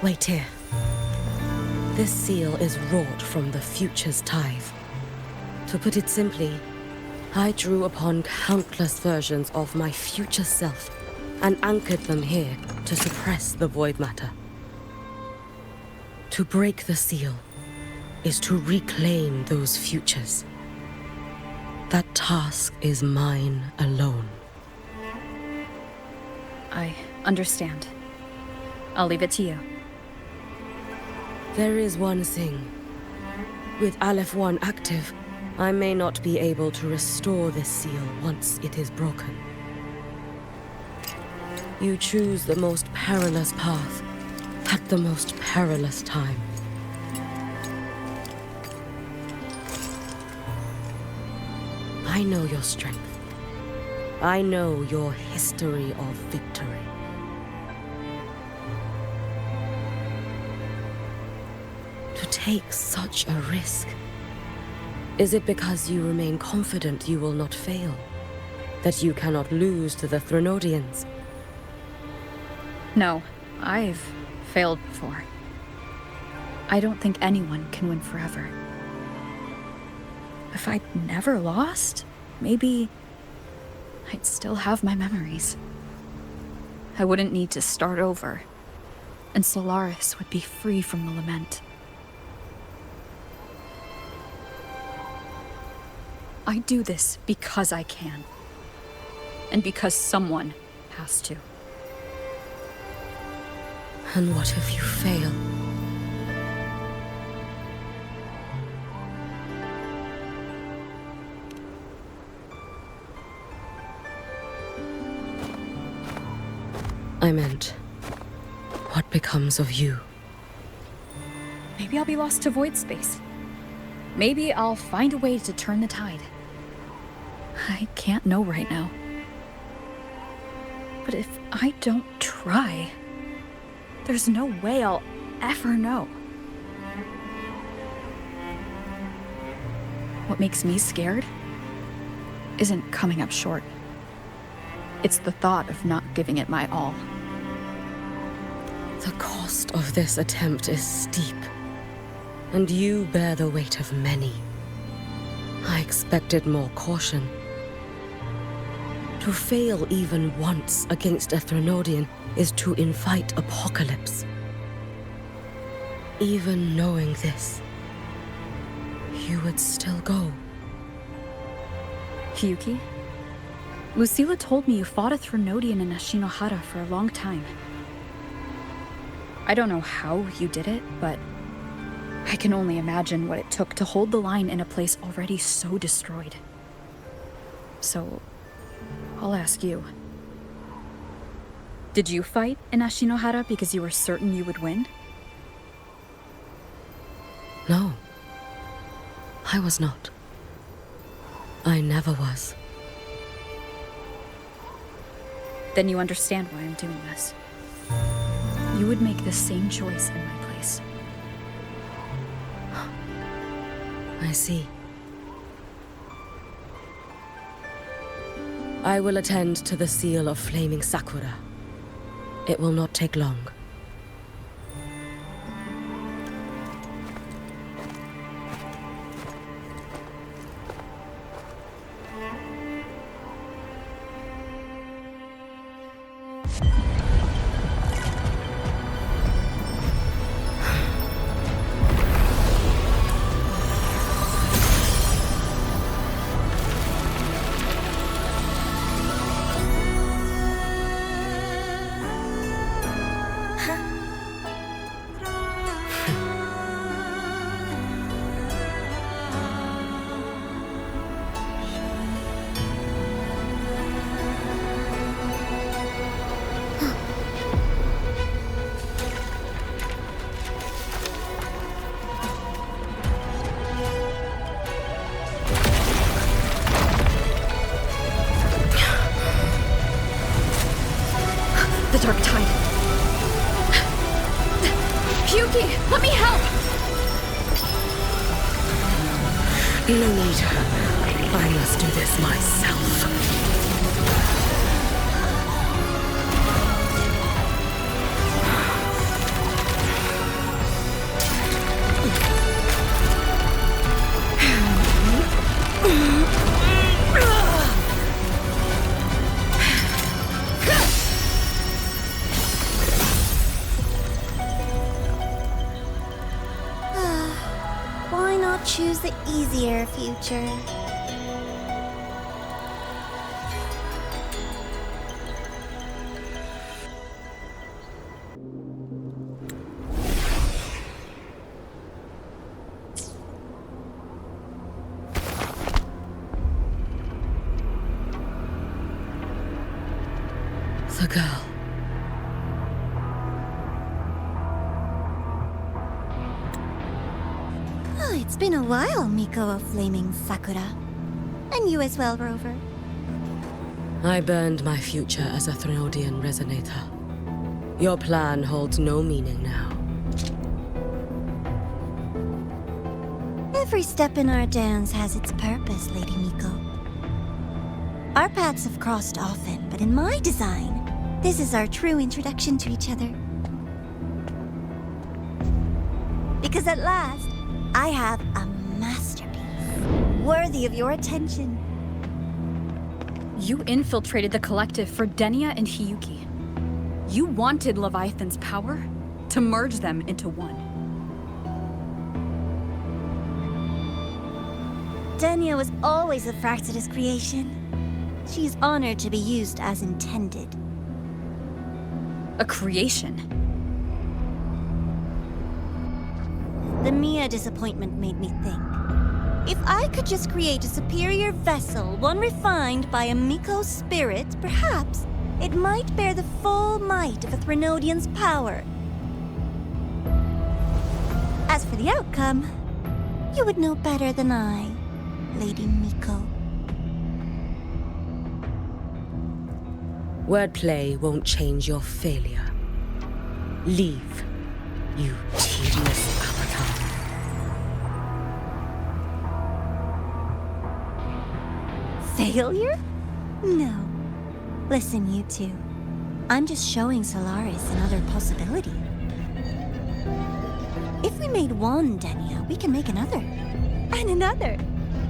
Wait here. This seal is wrought from the future's tithe. To put it simply, I drew upon countless versions of my future self and anchored them here to suppress the void matter. To break the seal is to reclaim those futures. That task is mine alone. I understand. I'll leave it to you. There is one thing. With Aleph 1 active, I may not be able to restore this seal once it is broken. You choose the most perilous path at the most perilous time. I know your strength. I know your history of victory. To take such a risk, is it because you remain confident you will not fail? That you cannot lose to the Threnodians? No, I've failed before. I don't think anyone can win forever. If I'd never lost, maybe I'd still have my memories. I wouldn't need to start over, and Solaris would be free from the lament. I do this because I can, and because someone has to. And what if you fail? I meant, what becomes of you? Maybe I'll be lost to void space. Maybe I'll find a way to turn the tide. I can't know right now. But if I don't try, there's no way I'll ever know. What makes me scared isn't coming up short. It's the thought of not giving it my all. The cost of this attempt is steep, and you bear the weight of many. I expected more caution. To fail even once against a Threnodian is to invite apocalypse. Even knowing this, you would still go. Hiyuki? Lucilla told me you fought a Threnodian in Ashinohara for a long time. I don't know how you did it, but I can only imagine what it took to hold the line in a place already so destroyed. So, I'll ask you. Did you fight in Ashinohara because you were certain you would win? No. I was not. I never was. Then you understand why I'm doing this. You would make the same choice in my place. I see. I will attend to the seal of Flaming Sakura. It will not take long. The dark tide. Hiyuki, let me help! No need. I must do this myself. I'll choose the easier future. The girl. Oh, it's been a while, Miko of Flaming Sakura. And you as well, Rover. I burned my future as a Threnodian resonator. Your plan holds no meaning now. Every step in our dance has its purpose, Lady Miko. Our paths have crossed often, but in my design, this is our true introduction to each other. Because at last, I have a masterpiece, worthy of your attention. You infiltrated the collective for Denia and Hiyuki. You wanted Leviathan's power to merge them into one. Denia was always a Fractidus creation. She is honored to be used as intended. A creation? The Mia disappointment made me think. If I could just create a superior vessel, one refined by a Miko spirit, perhaps it might bear the full might of a Threnodian's power. As for the outcome, you would know better than I, Lady Miko. Wordplay won't change your failure. Leave, you tedious avatar. Failure? No. Listen, you two. I'm just showing Solaris another possibility. If we made one Denia, we can make another. And another.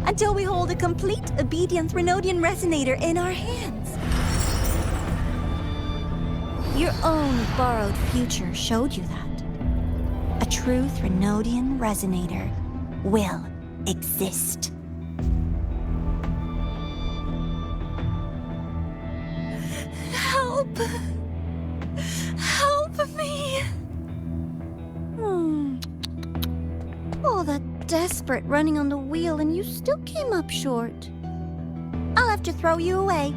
Until we hold a complete obedient Threnodian resonator in our hands. Your own borrowed future showed you that. A true Threnodian resonator will exist. Help! Help me! All that desperate running on the wheel and you still came up short. I'll have to throw you away.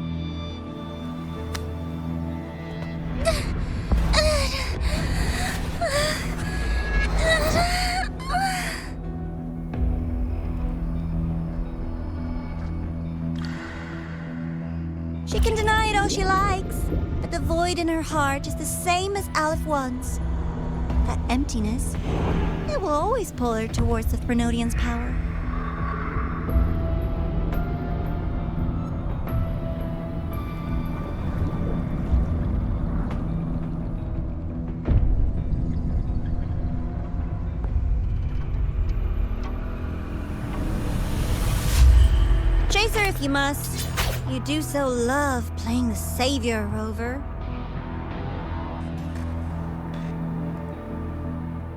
She can deny it all she likes, but the void in her heart is the same as Aleph One's. That emptiness, it will always pull her towards the Threnodian's power. Chase her if you must. You do so love playing the savior, Rover.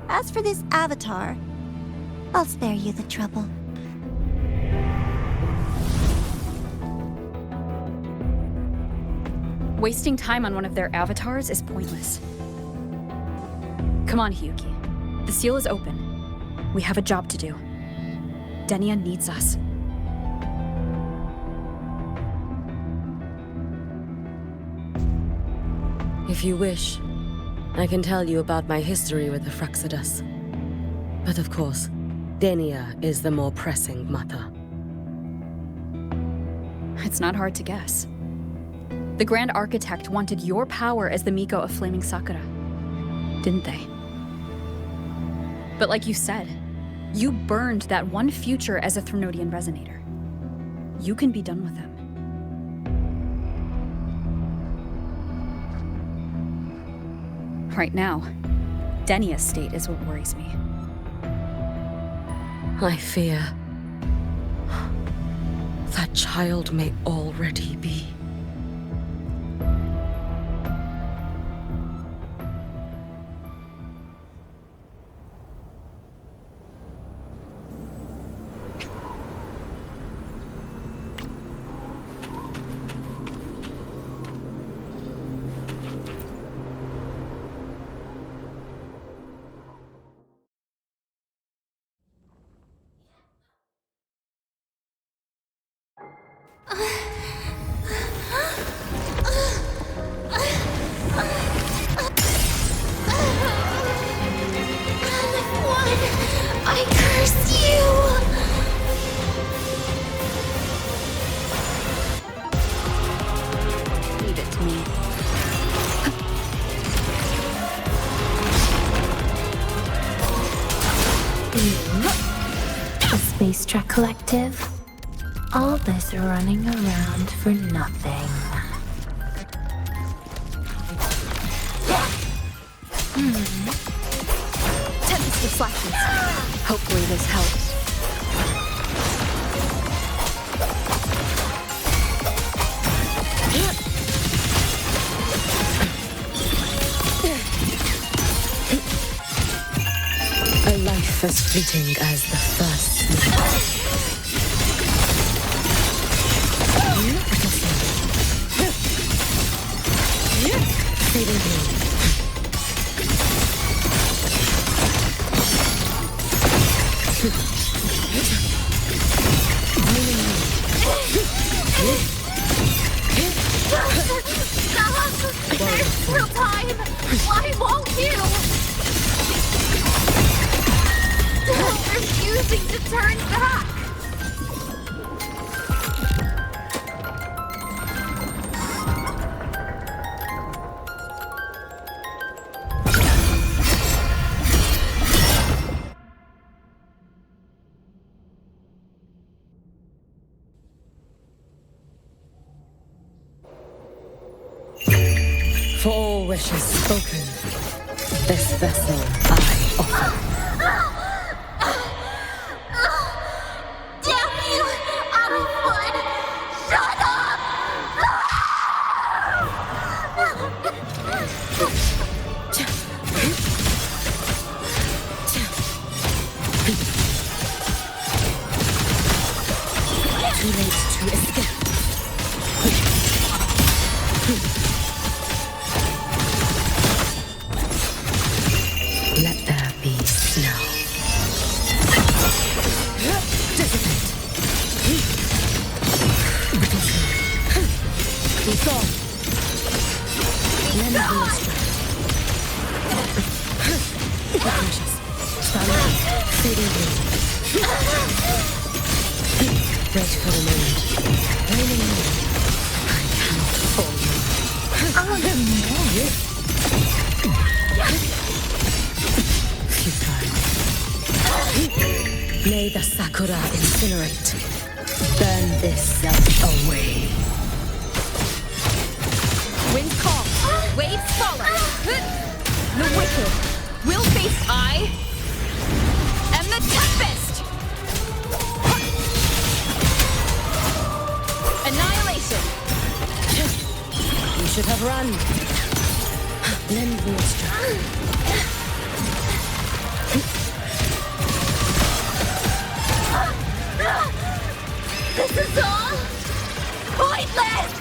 As for this avatar, I'll spare you the trouble. Wasting time on one of their avatars is pointless. Come on, Hiyuki. The seal is open. We have a job to do. Denia needs us. If you wish, I can tell you about my history with the Fractidus. But of course, Denia is the more pressing matter. It's not hard to guess. The Grand Architect wanted your power as the Miko of Flaming Sakura, didn't they? But like you said, you burned that one future as a Threnodian resonator. You can be done with them. Right now, Denia's state is what worries me. I fear that child may already be. I curse you! Leave it to me. The Space Trek Collective. All this running around for nothing. Tempest reflections. Hopefully this helps. A life as fleeting as the first fading blue. There's still time! Why won't you? Refusing to turn back! For all wishes spoken, this vessel I offer. Damn you! Out of blood! Shut Too late to escape. Let there be snow. Dissipate. Be gone. Lend me your strength. Precious. Starlights. Fading blue. Wait for the moment. Raining moon. I cannot fall you. May the Sakura incinerate. Burn this self away. Wind calm. Waves follow. The wicked will face I and the tempest. Annihilation. You should have run. Lend me your strength. This is all pointless!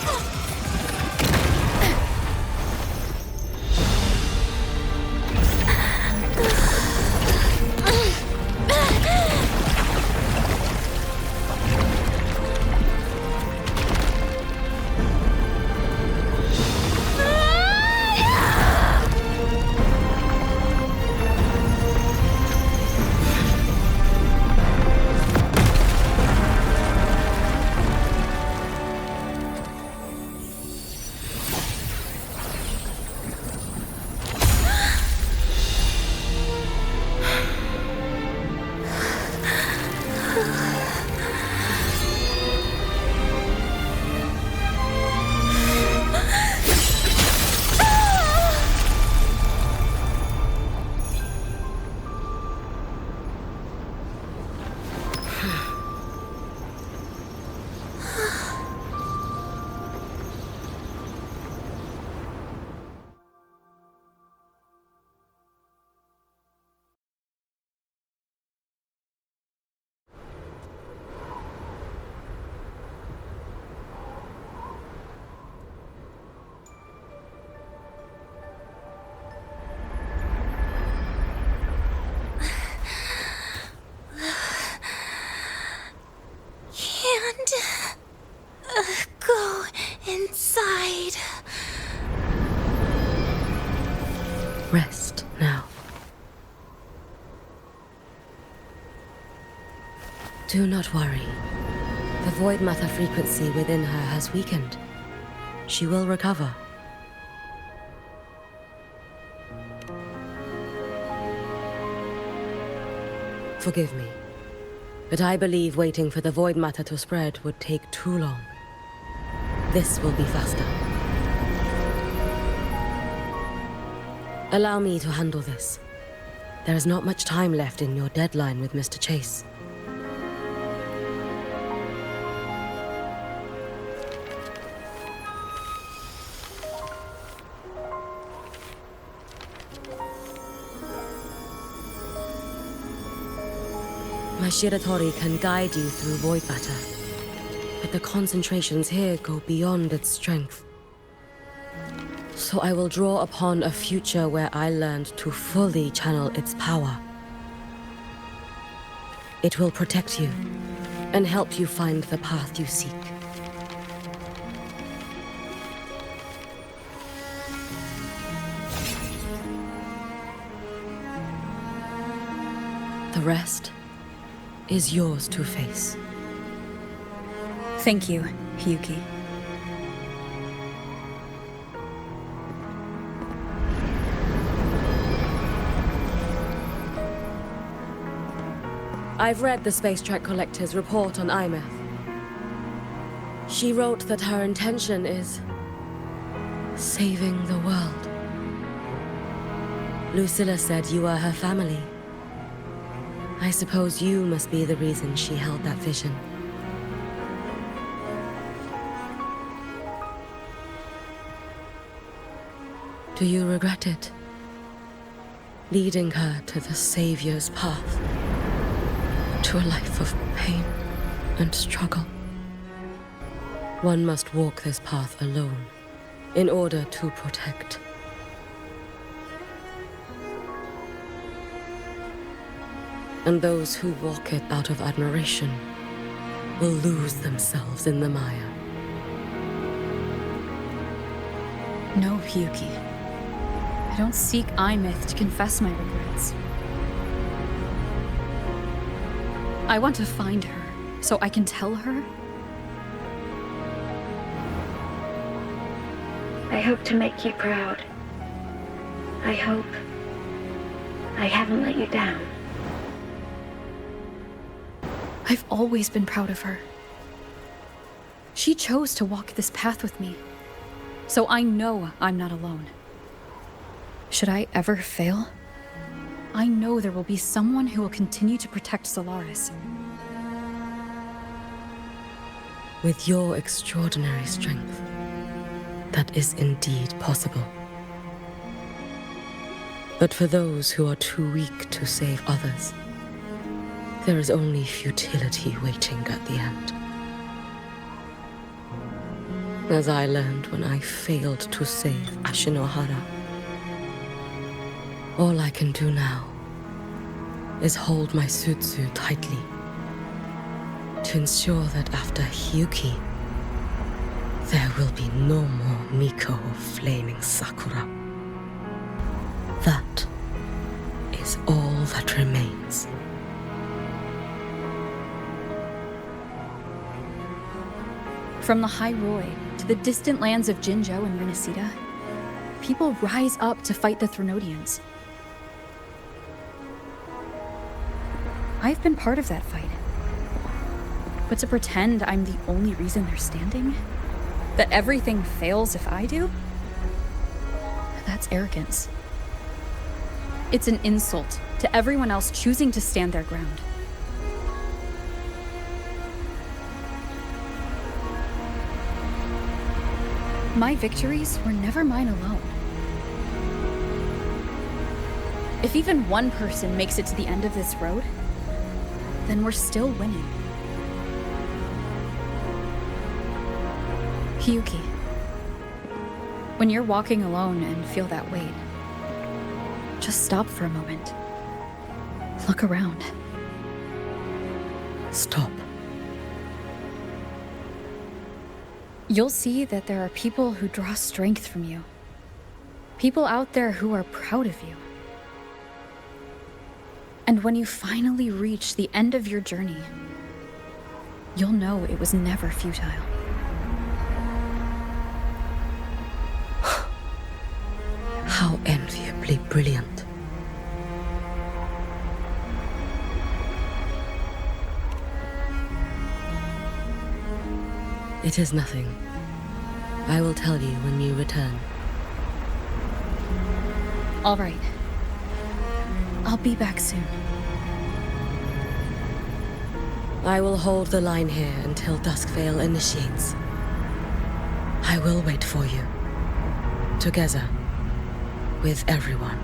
Do not worry. The void matter frequency within her has weakened. She will recover. Forgive me, but I believe waiting for the void matter to spread would take too long. This will be faster. Allow me to handle this. There is not much time left in your deadline with Mr. Chase. My Shiratori can guide you through void matter, but the concentrations here go beyond its strength. So I will draw upon a future where I learned to fully channel its power. It will protect you and help you find the path you seek. The rest is yours to face. Thank you, Hiyuki. I've read the Space Trek Collector's report on Imeth. She wrote that her intention is saving the world. Lucilla said you are her family. I suppose you must be the reason she held that vision. Do you regret it? Leading her to the Savior's path? To a life of pain and struggle? One must walk this path alone in order to protect. And those who walk it out of admiration will lose themselves in the mire. No, Hiyuki. I don't seek Imeth to confess my regrets. I want to find her, so I can tell her. I hope to make you proud. I hope I haven't let you down. I've always been proud of her. She chose to walk this path with me, so I know I'm not alone. Should I ever fail, I know there will be someone who will continue to protect Solaris. With your extraordinary strength, that is indeed possible. But for those who are too weak to save others, there is only futility waiting at the end. As I learned when I failed to save Ashinohara. All I can do now is hold my Sutsu tightly to ensure that after Hiyuki, there will be no more Miko of Flaming Sakura. That is all that remains. From the High Roy to the distant lands of Jinzhou and Renacida, people rise up to fight the Threnodians. I've been part of that fight. But to pretend I'm the only reason they're standing? That everything fails if I do? That's arrogance. It's an insult to everyone else choosing to stand their ground. My victories were never mine alone. If even one person makes it to the end of this road, then we're still winning. Hiyuki, when you're walking alone and feel that weight, just stop for a moment. Look around. Stop. You'll see that there are people who draw strength from you. People out there who are proud of you. And when you finally reach the end of your journey, you'll know it was never futile. How enviably brilliant. It is nothing. I will tell you when you return. All right. I'll be back soon. I will hold the line here until Duskvale initiates. I will wait for you. Together. With everyone.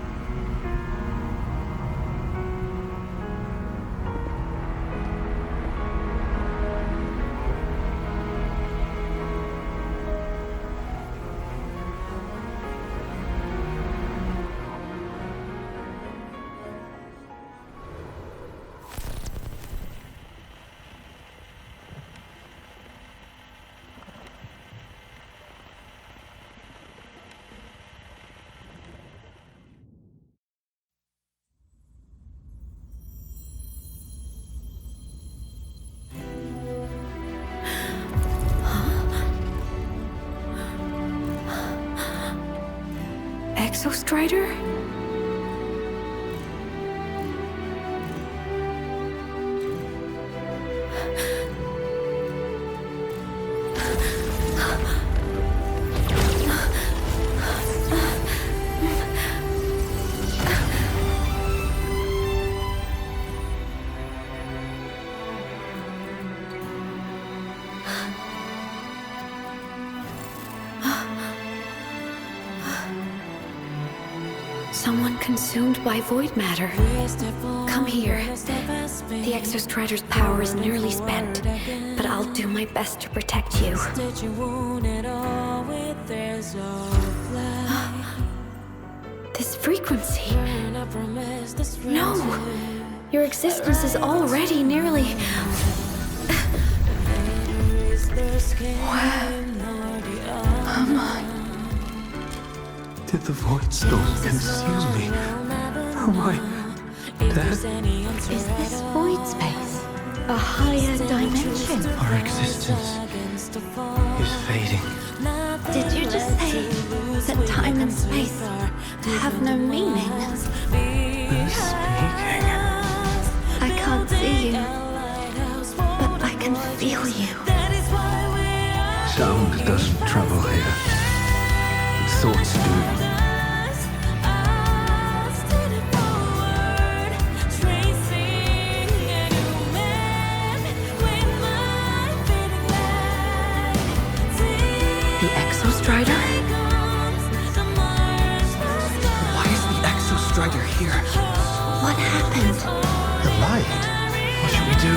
Exostrider? Someone consumed by void matter. Come here. The Exostrider's power is nearly spent, but I'll do my best to protect you. This frequency. No! Your existence is already nearly... Where am I? Did the void storm consume me? Am I dead? Is this void space a higher dimension? Our existence is fading. Did you just say that time and space have no meaning? Who's speaking? I can't see you, but I can feel you. Sound doesn't travel here. Thoughts do. The Exostrider? Why is the Exostrider here? What happened? The light. What should we do?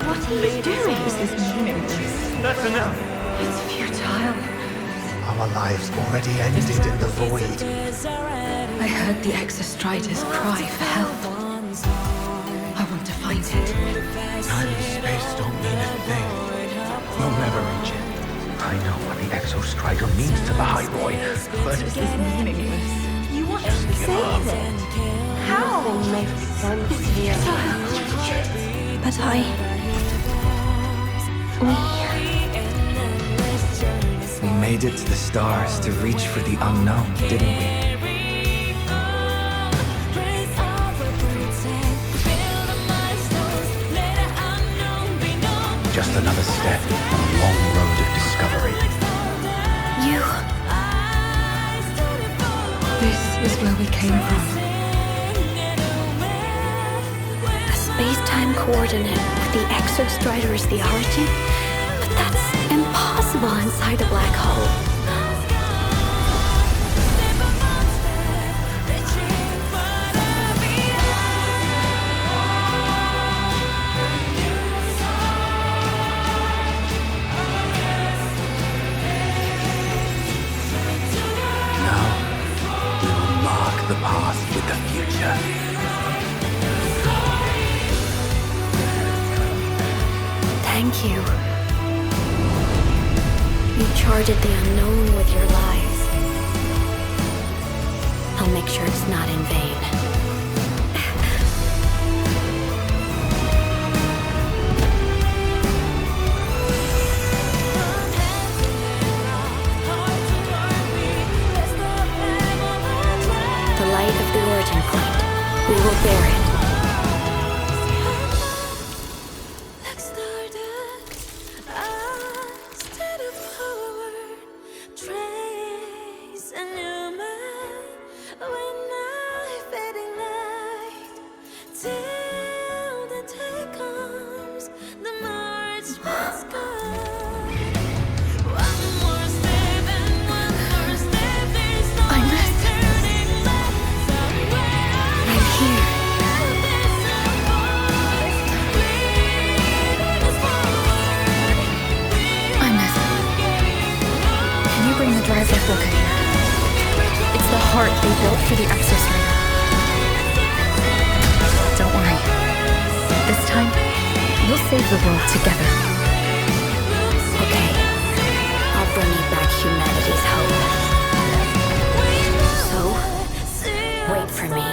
What are you doing? This is meaningless. That's enough. It's futile. Our lives already ended in the void. I heard the Exostrider's cry for help. I want to find it. Time and space don't mean a thing. You'll never reach it. I know what the Exostrider means to the High Boy, but This is meaningless. You want to save it? How? It's futile. But we made it to the stars to reach for the unknown, didn't we? Just another step on a long road of discovery. You... This is where we came from. A space-time coordinate with the Exostrider as the origin? But that's impossible inside a black hole. The path with the future. Thank you. You charted the unknown with your lies. I'll make sure it's not in vain. The light of the origin point. We will bear it. For the exostrider. Don't worry. This time, we'll save the world together. Okay. I'll bring you back humanity's hope. So, wait for me.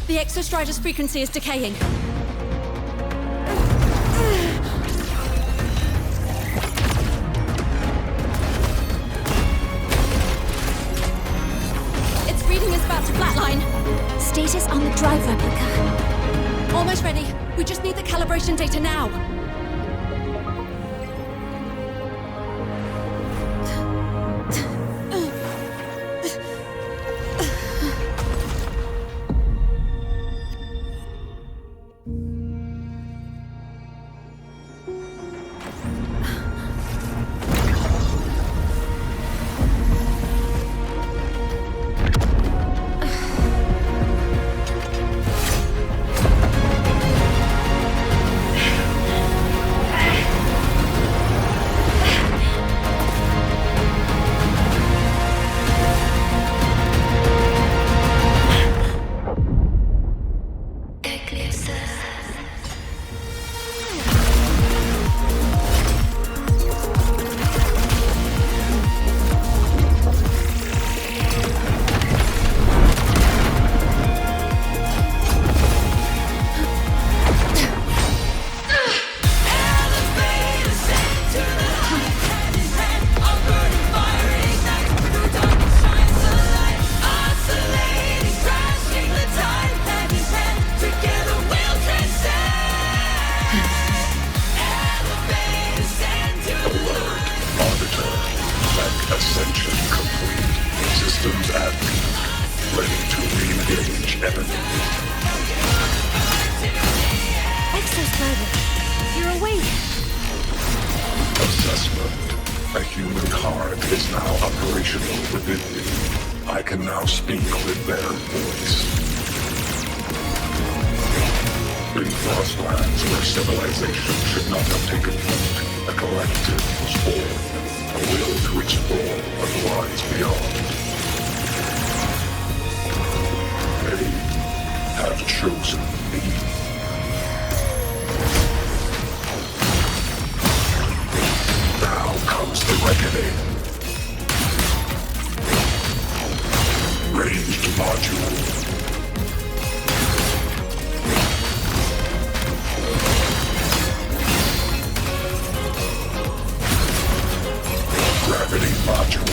The exostrider's frequency is decaying. Its reading is about to flatline. Status on the drive replica. Almost ready. We just need the calibration data now. systems at peak, ready to re-engage enemy. Exostrider, you're awake. Assessment. A human heart is now operational within me. I can now speak with their voice. In Frostlands, where civilization should not have taken root, a collective was born, a will to explore what lies beyond. They have chosen me. Now comes the reckoning. Ranged module. Gravity module.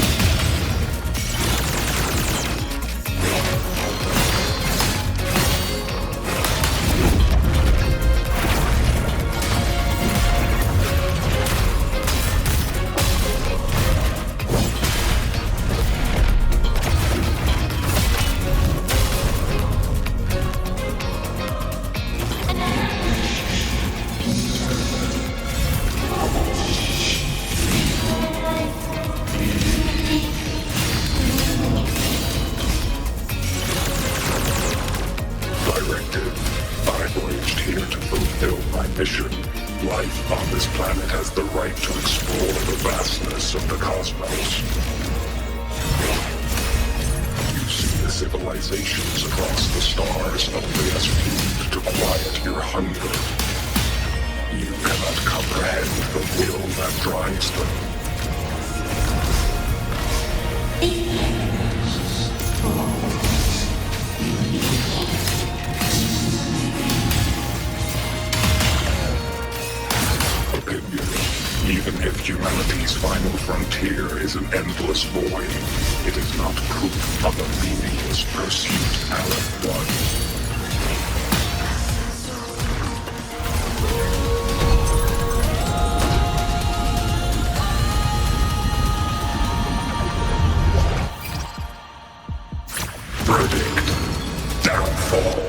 Mission. Life on this planet has the right to explore the vastness of the cosmos. You see the civilizations across the stars only as food to quiet your hunger. You cannot comprehend the will that drives them. Even if humanity's final frontier is an endless void, it is not proof of a meaningless pursuit, Aleph 1. Verdict. Downfall.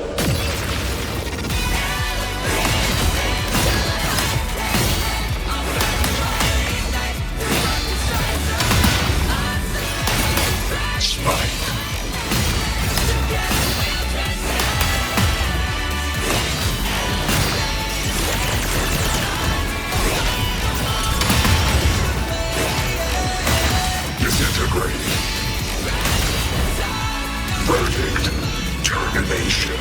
Verdict. Termination.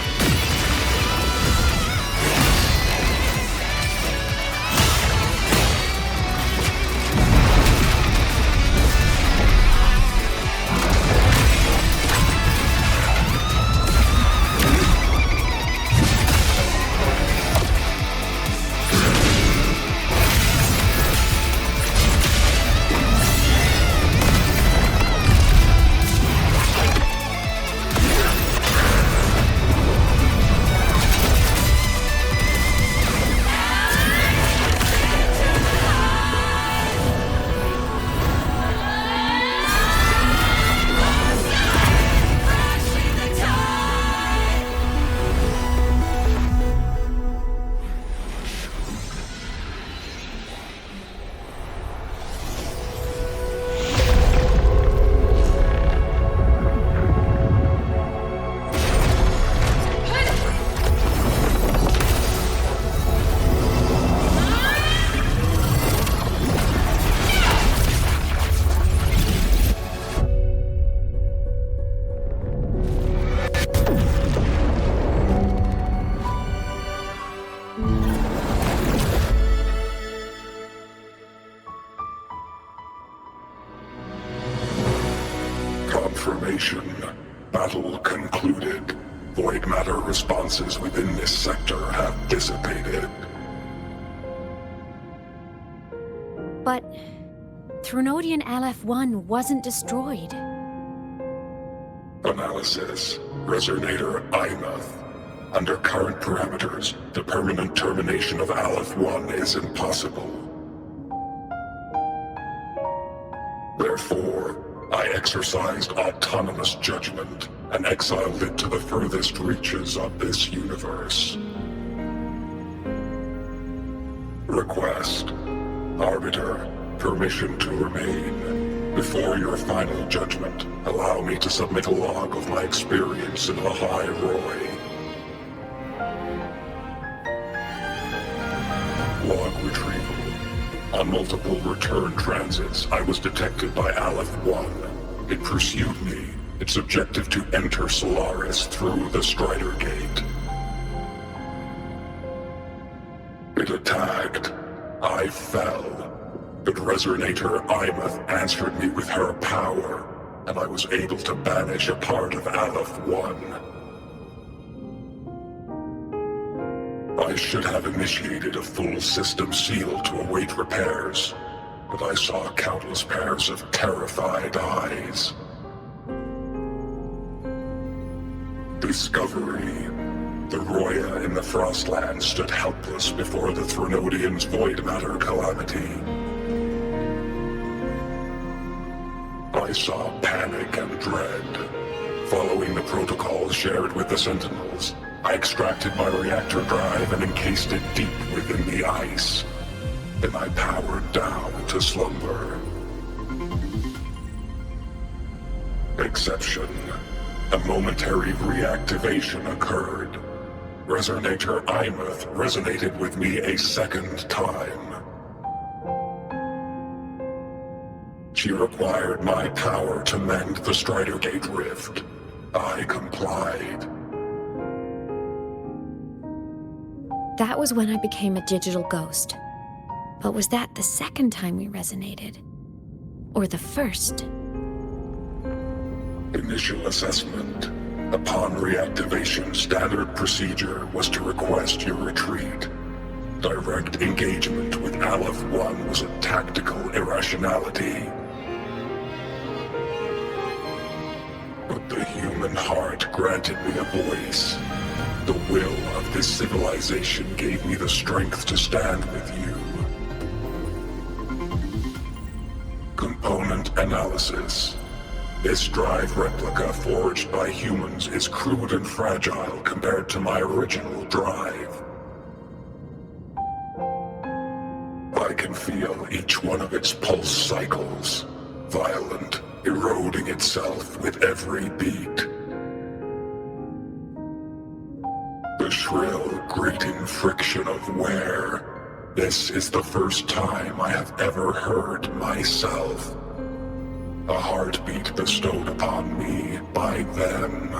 Confirmation. Battle concluded. Void matter responses within this sector have dissipated. But Threnodian Aleph 1 wasn't destroyed. Analysis. Resonator Imath. Under current parameters, the permanent termination of Aleph 1 is impossible. Therefore, I exercised autonomous judgment and exiled it to the furthest reaches of this universe. Request. Arbiter, permission to remain. Before your final judgment, allow me to submit a log of my experience in Lahai Roy. Log retrieval. On multiple return transits, I was detected by Aleph 1. It pursued me, its objective to enter Solaris through the Strider Gate. It attacked. I fell. But Resonator Imeth answered me with her power, and I was able to banish a part of Aleph 1. I should have initiated a full system seal to await repairs, but I saw countless pairs of terrified eyes. Discovery. The Roya in the Frostland stood helpless before the Threnodians' void matter calamity. I saw panic and dread. Following the protocols shared with the Sentinels, I extracted my reactor drive and encased it deep within the ice. Then I powered down to slumber. Exception. A momentary reactivation occurred. Resonator Imeth resonated with me a second time. She required my power to mend the Strider Gate rift. I complied. That was when I became a digital ghost. But was that the second time we resonated? Or the first? Initial assessment. Upon reactivation, standard procedure was to request your retreat. Direct engagement with Aleph 1 was a tactical irrationality. But the human heart granted me a voice. The will of this civilization gave me the strength to stand with you. Component analysis. This drive replica forged by humans is crude and fragile compared to my original drive. I can feel each one of its pulse cycles, violent, eroding itself with every beat. The shrill, grating friction of wear. This is the first time I have ever heard myself. A heartbeat bestowed upon me by them.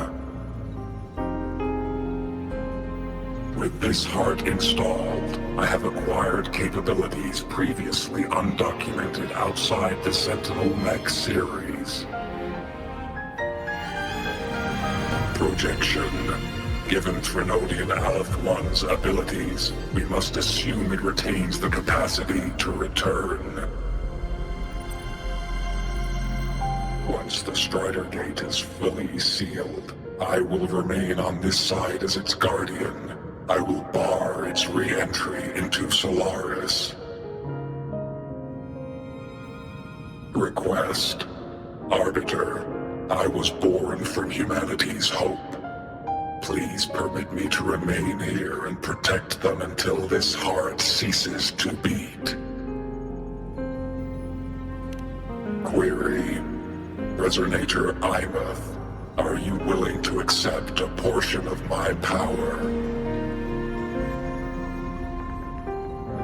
With this heart installed, I have acquired capabilities previously undocumented outside the Sentinel Mech series. Projection. Given Threnodian Aleph 1's abilities, we must assume it retains the capacity to return. Once the Strider Gate is fully sealed, I will remain on this side as its guardian. I will bar its re-entry into Solaris. Request. Arbiter, I was born from humanity's hope. Please permit me to remain here and protect them until this heart ceases to beat. Query. Resonator Imeth, are you willing to accept a portion of my power?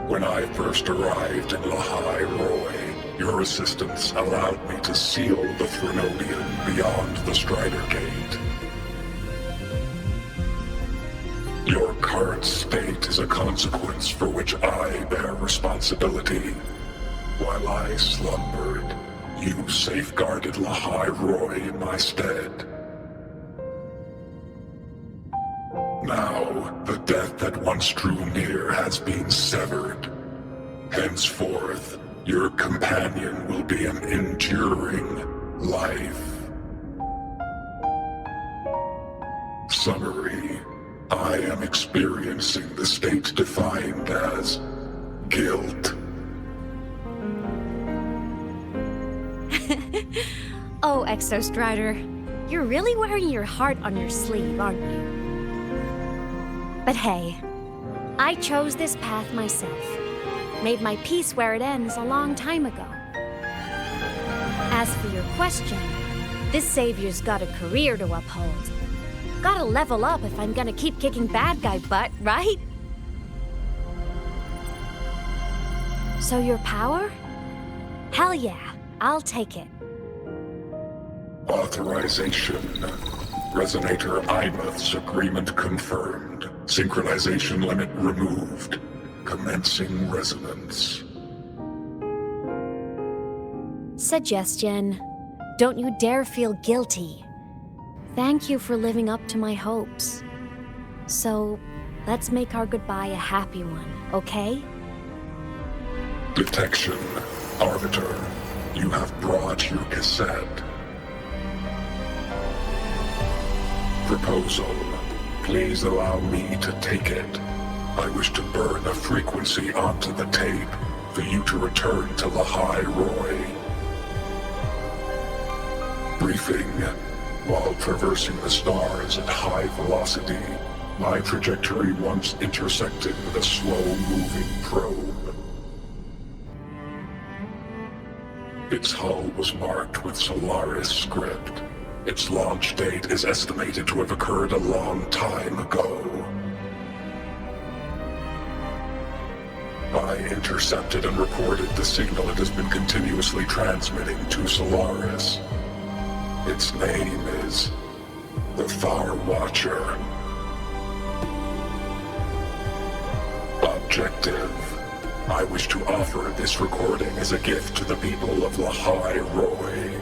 When I first arrived in Lahai Roy, your assistance allowed me to seal the Threnodian beyond the Strider Gate. Your current state is a consequence for which I bear responsibility. While I slumbered, you safeguarded Lahai Roy in my stead. Now, the death that once drew near has been severed. Henceforth, your companion will be an enduring life. Summary. I am experiencing the state defined as guilt. Oh, go, Exostrider. You're really wearing your heart on your sleeve, aren't you? But hey, I chose this path myself. Made my peace where it ends a long time ago. As for your question, this savior's got a career to uphold. Gotta level up if I'm gonna keep kicking bad guy butt, right? So your power? Hell yeah, I'll take it. Authorization. Resonator Imeth's agreement confirmed. Synchronization limit removed. Commencing resonance. Suggestion. Don't you dare feel guilty. Thank you for living up to my hopes. So, let's make our goodbye a happy one, okay? Detection. Arbiter, you have brought your cassette. Proposal. Please allow me to take it. I wish to burn a frequency onto the tape for you to return to Lahai Roy. Briefing. While traversing the stars at high velocity, my trajectory once intersected with a slow-moving probe. Its hull was marked with Solaris script. Its launch date is estimated to have occurred a long time ago. I intercepted and recorded the signal it has been continuously transmitting to Solaris. Its name is the Far Watcher. Objective. I wish to offer this recording as a gift to the people of Lahai Roy.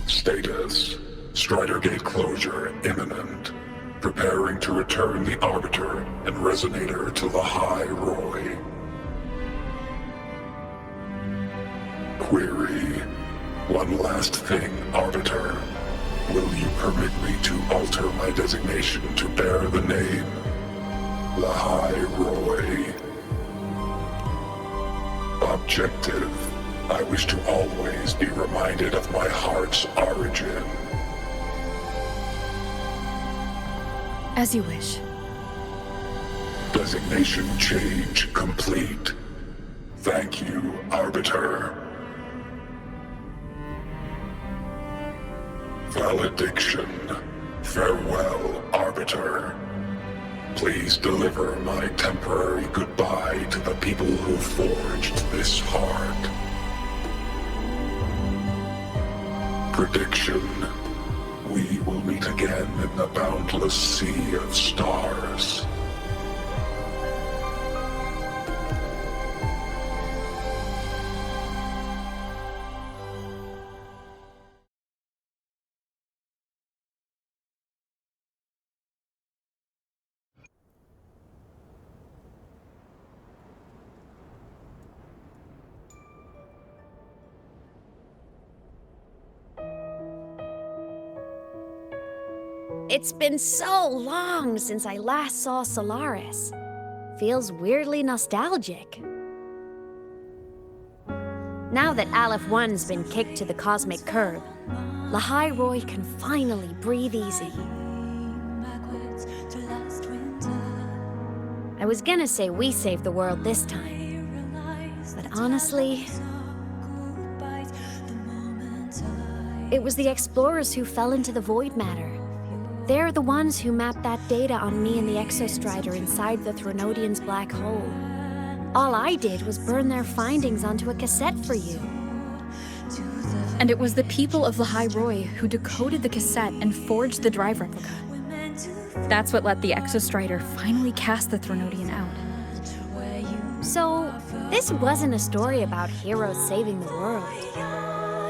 Status. Strider Gate closure imminent. Preparing to return the Arbiter and Resonator to Lahai Roy. Query. One last thing, Arbiter. Will you permit me to alter my designation to bear the name Lahai Roy? Objective. I wish to always be reminded of my heart's origin. As you wish. Designation change complete. Thank you, Arbiter. Valediction. Farewell, Arbiter. Please deliver my temporary goodbye to the people who forged this heart. Prediction. We will meet again in the boundless sea of stars. It's been so long since I last saw Solaris. Feels weirdly nostalgic. Now that Aleph 1's been kicked to the cosmic curb, Lahai Roy can finally breathe easy. I was gonna say we saved the world this time, but honestly, it was the explorers who fell into the void matter. They're the ones who mapped that data on me and the Exostrider inside the Thronodian's black hole. All I did was burn their findings onto a cassette for you. And it was the people of Lahai Roy who decoded the cassette and forged the drive replica. That's what let the Exostrider finally cast the Thronodian out. So, this wasn't a story about heroes saving the world.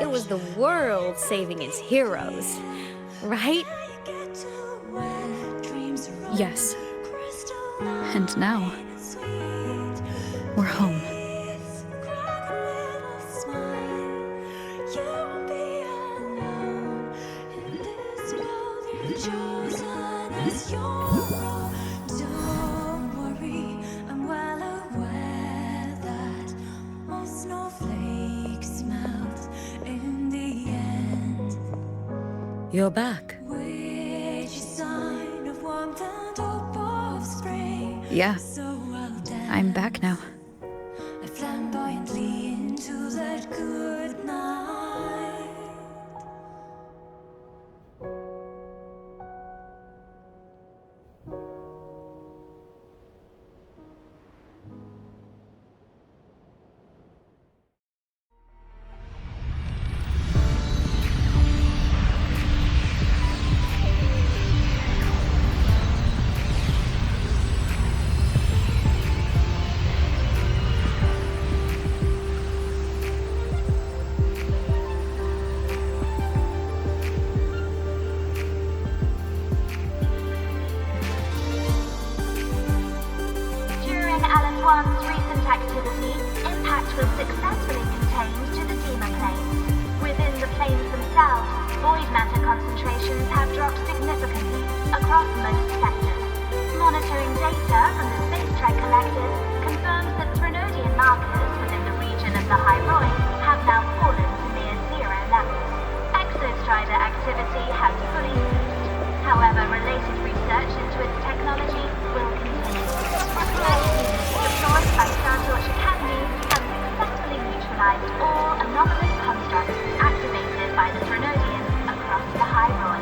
It was the world saving its heroes, right? Yes. And now, we're home. Don't worry, I'm well aware that all snowflakes smell You're back. Yeah. I'm back now. Flamboyantly into that good night. During LS1's recent activity, impact was successfully contained to the Dema planes. Within the planes themselves, void matter concentrations have dropped significantly across most sectors. Monitoring data from the Space Trek Collective confirms that Threnodian markers within the region of the High Roy have now fallen to near zero levels. Exostrider activity has fully ceased. However, related research into its technology will continue. Deployed by Starlights Academy have successfully neutralized all anomalous constructs activated by the Threnodians across the High Roy.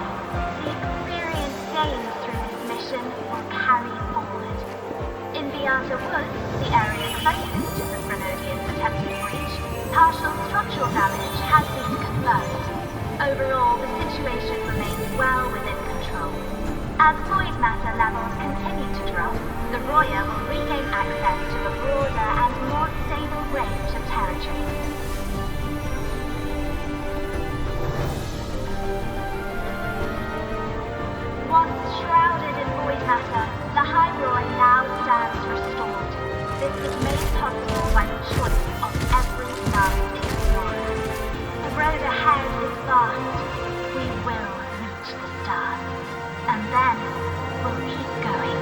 The experience gained through this mission will carry forward. In Beata Woods, the area closest to the Threnodians' attempted breach, partial structural damage has been confirmed. Overall, the situation remains well within control. As void matter levels continue to drop, the Roya will regain access to a broader and more stable range of territory. Once shrouded in void matter, the High Roy now stands restored. This was made possible by the choice of every last explorer. The road ahead is vast. We will reach the stars. And then we'll keep going.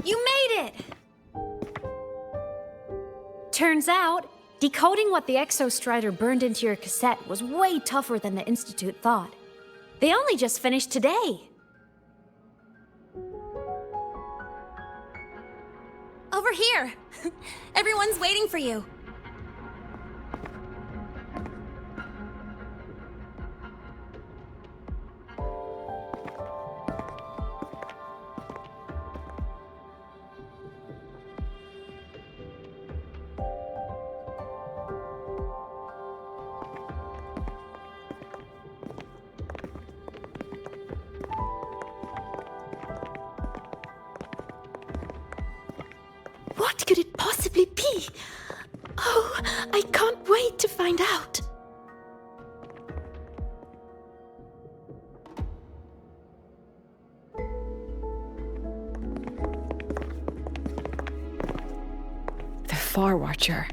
You made it! Turns out, decoding what the Exostrider burned into your cassette was way tougher than the Institute thought. They only just finished today. Over here! Everyone's waiting for you. What could it possibly be? Oh, I can't wait to find out. The Far Watcher.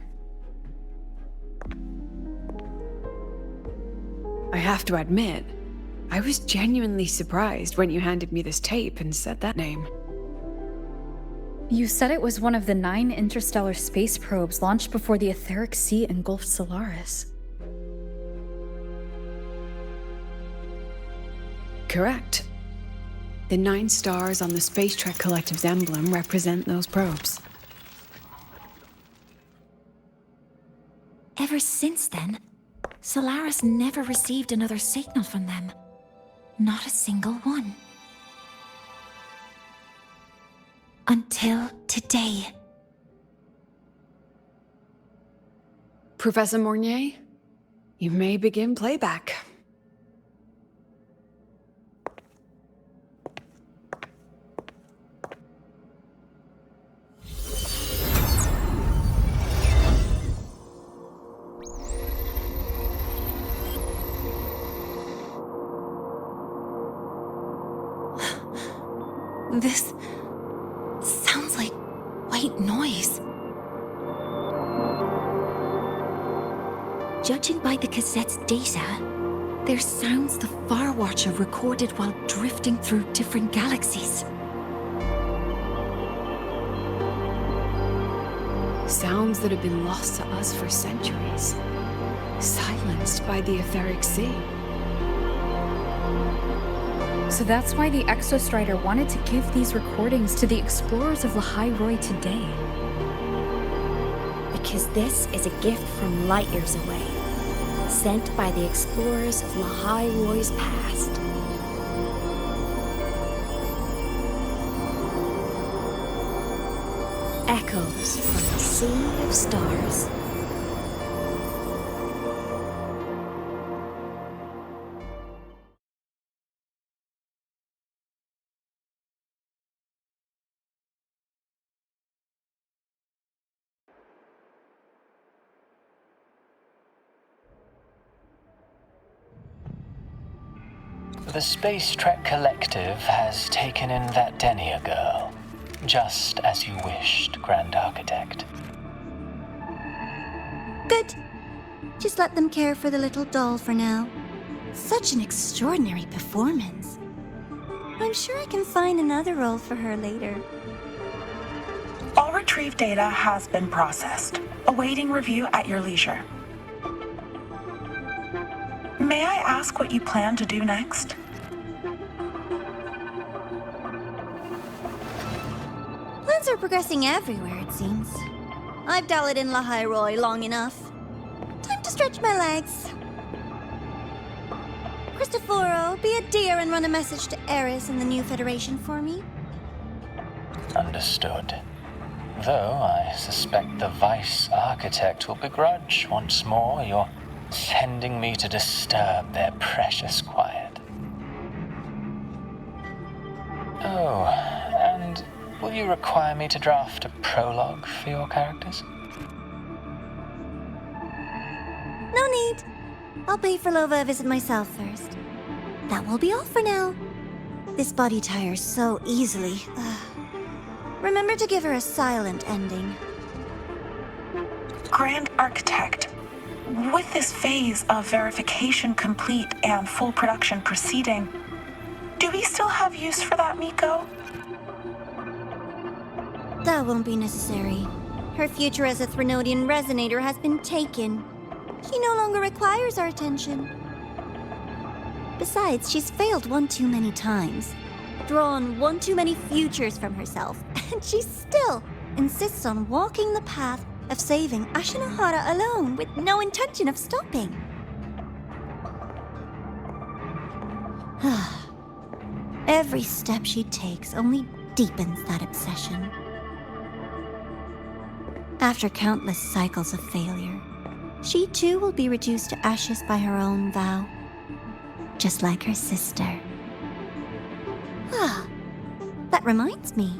I have to admit, I was genuinely surprised when you handed me this tape and said that name. You said it was one of the 9 interstellar space probes launched before the etheric sea engulfed Solaris. Correct. The 9 stars on the Space Trek Collective's emblem represent those probes. Ever since then, Solaris never received another signal from them. Not a single one. Until today. Professor Mornier, you may begin playback. This sounds like white noise. Judging by the cassette's data, they're sounds the Far Watcher recorded while drifting through different galaxies. Sounds that have been lost to us for centuries. Silenced by the etheric sea. So that's why the Exostrider wanted to give these recordings to the explorers of Lahai-Roi today. Because this is a gift from light years away, sent by the explorers of Lahai-Roi's past. Echoes from the sea of stars. The Space Trek Collective has taken in that Denia girl, just as you wished, Grand Architect. Good. Just let them care for the little doll for now. Such an extraordinary performance. I'm sure I can find another role for her later. All retrieved data has been processed, awaiting review at your leisure. May I ask what you plan to do next? Plans are progressing everywhere, it seems. I've dallied in Lahai-Roi long enough. Time to stretch my legs. Cristoforo, be a dear and run a message to Eris and the new Federation for me. Understood. Though I suspect the Vice Architect will begrudge once more your sending me to disturb their precious quiet. Oh, and will you require me to draft a prologue for your characters? No need. I'll pay for Lova a visit myself first. That will be all for now. This body tires so easily. Remember to give her a silent ending. Grand Architect, with this phase of verification complete and full production proceeding, do we still have use for that Miko? That won't be necessary. Her future as a Threnodian resonator has been taken. She no longer requires our attention. Besides, she's failed one too many times, drawn one too many futures from herself, and she still insists on walking the path of saving Ashinahara alone with no intention of stopping. Every step she takes only deepens that obsession. After countless cycles of failure, she too will be reduced to ashes by her own vow, just like her sister. That reminds me.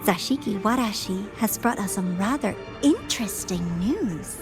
Zashiki Warashi has brought us some rather interesting news.